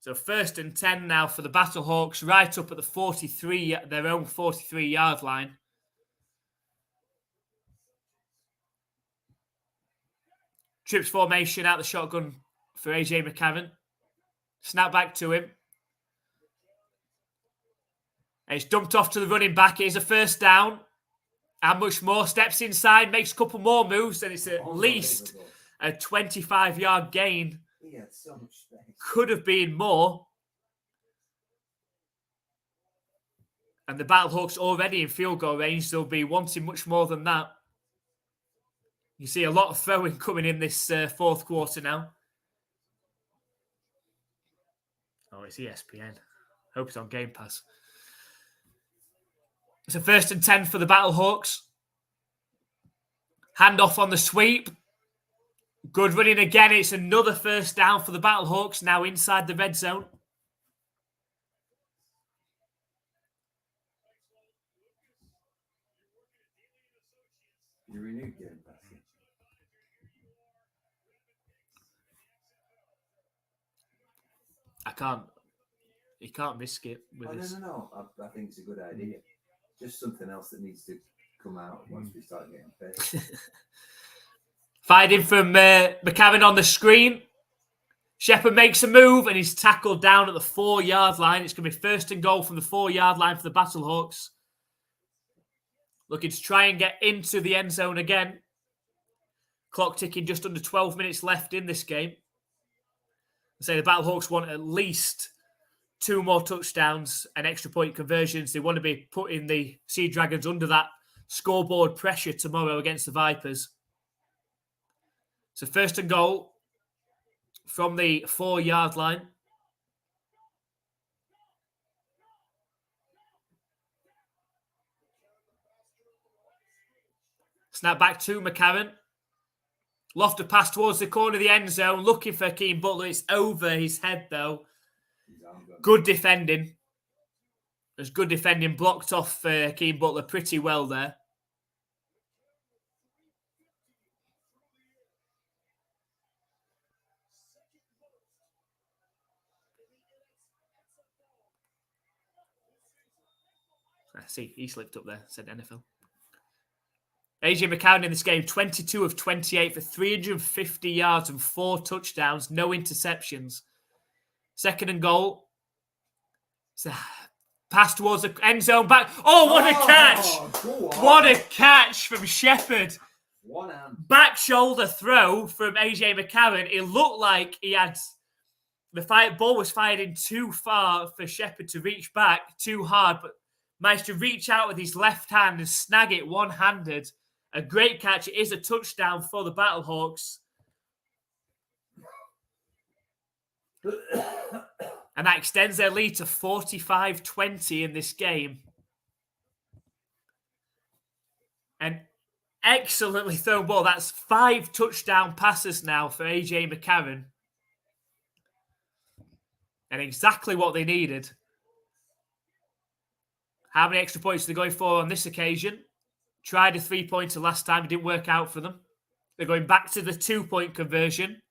[SPEAKER 1] So 1st and 10 now for the Battlehawks, right up at the 43, their own 43-yard line. Trips formation out the shotgun for AJ McCarron. Snap back to him. And it's dumped off to the running back. It is a 1st down. And much more. Steps inside, makes a couple more moves, and it's at least a 25-yard gain.
[SPEAKER 2] He had so much space. Could
[SPEAKER 1] have been more. And the Battlehawks already in field goal range. They'll be wanting much more than that. You see a lot of throwing coming in this 4th quarter now. Oh, it's ESPN. Hope it's on Game Pass. It's a 1st and 10 for the Battlehawks. Handoff on the sweep. Good running again. It's another 1st down for the Battlehawks, now inside the red zone.
[SPEAKER 2] You renewed Game Pass.
[SPEAKER 1] You can't risk it with this.
[SPEAKER 2] No. I think it's a good idea. Just something else that needs to come out once we start getting paid.
[SPEAKER 1] Fired in from McCarron on the screen. Shepherd makes a move and he's tackled down at the 4-yard line. It's going to be 1st and goal from the 4-yard line for the Battlehawks. Looking to try and get into the end zone again. Clock ticking, just under 12 minutes left in this game. I say the Battlehawks want at least 2 more touchdowns and extra point conversions. They want to be putting the Sea Dragons under that scoreboard pressure tomorrow against the Vipers. So 1st and goal from the 4-yard line. Snap back to McCarron. Lofted pass towards the corner of the end zone, looking for Keane Butler. It's over his head, though. Good defending. There's good defending. Blocked off Keane Butler pretty well there. I see, he slipped up there, said NFL. AJ McCarron in this game, 22 of 28 for 350 yards and 4 touchdowns, no interceptions. 2nd and goal. It's a pass towards the end zone back. Oh, what a catch! What a catch from Shepherd.
[SPEAKER 2] One hand. Back
[SPEAKER 1] shoulder throw from AJ McCarron. It looked like he had the ball was fired in too far for Shepherd to reach back, too hard, but managed to reach out with his left hand and snag it one-handed. A great catch. It is a touchdown for the Battlehawks. And that extends their lead to 45-20 in this game. An excellently thrown ball. That's 5 touchdown passes now for AJ McCarron. And exactly what they needed. How many extra points are they going for on this occasion? Tried a 3-pointer last time. It didn't work out for them. They're going back to the 2-point conversion.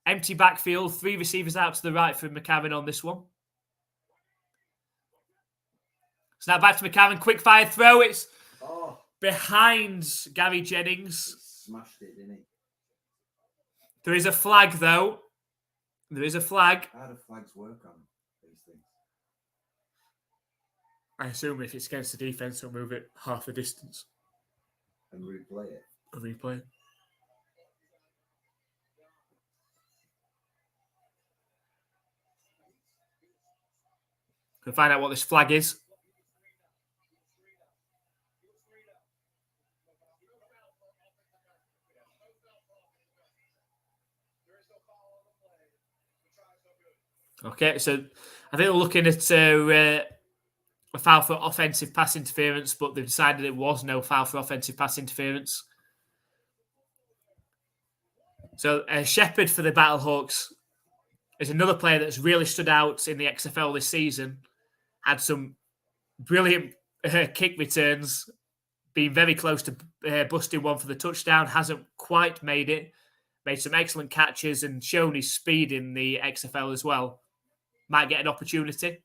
[SPEAKER 1] Empty backfield. 3 receivers out to the right for McCarron on this one. Snap back to McCarron. Quick fire throw. It's behind Gary Jennings.
[SPEAKER 2] He smashed it, didn't he?
[SPEAKER 1] There is a flag, though. There is a flag.
[SPEAKER 2] How do flags work on these things?
[SPEAKER 1] I assume if it's against the defense, they'll move it half the distance
[SPEAKER 2] and replay it.
[SPEAKER 1] A replay. Can find out what this flag is. Okay, so I think we're looking at a foul for offensive pass interference, but they decided it was no foul for offensive pass interference. So Shepherd for the Battlehawks is another player that's really stood out in the XFL this season. Had some brilliant kick returns, been very close to busting one for the touchdown, hasn't quite made it. Made some excellent catches and shown his speed in the XFL as well. Might get an opportunity.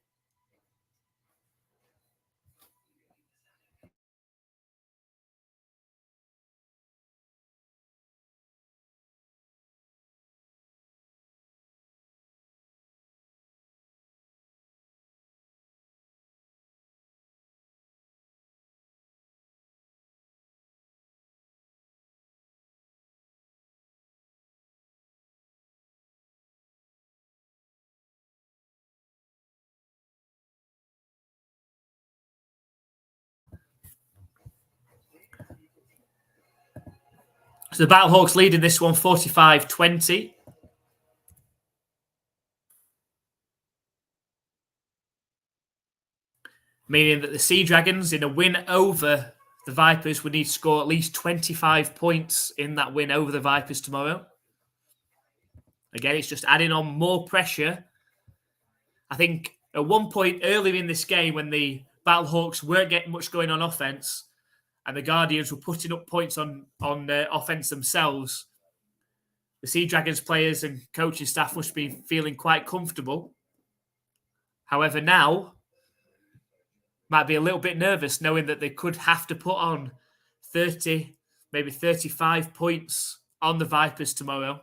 [SPEAKER 1] So the Battlehawks leading this one 45-20. Meaning that the Sea Dragons, in a win over the Vipers, would need to score at least 25 points in that win over the Vipers tomorrow. Again, it's just adding on more pressure. I think at one point earlier in this game, when the Battlehawks weren't getting much going on offense, and the Guardians were putting up points on offense themselves, the Sea Dragons players and coaching staff must be feeling quite comfortable. However, now might be a little bit nervous knowing that they could have to put on 30, maybe 35 points on the Vipers tomorrow.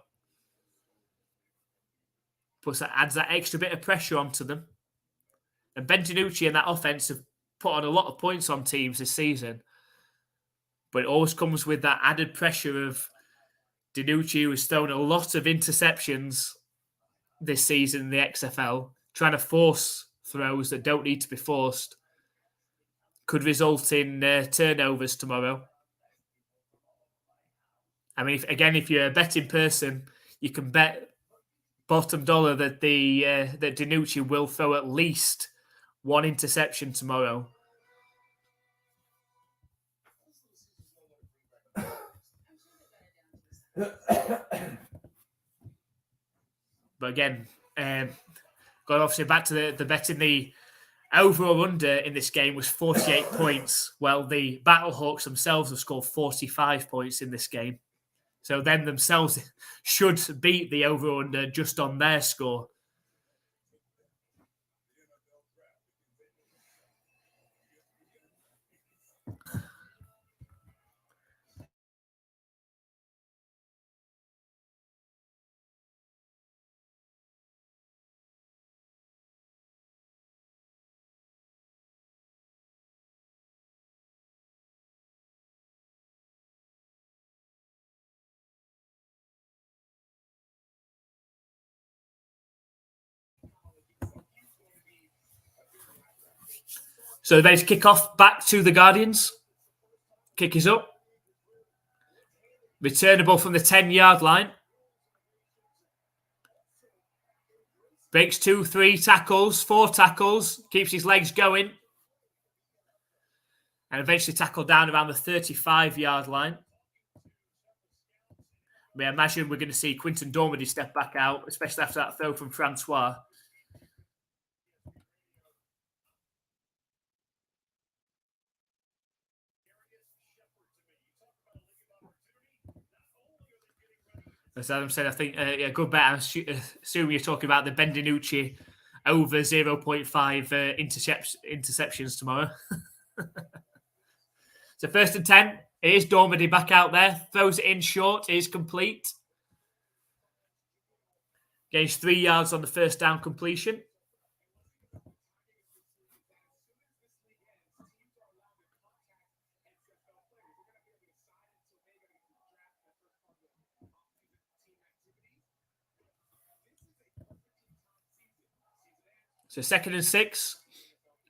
[SPEAKER 1] Plus, that adds that extra bit of pressure onto them. And Ben DiNucci and that offense have put on a lot of points on teams this season. But it always comes with that added pressure of DiNucci, who has thrown a lot of interceptions this season in the XFL, trying to force throws that don't need to be forced. Could result in turnovers tomorrow. I mean, if you're a betting person, you can bet bottom dollar that that DiNucci will throw at least one interception tomorrow. But again, going obviously back to the betting, the over or under in this game was 48 points. Well, the Battlehawks themselves have scored 45 points in this game. So then themselves should beat the over or under just on their score. So they're ready to kick off back to the Guardians. Kick is up. Returnable from the 10-yard line. Breaks 2, 3 tackles, 4 tackles. Keeps his legs going. And eventually tackled down around the 35-yard line. I imagine we're going to see Quinton Dormady step back out, especially after that throw from Francois. As Adam said, I think a good bet. I assume you're talking about the Ben DiNucci over 0.5 interceptions tomorrow. So 1st and 10. It is Dormady back out there. Throws it in short. It is complete. Gains 3 yards on the first down completion. So 2nd and 6.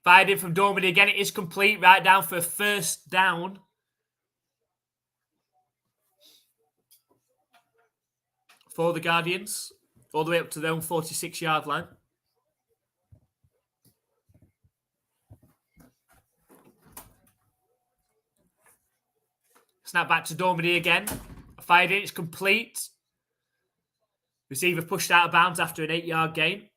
[SPEAKER 1] Fired in from Dormady again. It is complete. Right down for a first down. For the Guardians. All the way up to their own 46-yard line. Snap back to Dormady again. Fired in. It's complete. Receiver pushed out of bounds after an 8-yard gain.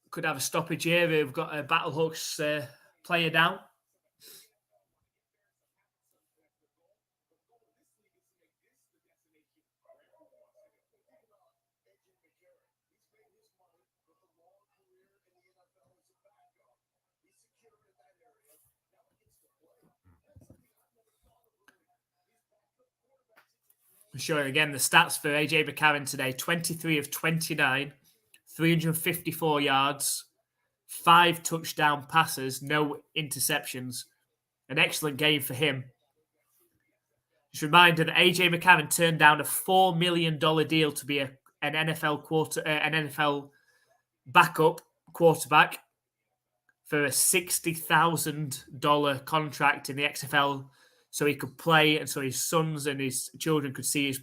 [SPEAKER 1] Could have a stoppage here. We've got a Battlehawks player down. Showing again the stats for AJ McCarron today. 23 of 29, 354 yards, 5 touchdown passes, no interceptions. An excellent game for him. Just a reminder that AJ McCarron turned down a $4 million deal to be an NFL backup quarterback for a $60,000 contract in the XFL, so he could play and so his sons and his children could see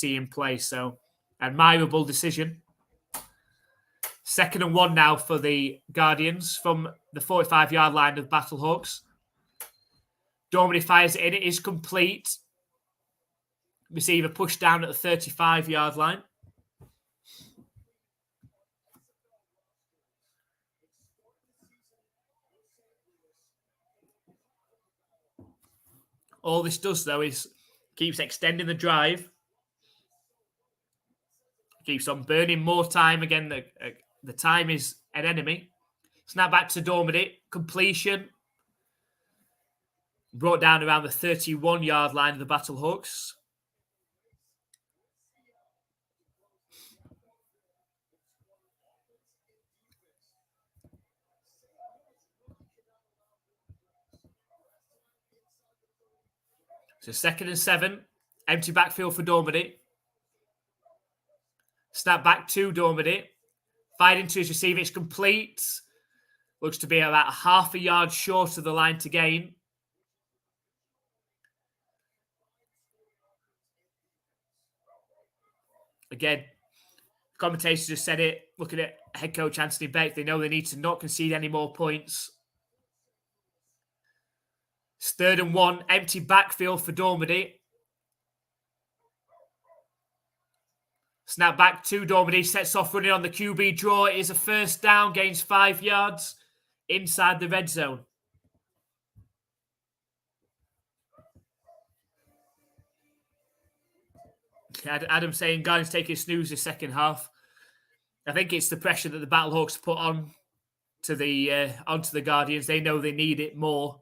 [SPEAKER 1] him play. So, admirable decision. 2nd and 1 now for the Guardians from the 45-yard line of Battlehawks. Dormady fires it in. It is complete. Receiver pushed down at the 35-yard line. All this does, though, is keeps extending the drive. Keeps on burning more time. Again, the time is an enemy. Snap back to Dormady. Completion. Brought down around the 31-yard line of the Battlehawks. So 2nd and 7. Empty backfield for Dormady. Snap back to Dormady. Fired into his receiver. It's complete. Looks to be about half a yard short of the line to gain. Again, commentators just said it. Looking at head coach Anthony Beck, they know they need to not concede any more points. It's 3rd and 1. Empty backfield for Dormady. Snap back to Dormady. Sets off running on the QB draw. It is a first down. Gains 5 yards inside the red zone. Adam saying Guardians taking a snooze the second half. I think it's the pressure that the Battlehawks put on to onto the Guardians. They know they need it more.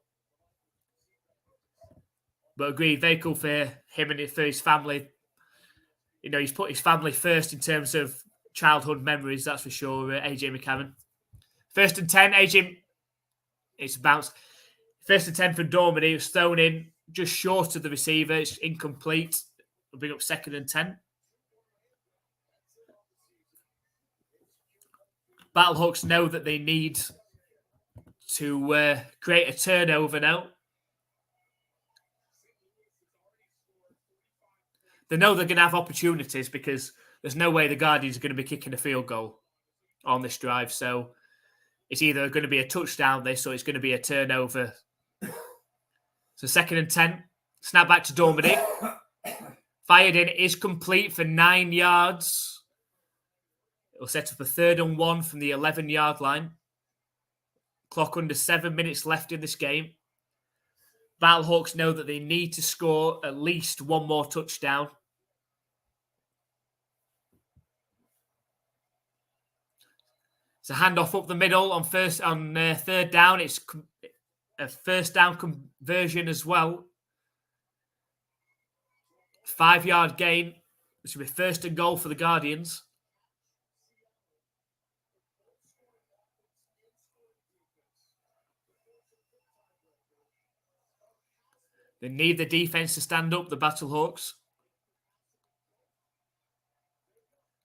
[SPEAKER 1] But agreed, very cool for him and for his family. You know, he's put his family first in terms of childhood memories, that's for sure, AJ McCarron. 1st and 10, AJ, it's a bounce. 1st and 10 for Dormady. It was thrown in just short of the receiver. It's incomplete. We'll bring up 2nd and 10. Battlehawks know that they need to create a turnover now. They know they're going to have opportunities because there's no way the Guardians are going to be kicking a field goal on this drive. So it's either going to be a touchdown this or it's going to be a turnover. So 2nd and 10. Snap back to Dormady. Fired in. It is complete for 9 yards. It'll set up a 3rd and 1 from the 11-yard line. Clock under 7 minutes left in this game. Battlehawks know that they need to score at least one more touchdown. It's a handoff up the middle on 3rd down. It's a first down conversion as well. 5-yard gain. This will be 1st and goal for the Guardians. They need the defense to stand up, the Battlehawks.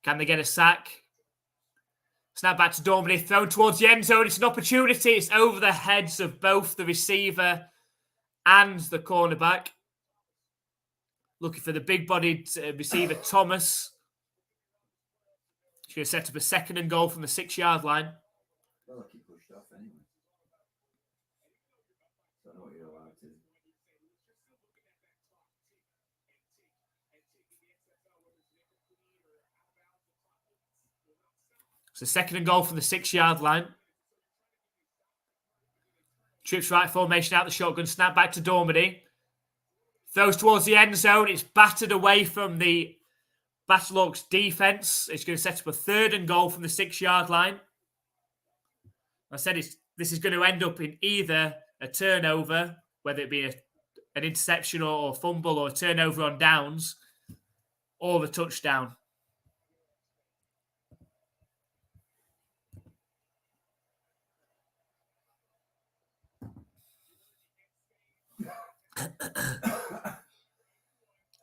[SPEAKER 1] Can they get a sack? Snap back to Dormady, thrown towards the end zone. It's an opportunity. It's over the heads of both the receiver and the cornerback. Looking for the big-bodied receiver, Thomas. He's going to set up a 2nd and goal from the 6-yard line.
[SPEAKER 2] Well, like he pushed off anyway. So I know what you're allowed to.
[SPEAKER 1] It's a 2nd and goal from the 6-yard line. Trips right formation out the shotgun. Snap back to Dormady. Throws towards the end zone. It's battered away from the Battlehawks defense. It's going to set up a 3rd and goal from the 6-yard line. I said this is going to end up in either a turnover, whether it be an interception or fumble or a turnover on downs, or a touchdown.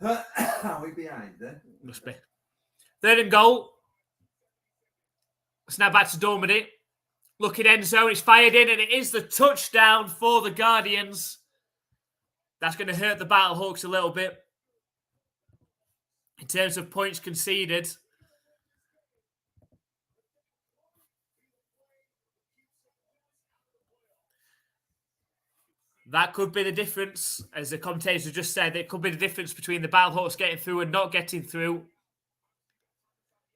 [SPEAKER 2] Are we behind then?
[SPEAKER 1] Must be. 3rd and goal. Snap back to Dormady. Looking end zone. It's fired in, and it is the touchdown for the Guardians. That's going to hurt the Battlehawks a little bit in terms of points conceded. That could be the difference, as the commentators just said. It could be the difference between the Battlehawks getting through and not getting through.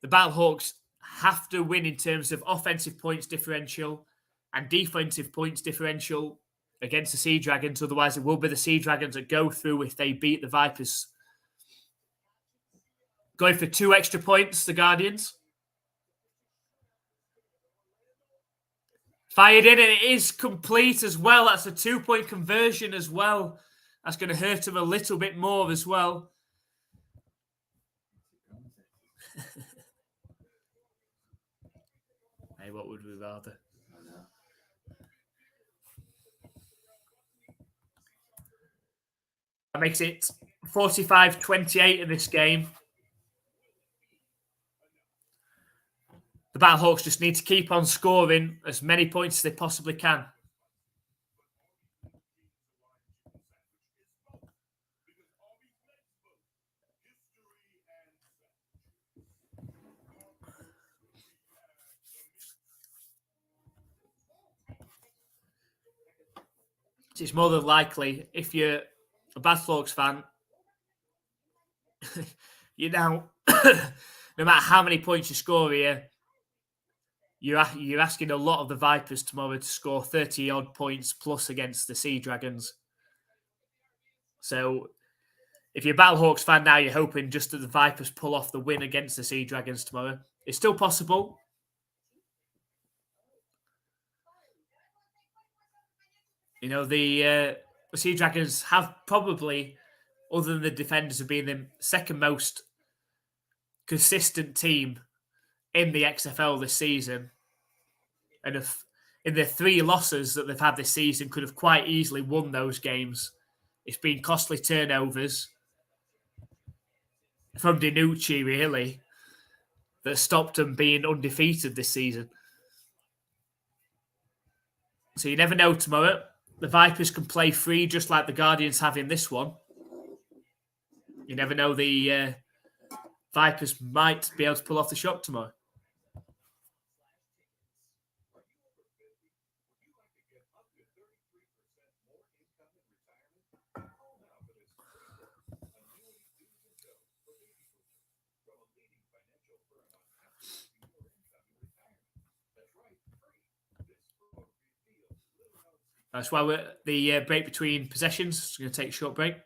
[SPEAKER 1] The Battlehawks have to win in terms of offensive points differential and defensive points differential against the Sea Dragons. Otherwise, it will be the Sea Dragons that go through if they beat the Vipers. Going for 2 extra points, the Guardians. Fired in, and it is complete as well. That's a 2-point conversion as well. That's going to hurt him a little bit more as well. Hey, what would we rather?
[SPEAKER 2] I know.
[SPEAKER 1] That makes it 45-28 in this game. The Battlehawks just need to keep on scoring as many points as they possibly can. It's more than likely, if you're a Battlehawks fan, you know, no matter how many points you score here, you're asking a lot of the Vipers tomorrow to score 30-odd points plus against the Sea Dragons. So if you're a Battlehawks fan now, you're hoping just that the Vipers pull off the win against the Sea Dragons tomorrow. It's still possible. You know, the Sea Dragons have probably, other than the defenders, have been the 2nd most consistent team in the XFL this season. And if in the 3 losses that they've had this season, could have quite easily won those games. It's been costly turnovers from DiNucci, really, that stopped them being undefeated this season. So you never know tomorrow. The Vipers can play free just like the Guardians have in this one. You never know, the Vipers might be able to pull off the shock tomorrow. That's why we're the break between possessions. We're going to take a short break.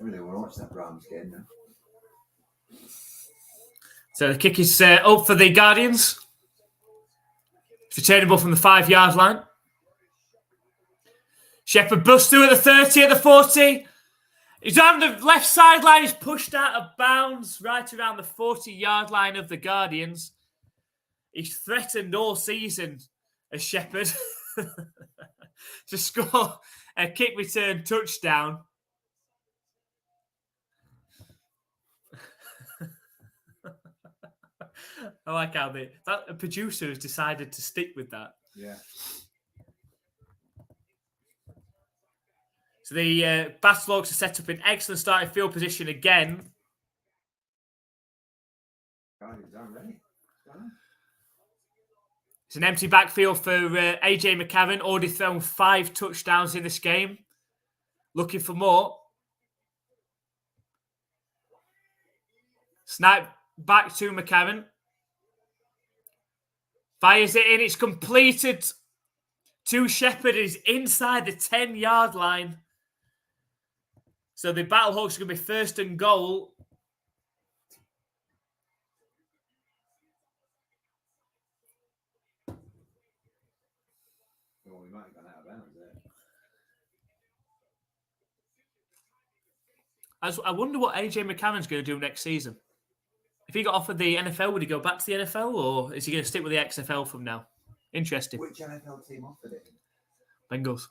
[SPEAKER 2] I really want to watch that Rams game now.
[SPEAKER 1] So the kick is up for the Guardians. It's returnable from the 5-yard line. Shepherd busts through at the 30, at the 40. He's on the left sideline. He's pushed out of bounds right around the 40-yard line of the Guardians. He's threatened all season as Shepherd to score a kick return touchdown. I like how that producer has decided to stick with that.
[SPEAKER 2] Yeah.
[SPEAKER 1] So the Battlehawks are set up in excellent starting field position again.
[SPEAKER 2] Guardians aren't ready.
[SPEAKER 1] It's an empty backfield for AJ McCarron, already thrown 5 touchdowns in this game. Looking for more. Snap back to McCarron. Fires it in. It's completed to Shepherd. He's inside the 10-yard line. So the Battlehawks are going to be first and goal.
[SPEAKER 2] Well, we might have gone out of bounds there.
[SPEAKER 1] I wonder what AJ McCarron's going to do next season. If he got offered the NFL, would he go back to the NFL, or is he going to stick with the XFL from now? Interesting.
[SPEAKER 2] Which NFL team offered it?
[SPEAKER 1] Bengals.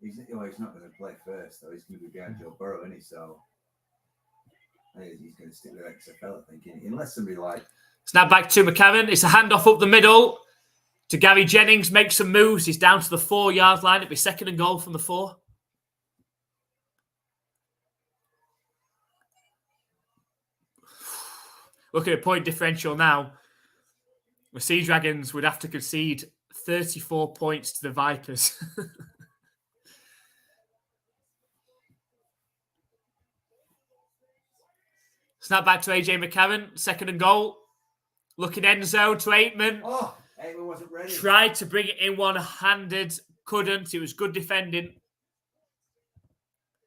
[SPEAKER 2] He's not going to play first, though. He's going to be behind Joe Burrow, isn't he? So I think he's going to stick with XFL, I think. Unless somebody like...
[SPEAKER 1] Snap back to McCarron. It's a handoff up the middle to Gary Jennings. Makes some moves. He's down to the 4-yard line. It'll be second and goal from the 4. Look at the point differential now. The Sea Dragons would have to concede 34 points to the Vipers. Snap back to AJ McCarron. Second and goal. Looking end zone to Aitman.
[SPEAKER 2] Oh, Aitman wasn't ready.
[SPEAKER 1] Tried to bring it in one-handed. Couldn't. It was good defending.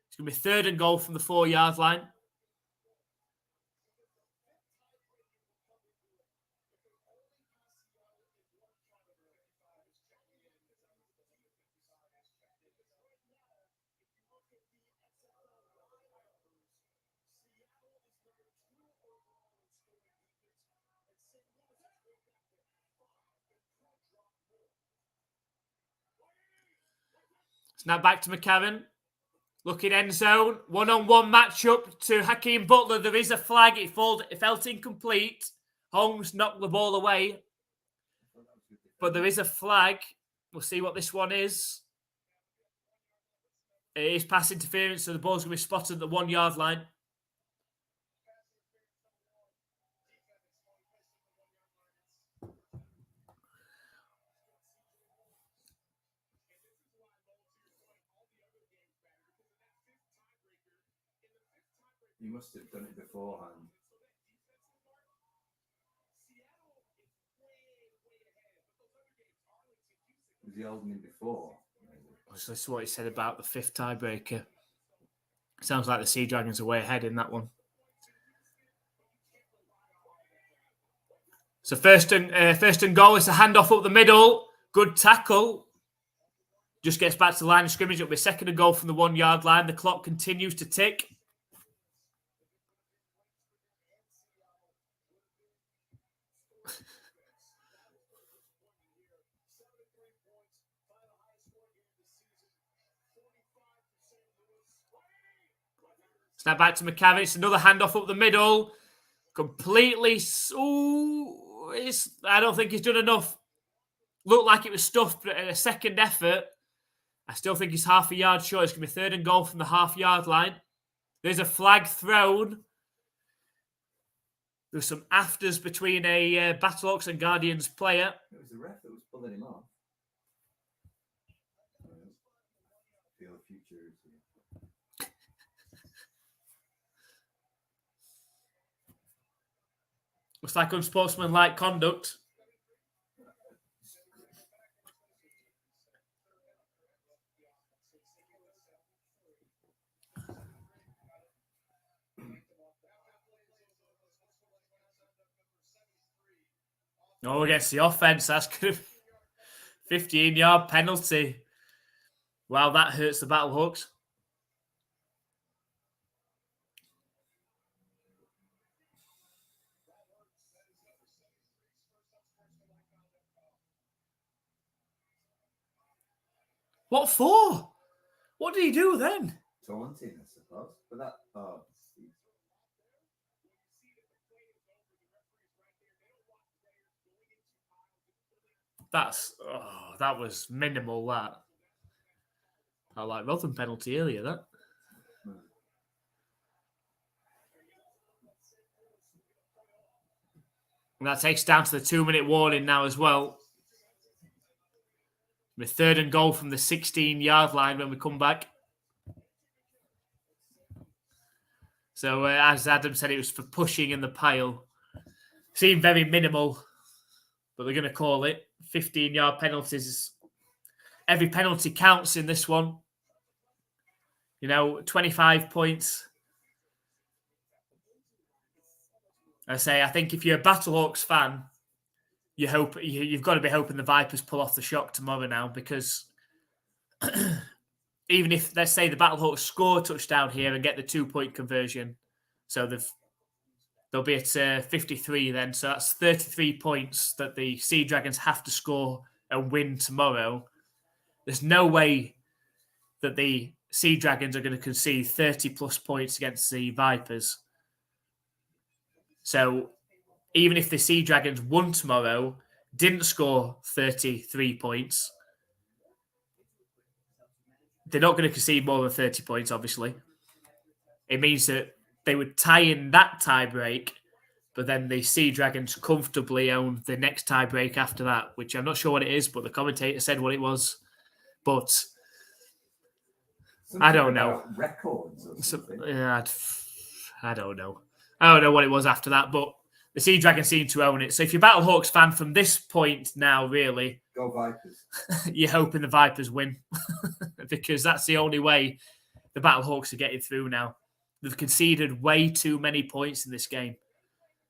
[SPEAKER 1] It's going to be third and goal from the 4-yard line. Snap back to McCarron. Looking end zone. One-on-one matchup to Hakeem Butler. There is a flag. It felt incomplete. Holmes knocked the ball away. But there is a flag. We'll see what this one is. It is pass interference, so the ball's going to be spotted at the 1-yard line.
[SPEAKER 2] You must have done it beforehand. Was he holding him before?
[SPEAKER 1] So this is what he said about the 5th tiebreaker. Sounds like the Sea Dragons are way ahead in that one. So first and goal. It's a handoff up the middle. Good tackle. Just gets back to the line of scrimmage. It'll be second and goal from the 1-yard line. The clock continues to tick. Snap back to McCarron. It's another handoff up the middle. Completely. I don't think he's done enough. Looked like it was stuffed, but a second effort. I still think he's half a yard short. It's going to be third and goal from the half-yard line. There's a flag thrown. There's some afters between a Battlehawks and Guardians player.
[SPEAKER 2] It was the ref that was pulling him off. Feel the future is here.
[SPEAKER 1] Looks like unsportsmanlike conduct. Oh, against the offense, that's going to be 15-yard penalty. Wow, that hurts the Battlehawks. What for? What did he do then?
[SPEAKER 2] Taunting, I suppose. But that,
[SPEAKER 1] that was minimal, that. I like Rotherham penalty earlier, that. And that takes down to the 2-minute warning now as well. With 3rd and goal from the 16-yard line when we come back. So, as Adam said, it was for pushing in the pile. Seemed very minimal, but they're going to call it. 15-yard penalties. Every penalty counts in this one. 25 points. I think if you're a Battlehawks fan, you've got to be hoping the Vipers pull off the shock tomorrow now, because even if, let's say, the Battlehawks score a touchdown here and get the 2-point conversion, so they'll be at 53 then. So that's 33 points that the Sea Dragons have to score and win tomorrow. There's no way that the Sea Dragons are going to concede 30-plus points against the Vipers. So even if the Sea Dragons won tomorrow, didn't score 33 points, they're not going to concede more than 30 points, obviously. It means that they would tie in that tie break, but then the Sea Dragons comfortably own the next tie break after that, which I'm not sure what it is, but the commentator said what it was. But
[SPEAKER 2] something
[SPEAKER 1] I don't know.
[SPEAKER 2] Records or something.
[SPEAKER 1] I don't know. I don't know what it was after that, but the Sea Dragons seem to own it. So if you're a Battlehawks fan from this point now, really,
[SPEAKER 2] go Vipers.
[SPEAKER 1] You're hoping the Vipers win because that's the only way the Battlehawks are getting through now. They've conceded way too many points in this game.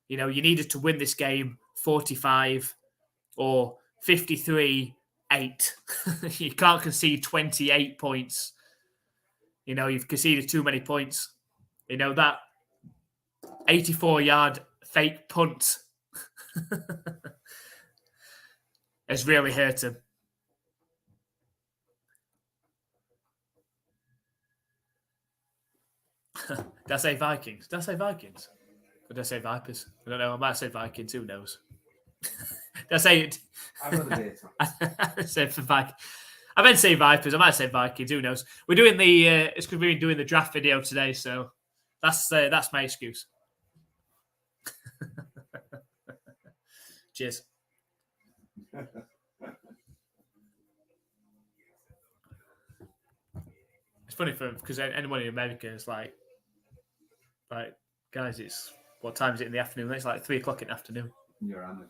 [SPEAKER 1] You needed to win this game 45 or 53-8. You can't concede 28 points. You've conceded too many points. That 84-yard fake punt has really hurt him. Did I say Vikings? Or did I say Vipers? I don't know. I might say Vikings. Who knows? Did I say it?
[SPEAKER 2] I'm not a bit.
[SPEAKER 1] I said for Vikings. I meant to say Vipers. I might say Vikings. Who knows? We're doing the. It's because we've been doing the draft video today, so that's my excuse. Cheers. It's funny because anyone in America is like, guys, it's what time is it in the afternoon? It's like 3:00 in the afternoon.
[SPEAKER 2] You're hammered.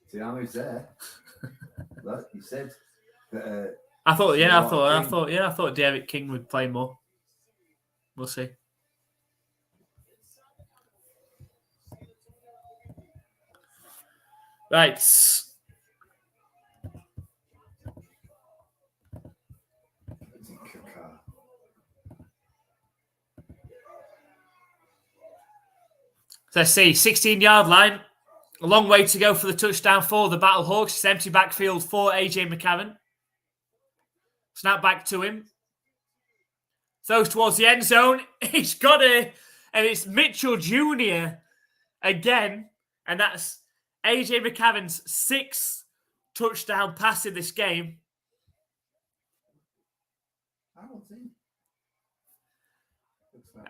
[SPEAKER 2] See, Amu's there. Look, he said that. I
[SPEAKER 1] thought Derek King would play more. We'll see. Right. Let's see, 16-yard line. A long way to go for the touchdown for the Battlehawks. It's empty backfield for AJ McCarron. Snap back to him. Throws towards the end zone. He's got it. And it's Mitchell Jr. again. And that's AJ McCarron's 6th touchdown pass in this game.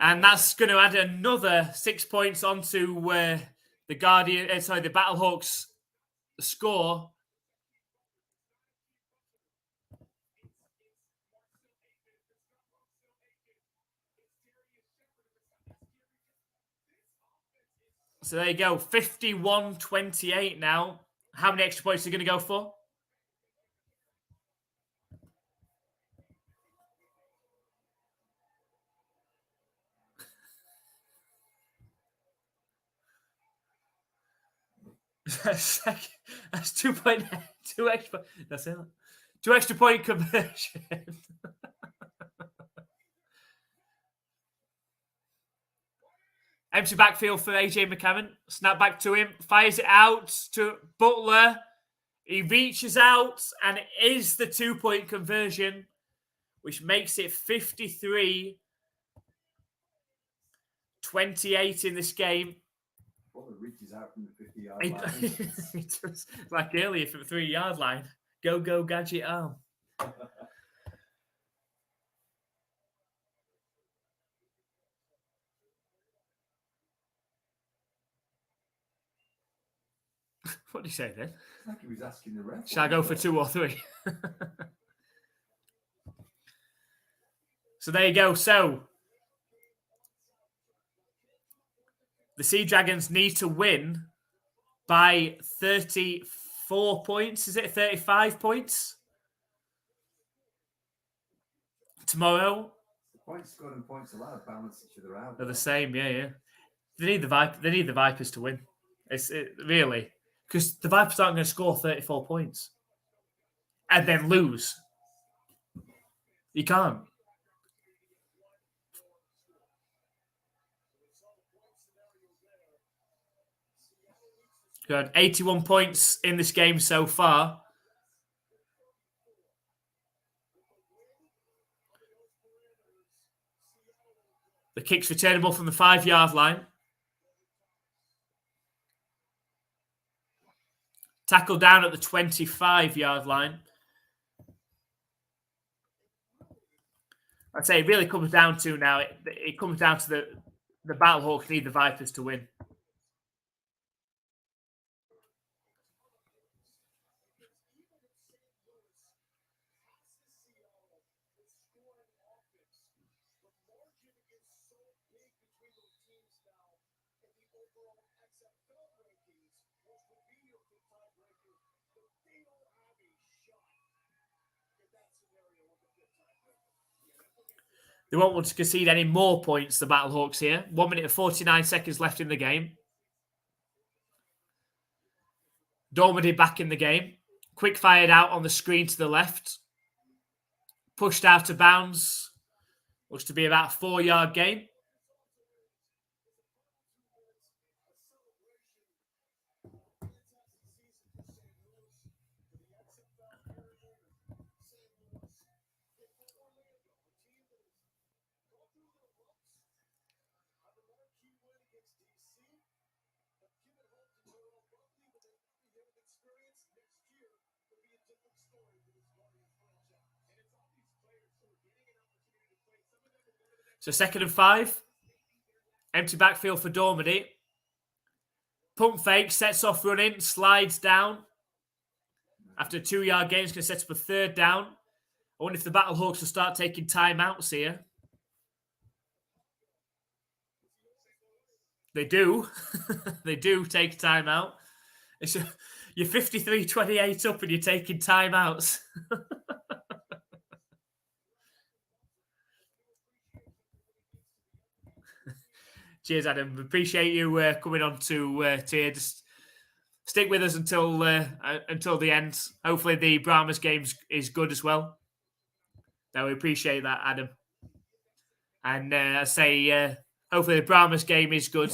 [SPEAKER 1] And that's going to add another 6 points onto the Battlehawks score. So there you go, 51-28 now. How many extra points are you going to go for? That's 2 extra. That's it. 2 extra point conversion. Empty backfield for AJ McCarron. Snap back to him. Fires it out to Butler. He reaches out, and it is the 2-point conversion, which makes it 53-28 in this game.
[SPEAKER 2] Butler reaches out from the 50-yard line.
[SPEAKER 1] He does, like earlier from the 3-yard line. Go, gadget arm. What did he say then?
[SPEAKER 2] It's like he was asking the ref.
[SPEAKER 1] Shall I go for 2 or 3? So there you go. So the Sea Dragons need to win by 34 points. Is it 35 points? Tomorrow.
[SPEAKER 2] The points scored and points allowed balance each other out.
[SPEAKER 1] They're the same, yeah. They need the Vipers to win. Really, because the Vipers aren't going to score 34 points and then lose. You can't. Got 81 points in this game so far. The kick's returnable from the 5-yard line. Tackle down at the 25-yard line. I'd say it really comes down to now. It comes down to the Battlehawks need the Vipers to win. They won't want to concede any more points, the Battlehawks here. 1 minute and 49 seconds left in the game. Dormady back in the game. Quick fired out on the screen to the left. Pushed out of bounds. Looks to be about a 4-yard gain. So 2nd and 5. Empty backfield for Dormady. Pump fake, sets off running, slides down. After a 2-yard gain, it's going to set up a 3rd down. I wonder if the Battlehawks will start taking timeouts here. They do. They do take timeout. You're 53-28 up and you're taking timeouts. Cheers, Adam. Appreciate you coming on to here. Just stick with us until the end. Hopefully the Brahmas game is good as well. No, we appreciate that, Adam. And I say, hopefully the Brahmas game is good.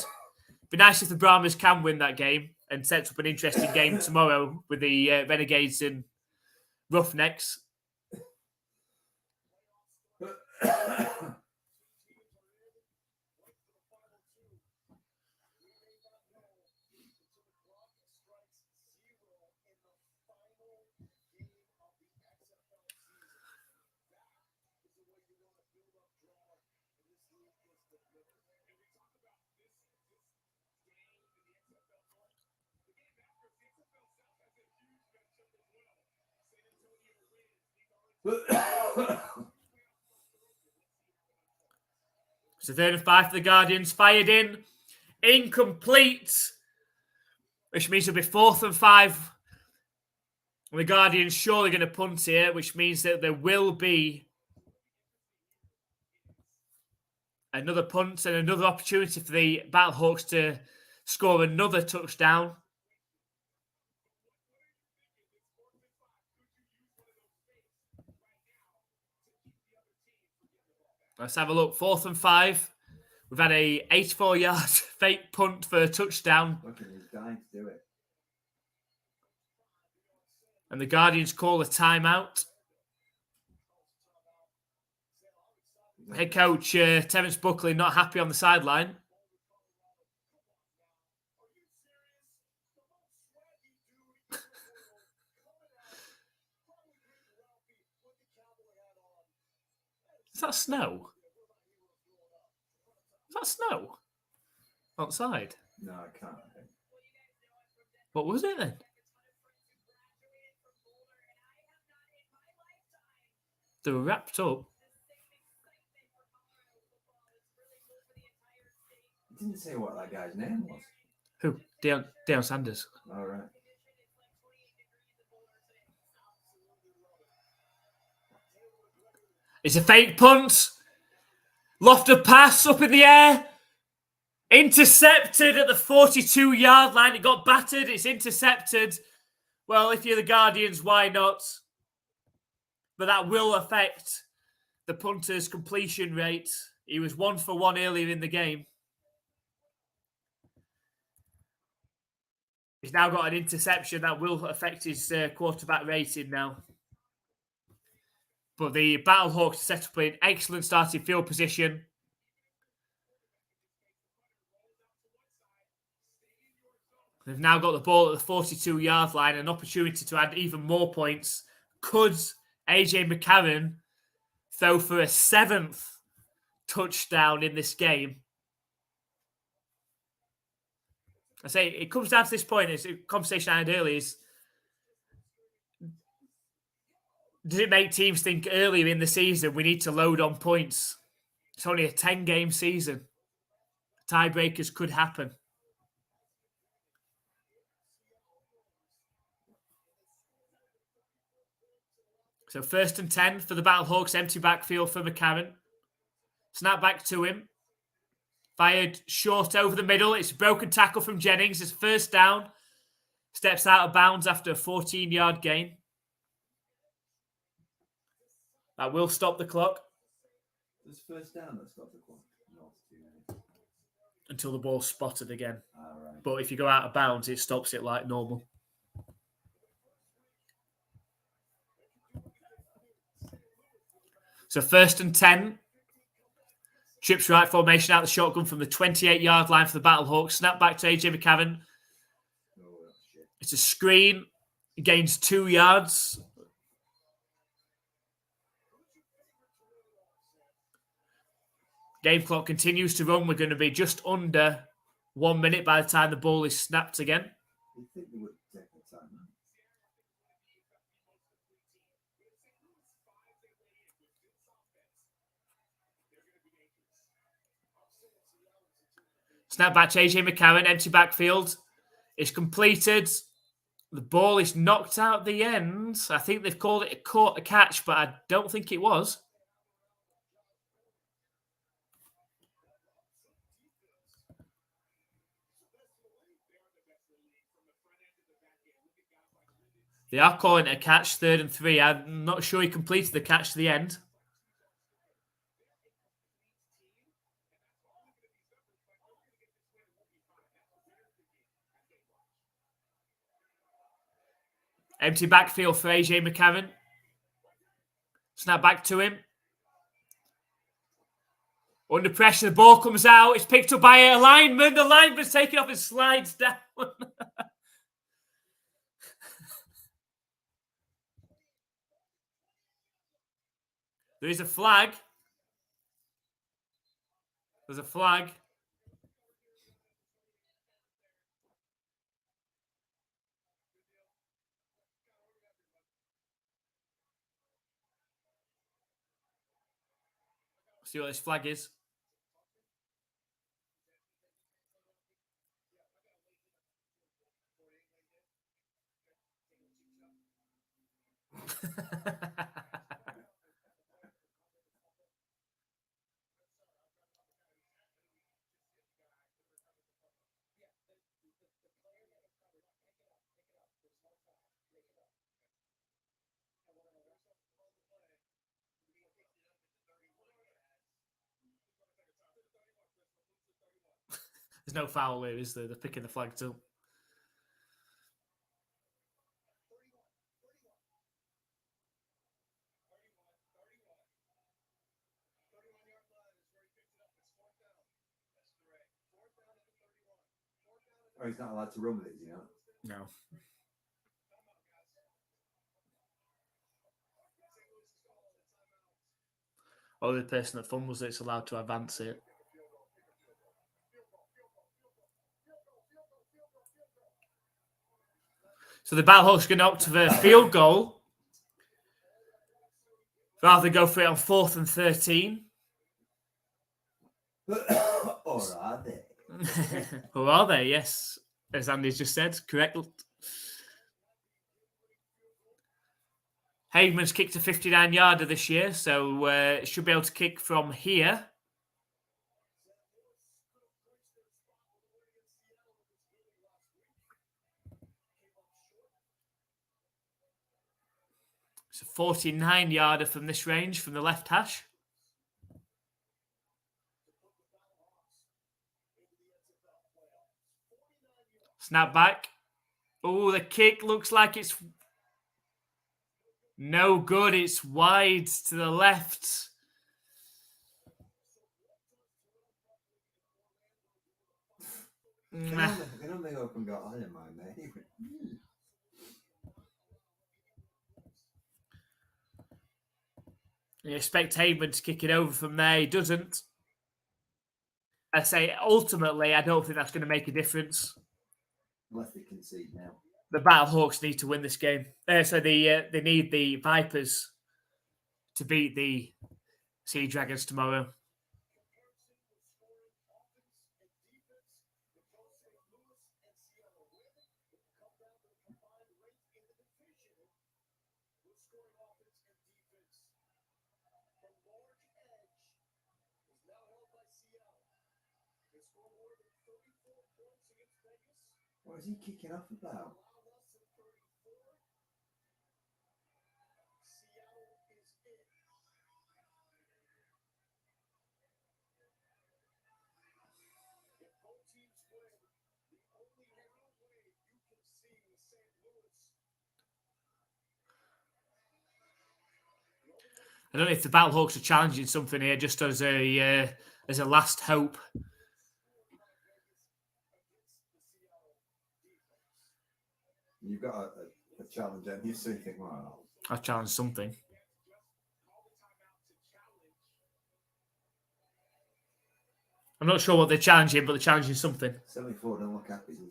[SPEAKER 1] Be nice if the Brahmas can win that game and sets up an interesting game tomorrow with the Renegades and Roughnecks. So 3rd and 5 for the Guardians. Fired in. Incomplete. Which means it'll be 4th and 5. And the Guardians surely going to punt here, which means that there will be another punt and another opportunity for the Battlehawks to score another touchdown. Let's have a look. 4th and 5. We've had a 84-yard fake punt for a touchdown.
[SPEAKER 2] Look, he's dying to do it.
[SPEAKER 1] And the Guardians call a timeout. Head coach Terence Buckley not happy on the sideline. Is that snow? Is that snow? Outside?
[SPEAKER 2] No, I can't.
[SPEAKER 1] What was it then? They were wrapped up.
[SPEAKER 2] It didn't say what that guy's name was.
[SPEAKER 1] Who? Deion Sanders.
[SPEAKER 2] All right.
[SPEAKER 1] It's a fake punt. Lofted pass up in the air. Intercepted at the 42-yard line. It got battered. It's intercepted. Well, if you're the Guardians, why not? But that will affect the punter's completion rate. He was 1 for 1 earlier in the game. He's now got an interception that will affect his quarterback rating now. But the Battlehawks set up an excellent starting field position. They've now got the ball at the 42-yard line, an opportunity to add even more points. Could AJ McCarron throw for a 7th touchdown in this game? I say it comes down to this point. It's a conversation I had earlier. Does it make teams think earlier in the season we need to load on points? It's only a 10-game season. Tiebreakers could happen. So 1st and 10 for the Battlehawks, empty backfield for McCarron. Snap back to him. Fired short over the middle. It's a broken tackle from Jennings. It's 1st down. Steps out of bounds after a 14-yard gain. That will stop the clock.
[SPEAKER 2] Does 1st down that stop the clock? No, it's 2 minutes.
[SPEAKER 1] Until the ball's spotted again.
[SPEAKER 2] All right.
[SPEAKER 1] But if you go out of bounds, it stops it like normal. So 1st and 10. Trips right formation out the shotgun from the 28-yard line for the Battlehawks. Snap back to AJ McCarron. It's a screen. He gains 2 yards. Game clock continues to run. We're going to be just under 1 minute by the time the ball is snapped again.
[SPEAKER 2] You think they would take the time?
[SPEAKER 1] Snap back to AJ McCarron, empty backfield. It's completed. The ball is knocked out the end. I think they've called it a catch, but I don't think it was. They are calling it a catch, 3rd and 3. I'm not sure he completed the catch to the end. Empty backfield for AJ McCarron. Snap back to him. Under pressure, the ball comes out. It's picked up by a lineman. The lineman's taken off and slides down. There is a flag. There's a flag. See what this flag is. There's no foul here, is there? They're picking the flags up.
[SPEAKER 2] Or he's not allowed to run with it, you know?
[SPEAKER 1] No. Only the person that fumbles it's allowed to advance it. So the Battlehawks going to opt for a field goal rather than go for it on 4th and 13.
[SPEAKER 2] Or are they?
[SPEAKER 1] Or are they? Yes. As Andy's just said, correct. Hageman's kicked a 59-yarder this year, so should be able to kick from here. It's a 49-yarder from this range, from the left hash. Snap back. Oh, the kick looks like it's no good. It's wide to the left.
[SPEAKER 2] They don't make up and go, I don't mind, mate.
[SPEAKER 1] You expect Hageman to kick it over from there. He doesn't. I say, ultimately, I don't think that's going to make a difference.
[SPEAKER 2] Unless they concede now.
[SPEAKER 1] The Battlehawks need to win this game. So they need the Vipers to beat the Sea Dragons tomorrow.
[SPEAKER 2] What is he kicking off about?
[SPEAKER 1] I don't know if the Battlehawks are challenging something here just as a last hope.
[SPEAKER 2] You've got a challenge, and you so you think, well,
[SPEAKER 1] I've challenged something. I'm not sure what they're challenging, but they're challenging something.
[SPEAKER 2] 74 don't look happy, does he?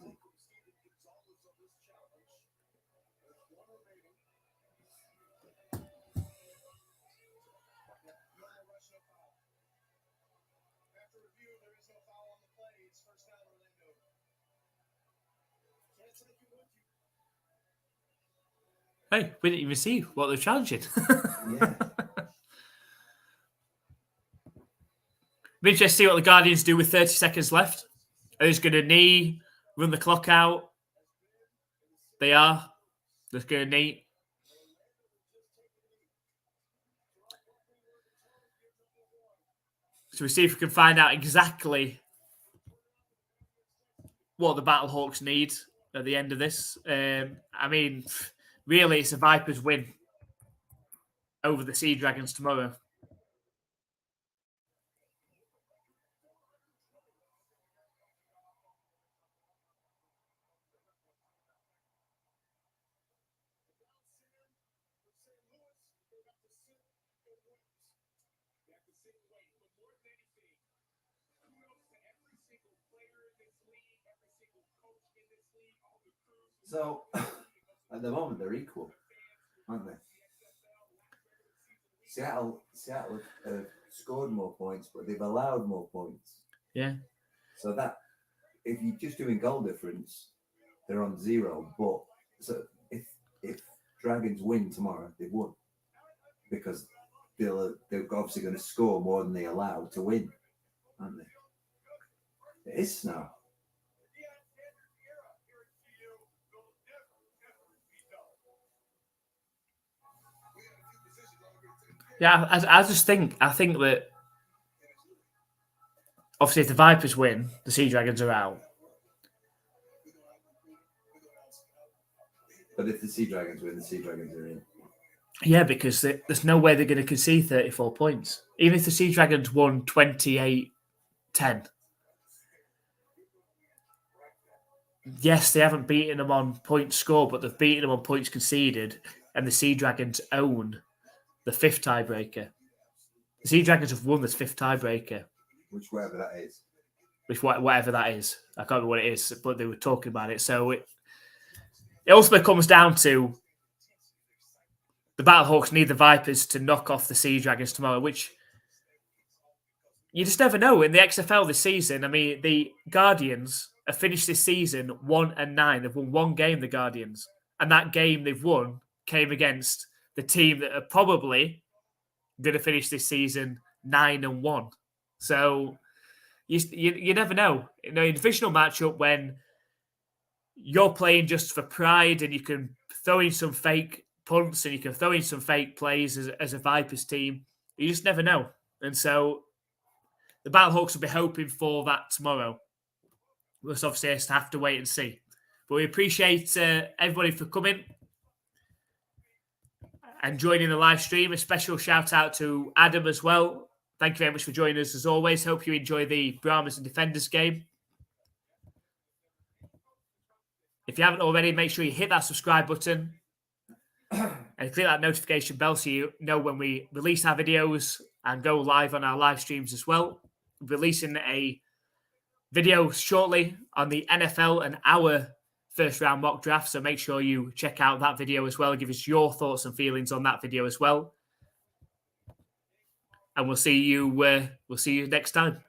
[SPEAKER 1] Hey, we didn't even see what they're challenging.
[SPEAKER 2] Yeah.
[SPEAKER 1] Be interested to see what the Guardians do with 30 seconds left. Are they just going to knee, run the clock out? They are. They're just going to knee. So we see if we can find out exactly what the Battlehawks need at the end of this. I mean, really, it's a Vipers win over the Sea Dragons tomorrow.
[SPEAKER 2] So, at the moment, they're equal, aren't they? Seattle have scored more points, but they've allowed more points.
[SPEAKER 1] Yeah.
[SPEAKER 2] So that, if you're just doing goal difference, they're on 0. But so if Dragons win tomorrow, they've won because they're obviously going to score more than they allow to win, aren't they? It is snow.
[SPEAKER 1] Yeah, I think that Obviously, if the Vipers win, the Sea Dragons are out.
[SPEAKER 2] But if the Sea Dragons win, the Sea Dragons are in.
[SPEAKER 1] Yeah, because there's no way they're going to concede 34 points. Even if the Sea Dragons won 28-10. Yes, they haven't beaten them on points scored, but they've beaten them on points conceded, and the Sea Dragons own the 5th tiebreaker. The Sea Dragons have won this 5th tiebreaker.
[SPEAKER 2] Which, whatever that is.
[SPEAKER 1] Whatever that is. I can't remember what it is, but they were talking about it. So it also comes down to the Battlehawks need the Vipers to knock off the Sea Dragons tomorrow, which you just never know. In the XFL this season, I mean, the Guardians have finished this season 1-9. They've won one game, the Guardians. And that game they've won came against the team that are probably going to finish this season 9-1. So you never know. In a divisional matchup, when you're playing just for pride and you can throw in some fake punts and you can throw in some fake plays as a Vipers team, you just never know. And so the Battlehawks will be hoping for that tomorrow. We'll obviously have to wait and see. But we appreciate everybody for coming and joining the live stream. A special shout out to Adam as well. Thank you very much for joining us as always. Hope you enjoy the Brahmas and Defenders game. If you haven't already, make sure you hit that subscribe button and click that notification bell so you know when we release our videos and go live on our live streams as well. We're releasing a video shortly on the NFL and our first round mock draft, so make sure you check out that video as well. Give us your thoughts and feelings on that video as well. And we'll see you next time.